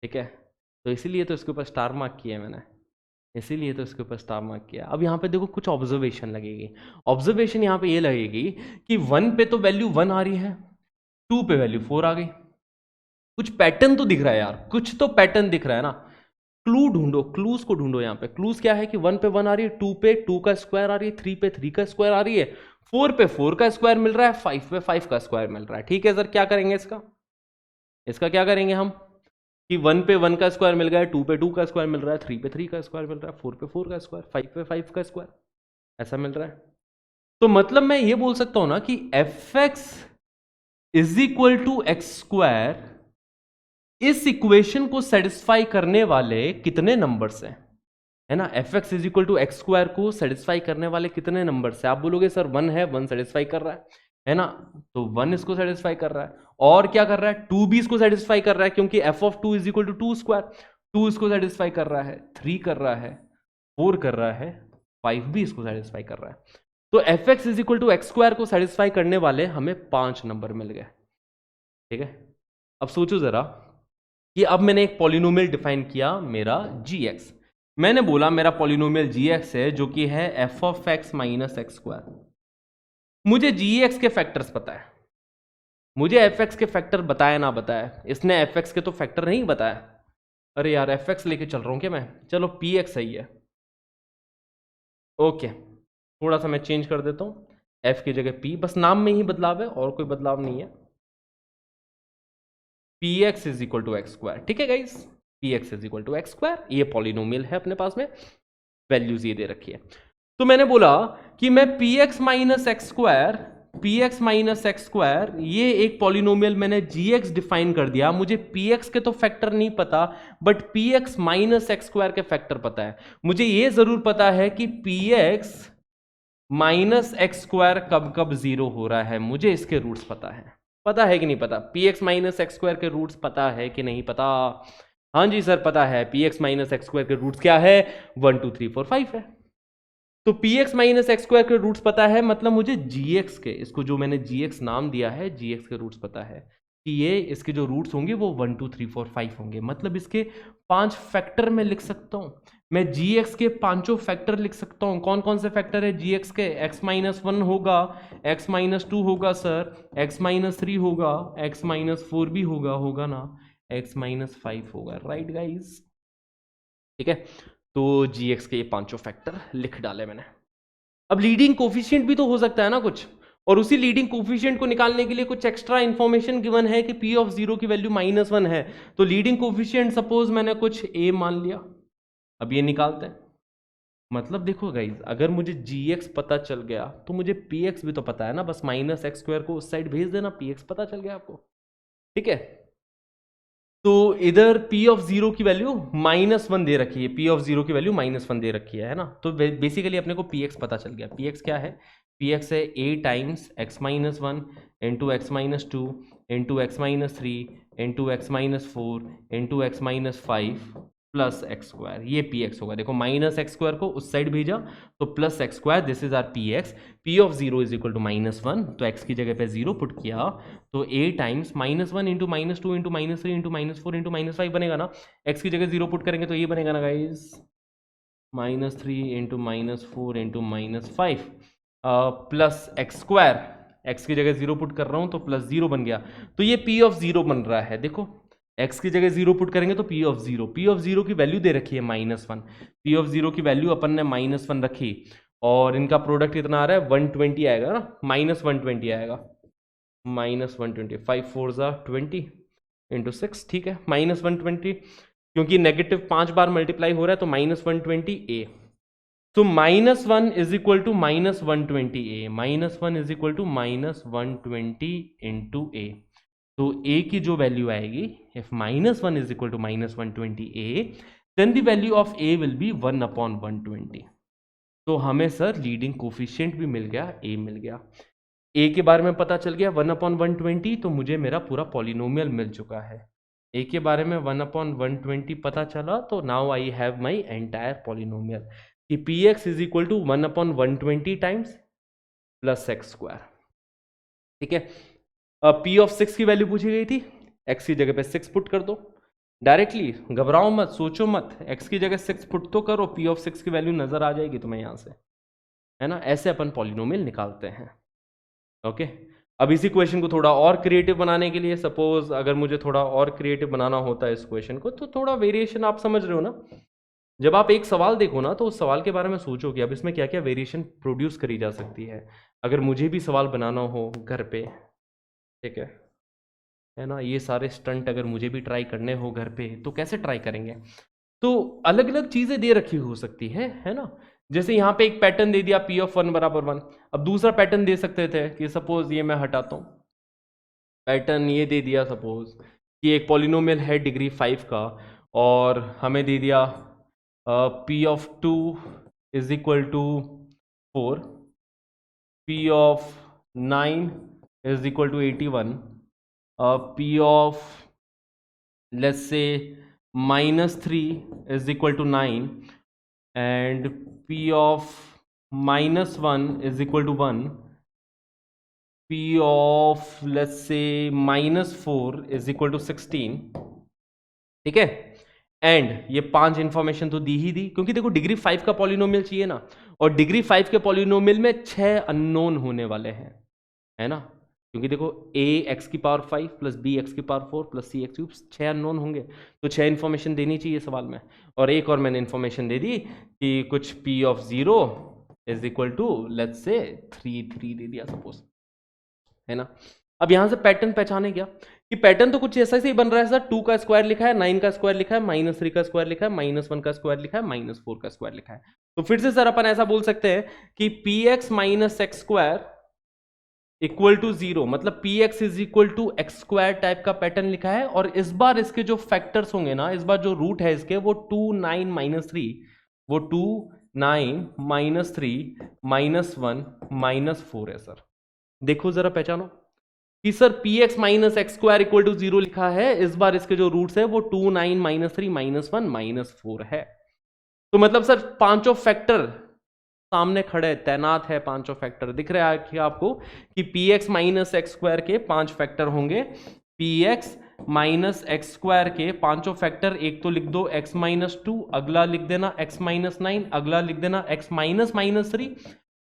ठीक है, तो इसीलिए तो इसके ऊपर स्टार मार्क किया मैंने, इसीलिए तो इसके ऊपर स्टार मार्क किया। अब यहाँ पे देखो कुछ ऑब्जर्वेशन लगेगी। ऑब्जर्वेशन यहाँ पे ये लगेगी कि 1 पे तो वैल्यू 1 आ रही है, 2 पे वैल्यू 4 आ गई, कुछ पैटर्न तो दिख रहा है यार, कुछ तो पैटर्न दिख रहा है ना। क्लू ढूंढो, क्लूज को ढूंढो। यहाँ पे क्लूज क्या है कि 1 पे 1 आ रही है, 2 पे 2 का स्क्वायर आ रही है, 3 पे 3 का स्क्वायर आ रही है, 4 पे 4 का स्क्वायर मिल रहा है, 5 पे 5 का स्क्वायर मिल रहा है। ठीक है सर, क्या करेंगे इसका, इसका क्या करेंगे हम कि 1 पे 1 का स्क्वायर मिल गया है, 2 पे 2 का स्क्वायर मिल रहा है, 3 पे 3 का स्क्वायर मिल रहा है, 4 पे 4 का स्क्वायर, 5 पे 5 का स्क्वायर, ऐसा मिल रहा है। तो मतलब मैं ये बोल सकता हूं ना कि F x is equal to x square इस इक्वेशन को सेटिस्फाई करने वाले कितने नंबर्स हैं, है ना। F x is equal to x square को सेटिस्फाई करने वाले कितने नंबर्स हैं। आप बोलोगे सर 1 है, 1 सेटिस्फाई कर रहा है ना, तो 1 इसको सेटिस्फाई कर रहा है। और क्या कर रहा है, 2 भी इसको सेटिस्फाई कर रहा है, क्योंकि f of 2 is equal to 2 square, 2 इसको सेटिस्फाई कर रहा है, 3 कर रहा है, 4 कर रहा है, 5 भी इसको सेटिस्फाई कर रहा है। तो f x is equal to x square को सेटिस्फाई करने वाले हमें 5 नंबर मिल गए। ठीक है, अब सोचो जरा कि अब मैंने एक पॉलिनोमियल डिफाइन किया मेरा जी एक्स। मैंने बोला मेरा पॉलिनोमियल जी एक्स है जो कि है f of x minus x square. मुझे जी एक्स के फैक्टर्स पता है, मुझे एफ एक्स के फैक्टर बताया ना बताया, इसने एफ एक्स के तो फैक्टर नहीं बताया। अरे यार एफ एक्स लेके चल रहा हूं क्या मैं, चलो पी एक्स सही है। ओके, थोड़ा सा मैं चेंज कर देता हूं, एफ की जगह पी, बस नाम में ही बदलाव है और कोई बदलाव नहीं है। P x is equal to x square. ठीक है guys, p x is equal to x square, ये पॉलिनोमियल है अपने पास में, वैल्यूज ये दे रखी है। तो मैंने बोला कि मैं P x minus x square, P x minus x square, ये एक पॉलिनोमियल मैंने जी एक्स डिफाइन कर दिया। मुझे पी एक्स के तो फैक्टर नहीं पता, but P x minus x square के फैक्टर पता है। मुझे ये जरूर पता है कि p x minus x square कब कब जीरो हो रहा है, मुझे इसके रूट्स पता है। पता है कि नहीं पता, P x minus x square के रूट्स पता है कि नहीं पता। हाँ जी सर पता है, p x minus x square के रूट्स क्या है, 1 2 3 4 5 है। तो P x minus x square के रूट्स पता है, मतलब मुझे जी एक्स के, इसको जो मैंने जी एक्स नाम दिया है, जी एक्स के रूट्स पता है कि ये इसके जो रूट्स होंगे वो 1 2 3 4 5 होंगे। मतलब इसके 5 फैक्टर मैं लिख सकता हूँ, मैं जी एक्स के 5 फैक्टर लिख सकता हूँ। कौन कौन से फैक्टर है जी एक्स के, एक्स माइनस 1 होगा, एक्स माइनस 2 होगा सर, एक्स माइनस 3 होगा, एक्स माइनस 4 भी होगा, होगा ना, एक्स माइनस 5 होगा, राइट गाइज। ठीक है, तो जी एक्स के ये 5 फैक्टर लिख डाले मैंने। अब लीडिंग कोफिशिएंट भी तो हो सकता है ना कुछ, और उसी लीडिंग कोफिशिएंट को निकालने के लिए कुछ एक्स्ट्रा इंफॉर्मेशन गिवन है कि पी ऑफ 0 की वैल्यू -1 है। तो लीडिंग कोफिशिएंट सपोज मैंने कुछ ए मान लिया, अब ये निकालते हैं। मतलब देखो गाइज, अगर मुझे gx पता चल गया तो मुझे px भी तो पता है ना, बस माइनस एक्स स्क्वायर को उस साइड भेज देना, px पता चल गया आपको। ठीक है, तो इधर p ऑफ 0 की वैल्यू -1 दे रखी है, p ऑफ 0 की वैल्यू -1 दे रखी है ना। तो बेसिकली अपने को px पता चल गया। px क्या है, px है a times x minus 1 into x minus 2 into x minus 3 into x minus 4 into x minus 5 plus x square, ये पी एक्स होगा। देखो माइनस एक्स स्क्वायर को उस साइड भेजा तो plus x square, this is our p x. P of 0 is equal to -1, तो x की जगह पे 0 पुट किया तो a times -1 into -2 into -3 into -4 into -5 बनेगा ना। एक्स की जगह 0 पुट करेंगे तो ये बनेगा ना guys, -3 into -4 into -5 plus x square. X की जगह 0 पुट कर रहा हूँ तो प्लस 0 बन गया, तो ये पी ऑफ 0 बन रहा है। देखो x की जगह 0 पुट करेंगे तो p ऑफ 0, p ऑफ 0 की वैल्यू दे रखी है -1, p ऑफ 0 की वैल्यू अपन ने -1 रखी और इनका प्रोडक्ट कितना आ रहा है 120 आएगा ना, -120 आएगा, -120, 5 4 ज़ा 20 इंटू 6, ठीक है, -120, क्योंकि नेगेटिव 5 बार मल्टीप्लाई हो रहा है तो -120 a, तो -1 is equal to -120 a, -1 is equal to -120 into a। तो a की जो वैल्यू आएगी, if -1 is equal to -120 a, then the value of a will be 1/120। तो हमें सर लीडिंग कोफिशिएंट भी मिल गया, a मिल गया, a के बारे में पता चल गया 1/120, तो मुझे मेरा पूरा पॉलिनोमियल मिल चुका है। a के बारे में 1/120 पता चला तो now I have my entire polynomial कि p x is equal to 1/120 times plus x square. ठीक है, पी ऑफ 6 की वैल्यू पूछी गई थी, x की जगह पे 6 पुट कर दो डायरेक्टली, घबराओ मत, सोचो मत, x की जगह 6 पुट तो करो, p ऑफ 6 की वैल्यू नजर आ जाएगी तुम्हें यहाँ से, है ना। ऐसे अपन पॉलिनोमियल निकालते हैं। ओके, अब इसी क्वेश्चन को थोड़ा और क्रिएटिव बनाने के लिए, सपोज अगर मुझे थोड़ा और क्रिएटिव बनाना होता है इस क्वेश्चन को, तो थोड़ा वेरिएशन, आप समझ रहे हो ना, जब आप एक सवाल देखो ना तो उस सवाल के बारे में सोचो कि अब इसमें क्या क्या वेरिएशन प्रोड्यूस करी जा सकती है। अगर मुझे भी सवाल बनाना हो घर पे, ठीक है ना, ये सारे स्टंट अगर मुझे भी ट्राई करने हो घर पे तो कैसे ट्राई करेंगे। तो अलग अलग चीजें दे रखी हो सकती है ना। जैसे यहाँ पे एक पैटर्न दे दिया P ऑफ 1 बराबर 1। अब दूसरा पैटर्न दे सकते थे कि सपोज ये मैं हटाता हूँ, पैटर्न ये दे दिया सपोज कि एक पॉलिनोमियल है डिग्री 5 का, और हमें दे दिया P of 2 is equal to 4, P of 9 is equal to 81, P of let's say -3 is equal to 9, and P of -1 is equal to 1, P of let's say -4 is equal to 16, ठीक है। And ये 5 information तो दी ही दी, क्योंकि देखो degree 5 का polynomial चाहिए ना, और डिग्री 5 के पॉलिनोमियल में 6 अननोन होने वाले हैं, है ना, क्योंकि देखो a x की पावर 5 प्लस b x की power 4 plus c x cube 6 unknown होंगे, तो 6 इन्फॉर्मेशन देनी चाहिए सवाल में। और एक और मैंने इन्फॉर्मेशन दे दी कि कुछ p of 0 is equal to let's say 3 दे दिया सपोज, है ना। अब यहां से पैटर्न पहचाने क्या कि पैटर्न तो कुछ ऐसा ही बन रहा है सर, 2 का स्क्वायर लिखा है, 9 का स्क्वायर लिखा है, -3 का स्क्वायर लिखा है, -1 का स्क्वायर लिखा है, -4 का स्क्वायर लिखा है। तो फिर से सर अपन ऐसा बोल सकते हैं कि px minus x square equal to 0, मतलब px is equal to x square type का पैटर्न लिखा है। और इस बार इसके जो फैक्टर्स होंगे ना, इस बार जो रूट है इसके वो 2 9 -3, वो 2 9 -3 -1 -4 है सर। देखो जरा पहचानो कि sir px minus x square equal to 0 लिखा है, इस बार इसके जो रूट्स है वो 2 9 -3 -1 -4 है। तो मतलब सर पांचों फैक्टर सामने खड़े तैनात है, पांचों फैक्टर दिख रहा है कि आपको कि px माइनस एक्स स्क्वायर के 5 फैक्टर होंगे। px माइनस एक्स स्क्वायर के पांचों फैक्टर, एक तो लिख दो x माइनस 2, अगला लिख देना x माइनस 9, अगला लिख देना x माइनस -3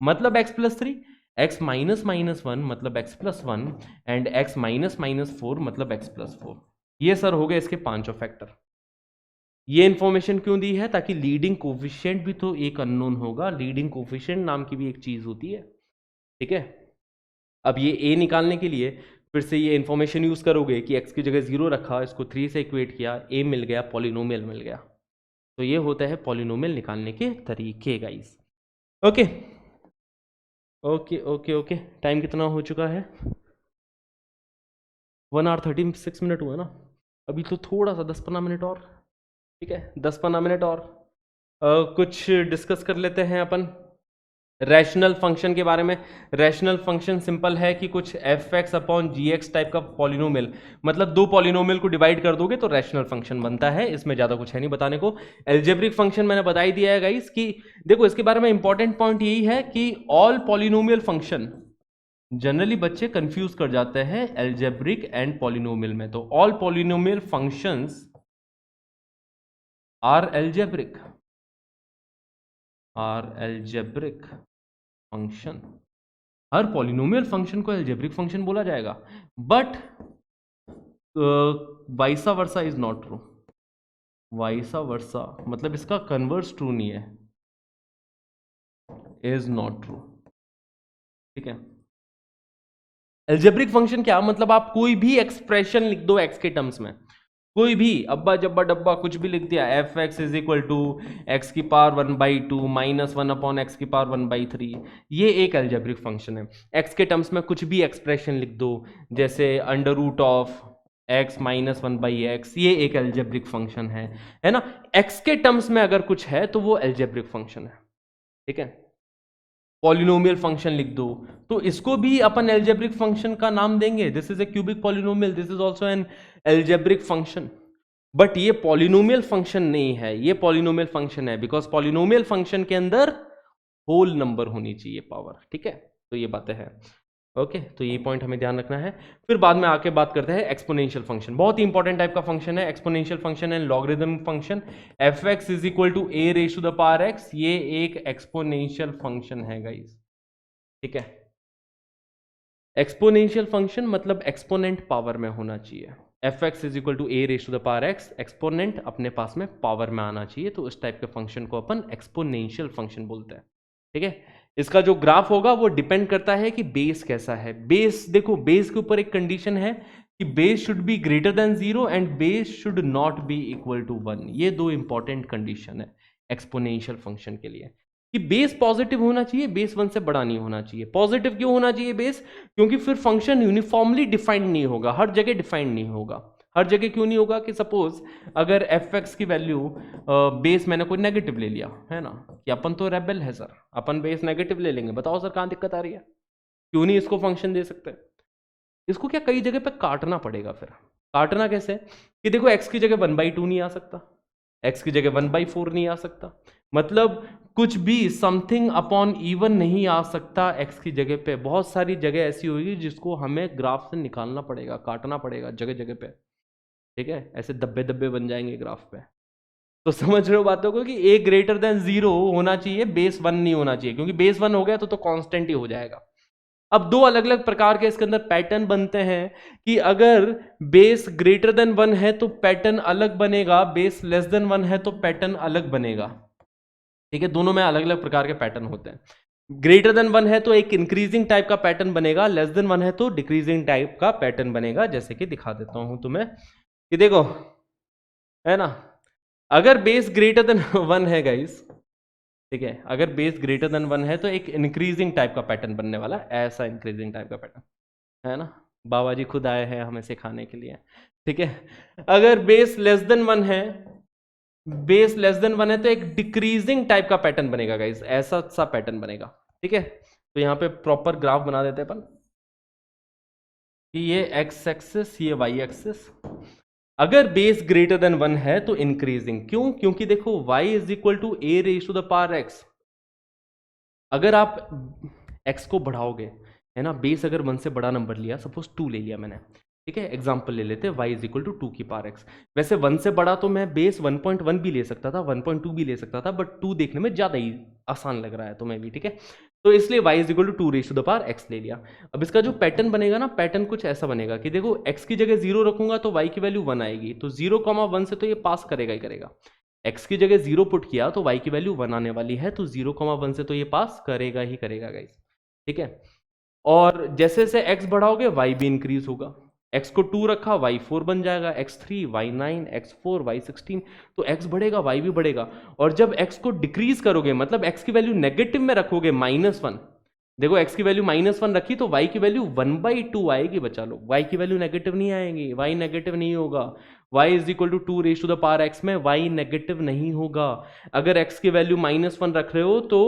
मतलब x प्लस 3, x माइनस -1 मतलब x plus 1, and x minus -4 मतलब x प्लस 4। ये सर हो गए इसके पांचों फैक्टर। ये इंफॉर्मेशन क्यों दी है? ताकि लीडिंग कोफिशिएंट भी तो एक अननोन होगा, लीडिंग कोफिशिएंट नाम की भी एक चीज होती है, ठीक है। अब ये a निकालने के लिए फिर से ये इंफॉर्मेशन यूज करोगे कि x की जगह 0 रखा, इसको 3 से इक्वेट किया, a मिल गया, पॉलिनोमियल मिल गया। तो ये होता है पॉलिनोमियल निकालने के तरीके guys. Okay okay okay okay, time कितना हो चुका है? 1 आवर 36 मिनट हुआ ना, अभी तो थोड़ा सा 10-15 मिनट और, ठीक है, 10-15 मिनट और कुछ डिस्कस कर लेते हैं अपन रैशनल फंक्शन के बारे में। रैशनल फंक्शन सिंपल है कि कुछ एफ एक्स अपॉन जी एक्स टाइप का पॉलिनोमियल, मतलब दो पॉलिनोमियल को डिवाइड कर दोगे तो रैशनल फंक्शन बनता है। इसमें ज्यादा कुछ है नहीं बताने को। एल्जेब्रिक फंक्शन मैंने बता ही दिया है गाइस कि देखो इसके बारे में इंपॉर्टेंट पॉइंट यही है कि ऑल पॉलिनोमियल फंक्शन, जनरली बच्चे कंफ्यूज कर जाते हैं एल्जेब्रिक एंड पॉलिनोमियल में। तो all polynomial functions are algebraic, function. हर पॉलिनोमियल फंक्शन को एल्जेब्रिक फंक्शन बोला जाएगा, but vice versa is not true. Vice versa मतलब इसका कन्वर्स ट्रू नहीं है, इज नॉट ट्रू, ठीक है। एल्जेब्रिक फंक्शन क्या मतलब, आप कोई भी एक्सप्रेशन लिख दो एक्स के टर्म्स में, कोई भी अब्बा जब्बा डब्बा कुछ भी लिख दिया, f x is equal to x की पावर 1/2 -1 अपॉन एक्स की पावर 1/3, ये एक एल्जेब्रिक फंक्शन है। एक्स के टर्म्स में कुछ भी एक्सप्रेशन लिख दो, जैसे under root of x -1/x, ये एक एल्जेब्रिक फंक्शन है ना। एक्स के टर्म्स में अगर कुछ है तो वो एल्जेब्रिक फंक्शन है, ठीक है। पॉलिनोमियल फंक्शन लिख दो तो इसको भी अपन एल्जेब्रिक फंक्शन का नाम देंगे, this is a cubic polynomial, this is also an algebraic function. But ये पॉलिनोमियल फंक्शन नहीं है, ये पॉलिनोमियल फंक्शन है बिकॉज पॉलिनोमियल फंक्शन के अंदर होल नंबर होनी चाहिए पावर, ठीक है। तो ये बातें हैं, ओके। तो ये पॉइंट हमें ध्यान रखना है। फिर बाद में आके बात करते हैं एक्सपोनेंशियल फंक्शन, बहुत ही इंपॉर्टेंट टाइप का फंक्शन है exponential function and logarithm function. F x is equal to a raise to the power x, ये एक एक्सपोनेंशियल फंक्शन है गाइस, ठीक है। एक्सपोनेंशियल फंक्शन मतलब एक्सपोनेंट पावर में होना चाहिए। F x is equal to a raise to the power x, exponent अपने पास में पावर में आना चाहिए, तो इस टाइप के फंक्शन को अपन एक्सपोनेंशियल फंक्शन बोलते हैं। ठीक है, इसका जो ग्राफ होगा वो डिपेंड करता है कि बेस कैसा है। बेस देखो, बेस के ऊपर एक कंडीशन है कि base should be greater than 0 and base should not be equal to 1। ये दो इंपॉर्टेंट कंडीशन है एक्सपोनेंशियल फंक्शन के लिए, कि बेस पॉजिटिव होना चाहिए, बेस 1 से बड़ा नहीं होना चाहिए। पॉजिटिव क्यों होना चाहिए बेस? क्योंकि फिर फंक्शन यूनिफॉर्मली डिफाइंड नहीं होगा, हर जगह डिफाइंड नहीं होगा। हर जगह क्यों नहीं होगा? कि सपोज अगर एफ एक्स की वैल्यू बेस मैंने कोई नेगेटिव ले लिया है ना, कि अपन तो रेबल है सर, अपन बेस नेगेटिव ले लेंगे, बताओ सर कहाँ दिक्कत आ रही है? क्यों नहीं इसको फंक्शन दे सकते? इसको क्या कई जगह पे काटना पड़ेगा। फिर काटना कैसे? कि देखो एक्स की जगह 1/2 नहीं आ सकता, एक्स की जगह 1/4 नहीं आ सकता, मतलब कुछ भी समथिंग अपॉन इवन नहीं आ सकता एक्स की जगह पे। बहुत सारी जगह ऐसी होगी जिसको हमें ग्राफ से निकालना पड़ेगा, काटना पड़ेगा जगह जगह पे। ठीक है, ऐसे धब्बे धब्बे बन जाएंगे ग्राफ पे। तो समझ रहे हो बातों को कि ए ग्रेटर देन 0 होना चाहिए, बेस 1 नहीं होना चाहिए, क्योंकि बेस 1 हो गया तो कांस्टेंट ही हो जाएगा। अब दो अलग अलग प्रकार के इसके अंदर पैटर्न बनते हैं कि अगर बेस ग्रेटर देन 1 है तो पैटर्न अलग बनेगा, बेस लेस देन 1 है तो पैटर्न अलग बनेगा। ठीक है, दोनों में अलग अलग प्रकार के पैटर्न होते हैं। ग्रेटर देन 1 है तो एक इंक्रीजिंग टाइप का पैटर्न बनेगा, लेस देन 1 है तो डिक्रीजिंग टाइप का पैटर्न बनेगा। जैसे कि दिखा देता हूं तुम्हें कि देखो, है ना, अगर बेस ग्रेटर देन 1 है गाइस, ठीक है, अगर बेस ग्रेटर देन 1 है तो एक इंक्रीजिंग टाइप का पैटर्न बनने वाला, ऐसा इंक्रीजिंग टाइप का पैटर्न, है ना। बाबा जी खुद आए हैं हमें सिखाने के लिए। ठीक है, अगर बेस लेस देन 1 है, बेस लेस देन 1 है तो एक डिक्रीजिंग टाइप का पैटर्न बनेगा गाइस, ऐसा सा पैटर्न बनेगा। ठीक है, तो यहां पे प्रॉपर ग्राफ बना देते हैं अपन कि ये एक्स एक्सिस, ये वाई एक्सिस। अगर बेस ग्रेटर देन 1 है तो इंक्रीजिंग, क्यों? क्योंकि देखो y is equal to a raise to the power x. अगर आप x को बढ़ाओगे, है ना, बेस अगर 1 से बड़ा नंबर लिया, सपोज 2 ले लिया मैंने, ठीक है, एग्जांपल ले लेते हैं y इज इक्वल टू 2 की पावर x। वैसे 1 से बड़ा तो मैं बेस 1.1 भी ले सकता था, 1.2 भी ले सकता था, बट 2 देखने में ज्यादा ही आसान लग रहा है तुम्हें भी। ठीक है, तो इसलिए y is equal to 2 raise to the power x ले लिया। अब इसका जो पैटर्न बनेगा ना, पैटर्न कुछ ऐसा बनेगा कि देखो x की जगह 0 रखूंगा तो y की वैल्यू 1 आएगी, तो 0,1 से तो ये पास करेगा ही करेगा। x की जगह 0 पुट किया तो y की वैल्यू 1 आने वाली है, तो 0,1 से तो ये पास करेगा ही करेगा गाइस। ठीक है, और जैसे जैसे x बढ़ाओगे y भी इंक्रीज होगा। x को 2 रखा, y 4 बन जाएगा, x3 y 9 x4 y 16, तो x बढ़ेगा y भी बढ़ेगा। और जब x को डिक्रीज करोगे, मतलब x की वैल्यू नेगेटिव में रखोगे -1, देखो x की वैल्यू -1 रखी तो y की वैल्यू 1/2 आएगी बचा लो, y की वैल्यू नेगेटिव नहीं आएगी, y नेगेटिव नहीं होगा। y is equal to 2 raise to the power x में y नेगेटिव नहीं होगा। अगर x की वैल्यू -1 रख रहे हो तो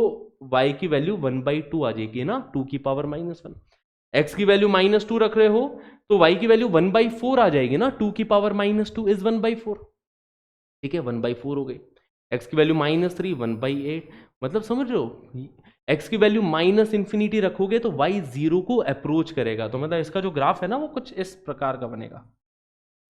y की वैल्यू 1/2 आ जाएगी ना, 2 की पावर -1। x की वैल्यू -2 रख रहे हो तो y की वैल्यू 1/4 आ जाएगी ना, 2 की पावर -2 इज 1/4। ठीक है, 1/4 हो गई। x की वैल्यू -3, 1/8, मतलब समझ रहे हो, x की वैल्यू -इंफिनिटी रखोगे तो y 0 को अप्रोच करेगा। तो मतलब इसका जो ग्राफ है ना वो कुछ इस प्रकार का बनेगा,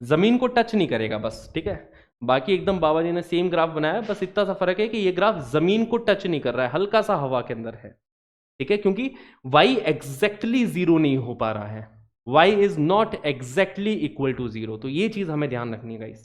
जमीन को टच नहीं करेगा बस। ठीक है, बाकी एकदम बाबा जी ने सेम ग्राफ बनाया, बस इतना सा फर्क है कि ये ग्राफ जमीन को टच नहीं कर रहा है, हल्का सा हवा के अंदर है। ठीक है, क्योंकि y एग्जैक्टली 0 नहीं हो पा रहा है, y is not exactly equal to 0, तो ये चीज हमें ध्यान रखनी है गाइस।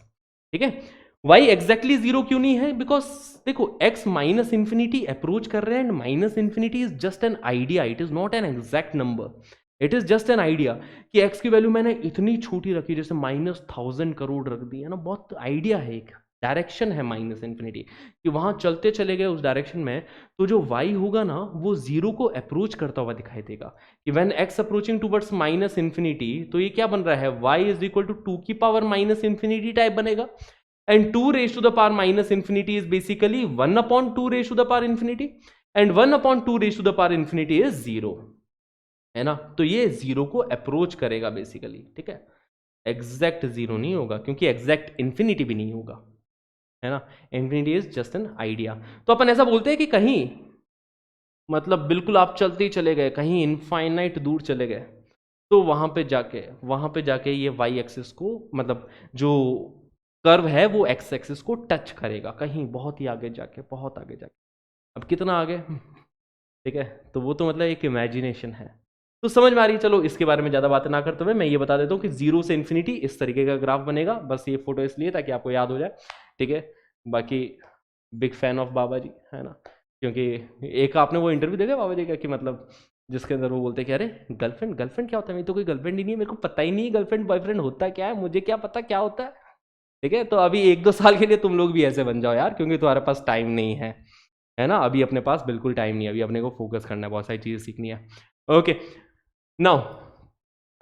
ठीक है, y एग्जैक्टली 0 क्यों नहीं है? बिकॉज देखो x माइनस इंफिनिटी अप्रोच कर रहे हैं, and minus infinity is just an idea, it is not an exact number, it is just an idea कि x की वैल्यू मैंने इतनी छोटी रखी, जैसे -1000 करोड़ रख दी है ना, बहुत आइडिया है, एक डायरेक्शन है माइनस इंफिनिटी, कि वहां चलते चले गए उस डायरेक्शन में, तो जो y होगा ना वो 0 को अप्रोच करता हुआ दिखाई देगा। कि when x approaching towards minus infinity, तो ये क्या बन रहा है, y इज इक्वल टू 2 की पावर -इंफिनिटी टाइप बनेगा, and 2 raise to the power -infinity is basically 1/2 raise to the power infinity, and 1/2 raise to the power infinity is 0, है ना। तो ये 0 को अप्रोच करेगा बेसिकली। ठीक है, एग्जैक्ट 0 नहीं होगा, क्योंकि एग्जैक्ट इंफिनिटी भी नहीं होगा, है ना, infinity is just an idea. तो अपन ऐसा बोलते हैं कि कहीं मतलब बिल्कुल आप चलते ही चले गए, कहीं इनफाइनाइट दूर चले गए, तो वहां पे जाके ये y एक्सिस को, मतलब जो कर्व है वो x एक्सिस को टच करेगा, कहीं बहुत ही आगे जाके, बहुत आगे जाके। अब कितना आगे? ठीक है, तो वो तो मतलब एक इमेजिनेशन है, तो समझ में आ रही है। चलो इसके बारे में ज्यादा बातें ना करते हुए मैं ये बता देता हूँ कि 0 से इन्फिनिटी इस तरीके का ग्राफ बनेगा। बस ये फोटो इसलिए ताकि आपको याद हो जाए, ठीक है। बाकी बिग फैन ऑफ बाबा जी, है ना, क्योंकि एक आपने वो इंटरव्यू देखा बाबा जी का कि मतलब जिसके अंदर वो बोलते कि अरे गर्लफ्रेंड गर्लफ्रेंड क्या होता है, मेरी तो कोई गर्लफ्रेंड ही नहीं है, मेरे को पता ही नहीं है गर्लफ्रेंड बॉयफ्रेंड होता क्या है, मुझे क्या पता क्या होता है, ठीक है। तो अभी 1-2 साल के लिए तुम लोग भी ऐसे बन जाओ यार, क्योंकि तुम्हारे पास टाइम नहीं है ना, अभी अपने पास बिल्कुल टाइम नहीं है, अभी अपने को फोकस करना है, बहुत सारी चीजें सीखनी है। ओके नाउ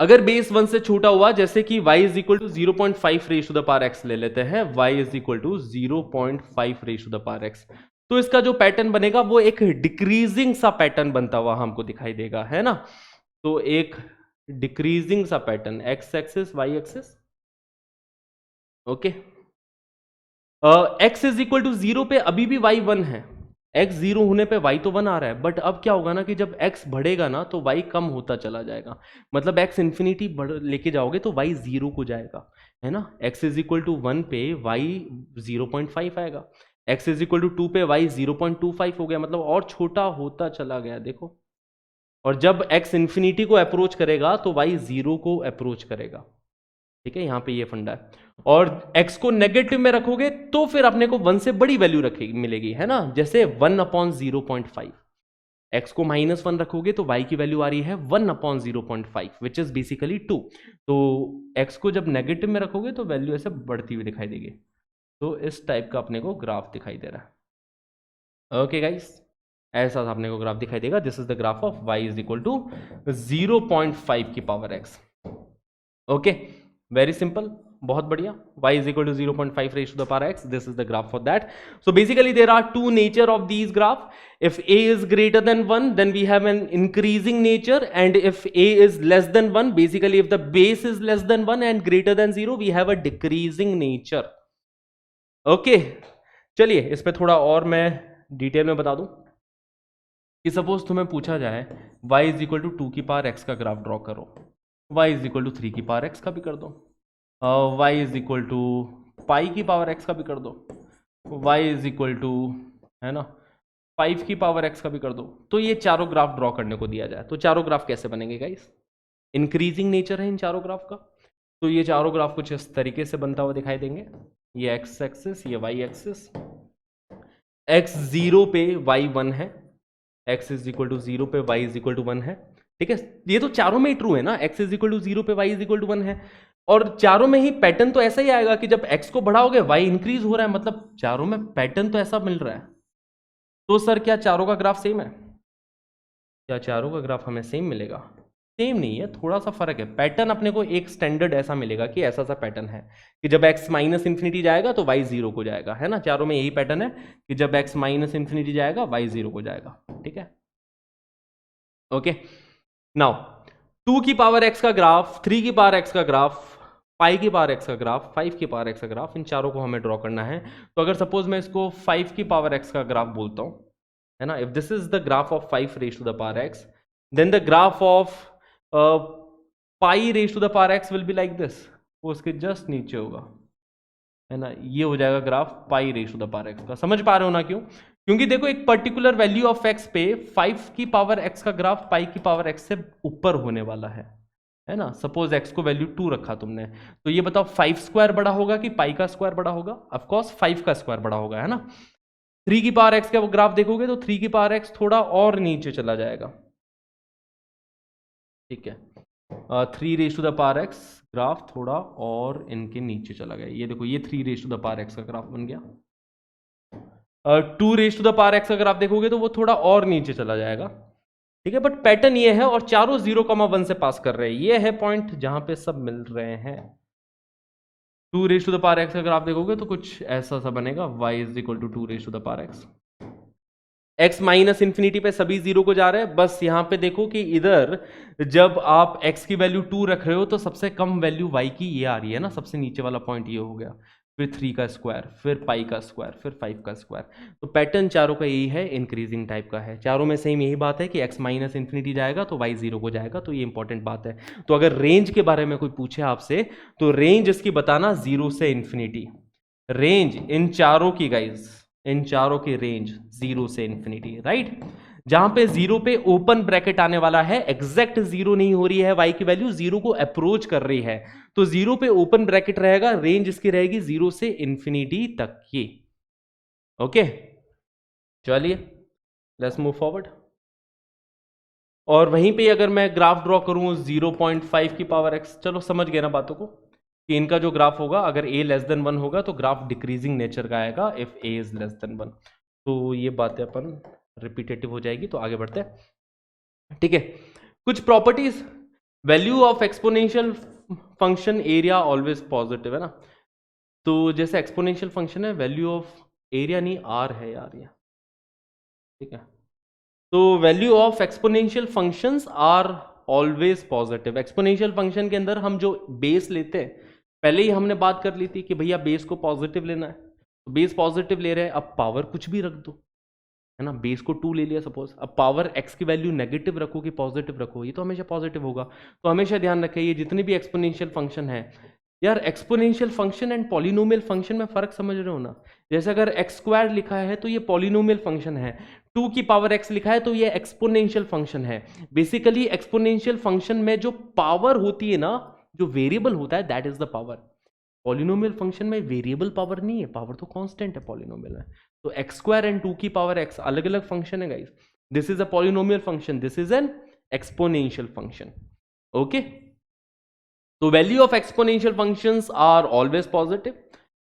अगर बेस 1 से छोटा हुआ, जैसे कि y is equal to 0.5 raise to the power x ले लेते हैं, y is equal to 0.5 raise to the power x, तो इसका जो पैटर्न बनेगा वो एक डिक्रीजिंग सा पैटर्न बनता हुआ हमको दिखाई देगा, है ना। तो एक डिक्रीजिंग सा pattern, x axis y axis, okay. x is equal to 0 पे अभी भी y 1 है, x 0 होने पे y तो 1 आ रहा है, बट अब क्या होगा ना कि जब x बढ़ेगा ना तो y कम होता चला जाएगा, मतलब x इन्फिनिटी लेके जाओगे तो y 0 को जाएगा, है ना। x इज इक्वल टू 1 पे y 0.5 आएगा, x इज इक्वल टू 2 पे y 0.25 हो गया, मतलब और छोटा होता चला गया, देखो। और जब x इन्फिनिटी को अप्रोच करेगा तो y 0 को अप्रोच करेगा, ठीक है। यहां पे ये फंडा है। और x को नेगेटिव में रखोगे तो फिर अपने को 1 से बड़ी वैल्यू रखेगी मिलेगी, है ना, जैसे 1/0.5। x को -1 रखोगे तो y की वैल्यू आ रही है 1/0.5 विच इज बेसिकली 2। तो x को जब नेगेटिव में रखोगे तो वैल्यू ऐसे बढ़ती हुई दिखाई देगी। तो इस टाइप का अपने को ग्राफ दिखाई दे रहा है। ओके गाइस, ऐसा अपने को ग्राफ दिखाई देगा। This is the graph of y is equal to 0.5 की power x। Okay, very simple, बहुत बढ़िया। y is equal to 0.5 raised to the power x. This is the graph for that. So basically there are two nature of these graph. If a is greater than 1, then we have an increasing nature, and if a is less than 1, basically if the base is less than 1 and greater than 0, we have a decreasing nature. Okay, चलिए इस पे थोड़ा और मैं detail में बता दूं कि सपोज तुम्हें पूछा जाए y is equal to 2 की पावर x का ग्राफ ड्रॉ करो, y is equal to 3 की पावर x का भी कर दो, y इज इक्वल टू पाई की पावर x का भी कर दो, y इज इक्वल टू, है ना, 5 की पावर x का भी कर दो। तो ये चारों ग्राफ ड्रॉ करने को दिया जाए तो चारों ग्राफ कैसे बनेंगे गाइस? इंक्रीजिंग नेचर है इन चारों ग्राफ का, तो ये चारों ग्राफ कुछ इस तरीके से बनता हुआ दिखाई देंगे। ये x एक्सिस, ये y एक्सिस, x 0 पे y 1 है, x इज इक्वल टू 0 पे y इज इक्वल टू 1 है, ठीक है। ये तो चारों में ही ट्रू है ना, x इज इक्वल टू 0 पे y इज इक्वल टू 1 है, और चारों में ही पैटर्न तो ऐसा ही आएगा कि जब x को बढ़ाओगे y इंक्रीज हो रहा है, मतलब चारों में पैटर्न तो ऐसा मिल रहा है। तो सर क्या चारों का ग्राफ सेम है? क्या चारों का ग्राफ हमें सेम मिलेगा? सेम नहीं है, थोड़ा सा फर्क है। पैटर्न अपने को एक स्टैंडर्ड ऐसा मिलेगा कि ऐसा सा पैटर्न है कि जब x माइनस इन्फिनिटी जाएगा तो y 0 को जाएगा, है ना। चारों में यही पैटर्न है कि जब x माइनस इन्फिनिटी जाएगा y 0 को जाएगा, ठीक है। ओके, नाउ 2 की पावर x का ग्राफ, 3 की पावर x का ग्राफ, पाई की पावर x का ग्राफ, 5 की पावर x का ग्राफ, इन चारों को हमें ड्रॉ करना है। तो अगर सपोज मैं इसको 5 की पावर x का ग्राफ बोलता हूं, है ना, if this is the graph of 5 raise to the power x, then the graph of pi raise to the power x will be like this, वो उसके जस्ट नीचे होगा, है ना। ये हो जाएगा graph pi raise to the power x का। समझ पा रहे हो ना? क्यों? क्योंकि देखो एक पर्टिकुलर वैल्यू ऑफ x पे 5 की पावर x का ग्राफ पाई की पावर x से ऊपर होने वाला है ना। सपोज x को वैल्यू 2 रखा तुमने, तो ये बताओ 5 स्क्वायर बड़ा होगा कि पाई का स्क्वायर बड़ा होगा? ऑफकोर्स 5 का स्क्वायर बड़ा होगा, है ना। 3 की पावर x का वो ग्राफ देखोगे तो 3 की पावर x थोड़ा और नीचे चला जाएगा, ठीक है। 3 raise to the power x graph थोड़ा और इनके नीचे चला गया, ये देखो ये 3 raise to the power x का ग्राफ बन गया। 2 raise to the power x अगर आप देखोगे तो वो थोड़ा और नीचे चला जाएगा, ठीक है। बट पैटर्न ये है और चारों 0,1 से पास कर रहे हैं, ये है पॉइंट जहां पे सब मिल रहे हैं। 2 raise to the power x अगर आप देखोगे तो कुछ ऐसा सा बनेगा, y is equal to 2 raise to the power x। x minus infinity पे सभी 0 को जा रहे हैं। बस यहां पे देखो कि इधर जब आप x की वैल्यू 2 रख रहे हो तो सबसे कम वैल्यू y की ये आ रही है ना, सबसे नीचे वाला पॉइंट ये हो गया, फिर 3 का स्क्वायर, फिर पाई का स्क्वायर, फिर 5 का स्क्वायर। तो पैटर्न चारों का यही है, इंक्रीजिंग टाइप का है। चारों में सेम यही बात है कि x माइनस इन्फिनिटी जाएगा तो y 0 को जाएगा, तो ये इंपॉर्टेंट बात है। तो अगर रेंज के बारे में कोई पूछे आपसे तो रेंज इसकी बताना 0 से इन्फिनिटी। रेंज इन चारों की गाइज, इन चारों की रेंज 0 से इन्फिनिटी, राइट। जहां पे जीरो पे ओपन ब्रैकेट आने वाला है, एग्जैक्ट जीरो नहीं हो रही है, वाई की वैल्यू जीरो को अप्रोच कर रही है, तो जीरो पे ओपन ब्रैकेट रहेगा, रेंज इसकी रहेगी जीरो से इंफिनिटी तक की। ओके, चलिए लेट्स मूव फॉरवर्ड। और वहीं पे अगर मैं ग्राफ ड्रॉ करूं 0.5 की पावर एक्स, चलो समझ गए ना बातों को, कि इनका जो ग्राफ होगा अगर a लेस देन 1 होगा तो ग्राफ डिक्रीजिंग नेचर का आएगा if a is less than 1। तो ये बातें अपन रिपीटेटिव हो जाएगी, तो आगे बढ़ते हैं। ठीक है, कुछ properties, value of exponential function area always positive है ना, तो जैसे एक्सपोनेंशियल फंक्शन है, वैल्यू ऑफ एरिया नहीं आर है यार ये, ठीक है, तो value of exponential functions are always positive. Exponential function के अंदर हम जो बेस लेते हैं, पहले ही हमने बात कर ली थी कि भैया बेस को पॉजिटिव लेना है, तो बेस पॉजिटिव ले रहे हैं, अब पावर कुछ भी रख दो, है ना, बेस को 2 ले लिया सपोज, अब पावर x की वैल्यू नेगेटिव रखो कि पॉजिटिव रखो, ये तो हमेशा पॉजिटिव होगा। तो हमेशा ध्यान रखें ये जितने भी एक्सपोनेंशियल फंक्शन है, यार exponential function and polynomial function में फर्क समझ रहे हो ना, जैसे अगर एक्स स्क्वायर लिखा है तो ये पॉलिनोमियल फंक्शन है, 2 की पावर x लिखा है तो ये एक्सपोनेंशियल फंक्शन है। बेसिकली एक्सपोनेंशियल फंक्शन में जो पावर होती है ना, जो वेरिएबल होता है, that is the power. Polynomial function में वेरिएबल पावर नहीं है, पावर तो कांस्टेंट है पॉलिनोमियल में। तो एक्स स्क्वायर एंड 2 की पावर x अलग अलग फंक्शन है guys, this is a polynomial function, this is an exponential function. Okay, तो value of exponential functions are always positive.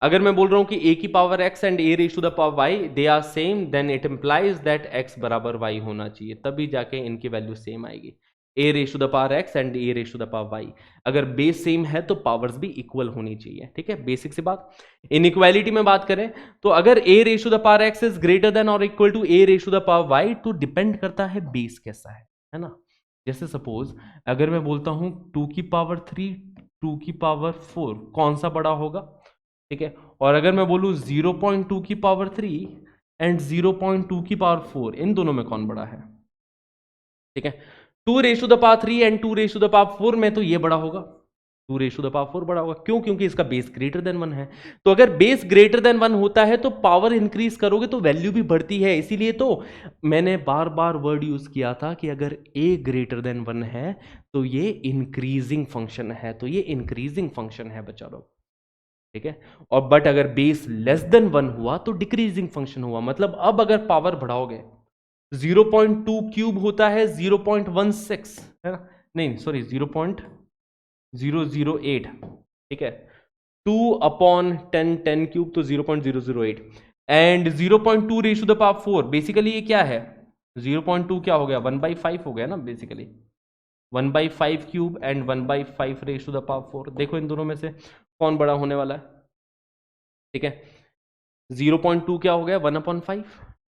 अगर मैं बोल रहा हूं कि a की power x and a raise to the power y they are same, then it implies that x बराबर y होना चाहिए, तभी जाके इनकी वैल्यू सेम आएगी। a raise to the power x and a raise to the power y, अगर base same है तो पावर्स भी इक्वल होनी चाहिए, ठीक है, बेसिक सी बात। इनइक्वालिटी में बात करें तो अगर a raise to the power x is greater than और equal to a raise to the power y, तो डिपेंड करता है बेस कैसा है ना। जैसे सपोज अगर मैं बोलता हूं 2 की पावर 3, 2 की पावर 4, कौन सा बड़ा होगा, ठीक है, और अगर मैं बोलूं 0.2 की पावर 3 एंड 0.2 की पावर 4, इन दोनों में कौन बड़ा है, ठीक है, 2 raise to the power 3 and 2 raise to the power 4 में तो ये बड़ा होगा, 2 रेज़ टू द पावर 4 बड़ा होगा, क्यों, क्योंकि इसका बेस ग्रेटर देन 1 है। तो अगर बेस ग्रेटर देन 1 होता है तो पावर इंक्रीज करोगे तो वैल्यू भी बढ़ती है, इसीलिए तो मैंने बार बार वर्ड यूज किया था कि अगर a ग्रेटर देन 1 है तो ये इंक्रीजिंग फंक्शन है, तो ये इंक्रीजिंग फंक्शन है बच्चा लोग, ठीक है, और बट अगर बेस लेस देन 1 हुआ तो डिक्रीजिंग फंक्शन हुआ। मतलब अब अगर पावर बढ़ाओगे, 0.2 क्यूब होता है 0.16, है ना, नहीं सॉरी 0.008, ठीक है, 2/10 10 क्यूब तो 0.008 and 0.2 raise to the power 4, basically ये क्या है, 0.2 क्या हो गया, 1/5 हो गया ना, basically 1/5 cube and 1/5 raise to the power 4। देखो इन दोनों में से कौन बड़ा होने वाला है, ठीक है, 0.2 क्या हो गया, 1/5,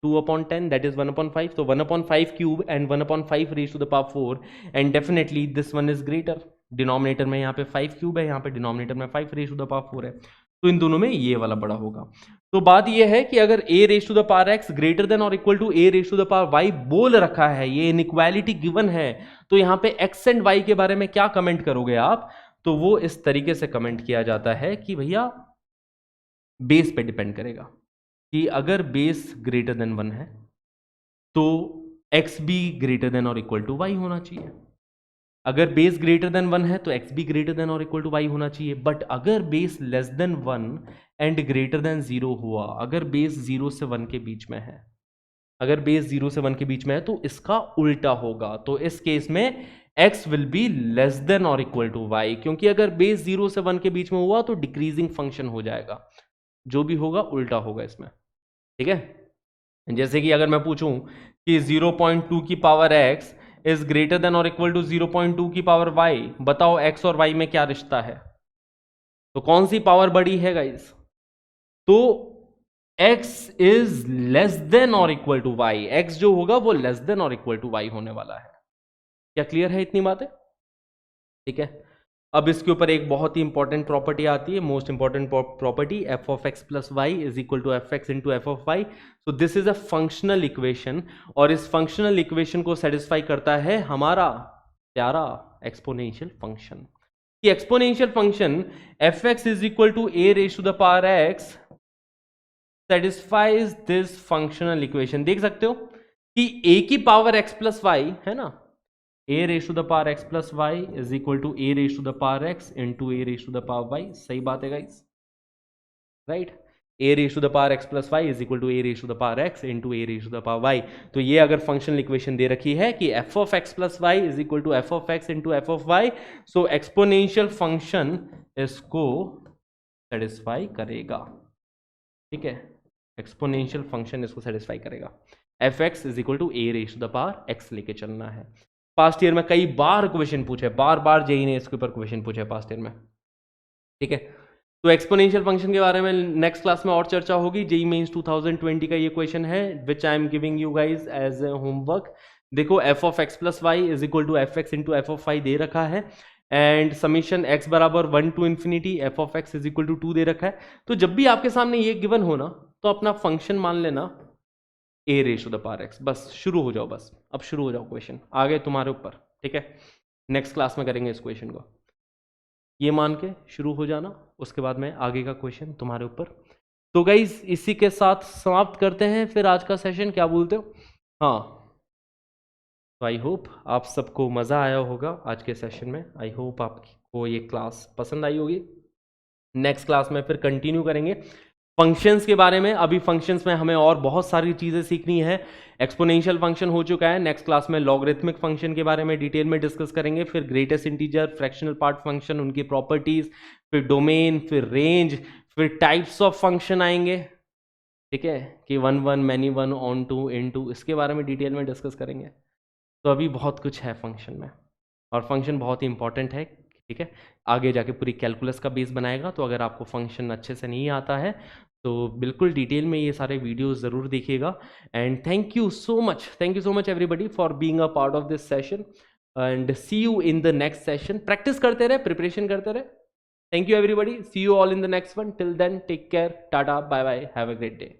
2/10 दैट इज 1/5, तो 1/5 cube and 1/5 raise to the power 4 and definitely this one is greater. Denominator में यहाँ पे 5 क्यूब है, यहाँ पे डिनोमिनेटर में 5 रेज़ टू द पावर 4 है, तो इन दोनों में ये वाला बड़ा होगा। तो बात ये है कि अगर a raise to the power x greater than और equal to a raise to the power y बोल रखा है, ये इनइक्वालिटी गिवन है, तो यहाँ पे x एंड y के बारे में क्या कमेंट करोगे आप, तो वो इस तरीके से कमेंट किया जाता है कि भैया बेस पे डिपेंड करेगा, कि अगर बेस ग्रेटर देन 1 है तो x भी ग्रेटर देन और इक्वल टू y होना चाहिए, अगर बेस ग्रेटर देन 1 है तो x भी ग्रेटर देन और इक्वल टू y होना चाहिए। बट अगर base less than 1 and greater than 0 हुआ, अगर बेस 0 से 1 के बीच में है, अगर बेस 0 से 1 के बीच में है तो इसका उल्टा होगा, तो इस केस में x will be less than और इक्वल टू y, क्योंकि अगर बेस 0 से 1 के बीच में हुआ तो डिक्रीजिंग फंक्शन हो जाएगा, जो भी होगा उल्टा होगा इसमें, ठीक है। जैसे कि अगर मैं पूछूं कि 0.2 की power x is greater than और इक्वल टू 0.2 की पावर y, बताओ x और y में क्या रिश्ता है, तो कौन सी पावर बड़ी है गाइस, तो x इज लेस देन और इक्वल टू y, x जो होगा वो लेस देन और इक्वल टू y होने वाला है। क्या क्लियर है इतनी बातें, ठीक है। अब इसके ऊपर एक बहुत ही इंपॉर्टेंट प्रॉपर्टी आती है, most important property, f of x plus y is equal to f x into f of y. So this is a functional equation, और इस फंक्शनल इक्वेशन को सेटिस्फाई करता है हमारा प्यारा एक्सपोनेंशियल फंक्शन, कि exponential function f x is equal to a raise to the power x satisfies this functional equation. देख सकते हो कि a की पावर x प्लस वाई है ना, a raise to the power x plus y is equal to a raise to the power x into a raise to the power y. सही बात है guys, right. a raise to the power x plus y is equal to a raise to the power x into a raise to the power y. तो ये अगर functional equation दे रखी है कि f of x plus y is equal to f of x into f of y, so exponential function इसको satisfy करेगा। ठीक है, एक्सपोनेंशियल फंक्शन इसको सेटिस्फाई करेगा। F x is equal to a raise to the power x लेके चलना है। Past year में कई बार क्वेश्चन पूछे, बार बार जेई ने इसके ऊपर क्वेश्चन पूछे पास्ट ईयर में। ठीक है, तो एक्सपोनेंशियल फंक्शन के बारे में नेक्स्ट क्लास में और चर्चा होगी। जेई मेंस 2020 का ये क्वेश्चन है which I am giving you guys as a homework. देखो f of x plus y is equal to f x into f of y दे रखा है, एंड समीशन x बराबर 1 to infinity f of x is equal to 2 दे रखा है। तो जब भी आपके सामने ये गिवन हो ना, तो अपना फंक्शन मान लेना a raise to the power x, बस शुरू हो जाओ, बस अब शुरू हो जाओ, क्वेश्चन आगे तुम्हारे ऊपर। ठीक है, नेक्स्ट क्लास में करेंगे इस क्वेश्चन को, ये मान के शुरू हो जाना, उसके बाद में आगे का क्वेश्चन तुम्हारे ऊपर। तो गाइज इसी के साथ समाप्त करते हैं फिर आज का सेशन, क्या बोलते हो? हाँ, तो आई होप आप सबको मज़ा आया होगा आज के सेशन में। आई होप आपको ये क्लास पसंद आई होगी। नेक्स्ट क्लास में फिर कंटिन्यू करेंगे फंक्शंस के बारे में। अभी फंक्शंस में हमें और बहुत सारी चीज़ें सीखनी है। एक्सपोनेंशियल फंक्शन हो चुका है, नेक्स्ट क्लास में लॉगरिथमिक फंक्शन के बारे में डिटेल में डिस्कस करेंगे। फिर greatest integer, fractional part function, उनकी प्रॉपर्टीज, फिर डोमेन, फिर रेंज, फिर टाइप्स ऑफ फंक्शन आएंगे। ठीक है, कि 1 1 मैनी 1 ऑन 2 इन 2, इसके बारे में डिटेल में डिस्कस करेंगे। तो अभी बहुत कुछ है फंक्शन में, और फंक्शन बहुत ही इंपॉर्टेंट है। ठीक है, आगे जाके पूरी कैलकुलस का बेस बनाएगा। तो अगर आपको फंक्शन अच्छे से नहीं आता है तो बिल्कुल डिटेल में ये सारे वीडियोस ज़रूर देखिएगा। And thank you so much everybody for being a part of this session, and see you in the next session. Practice करते रहे, प्रिपरेशन करते रहे। Thank you everybody, see you all in the next one. Till then take care, tata, bye bye, have a great day.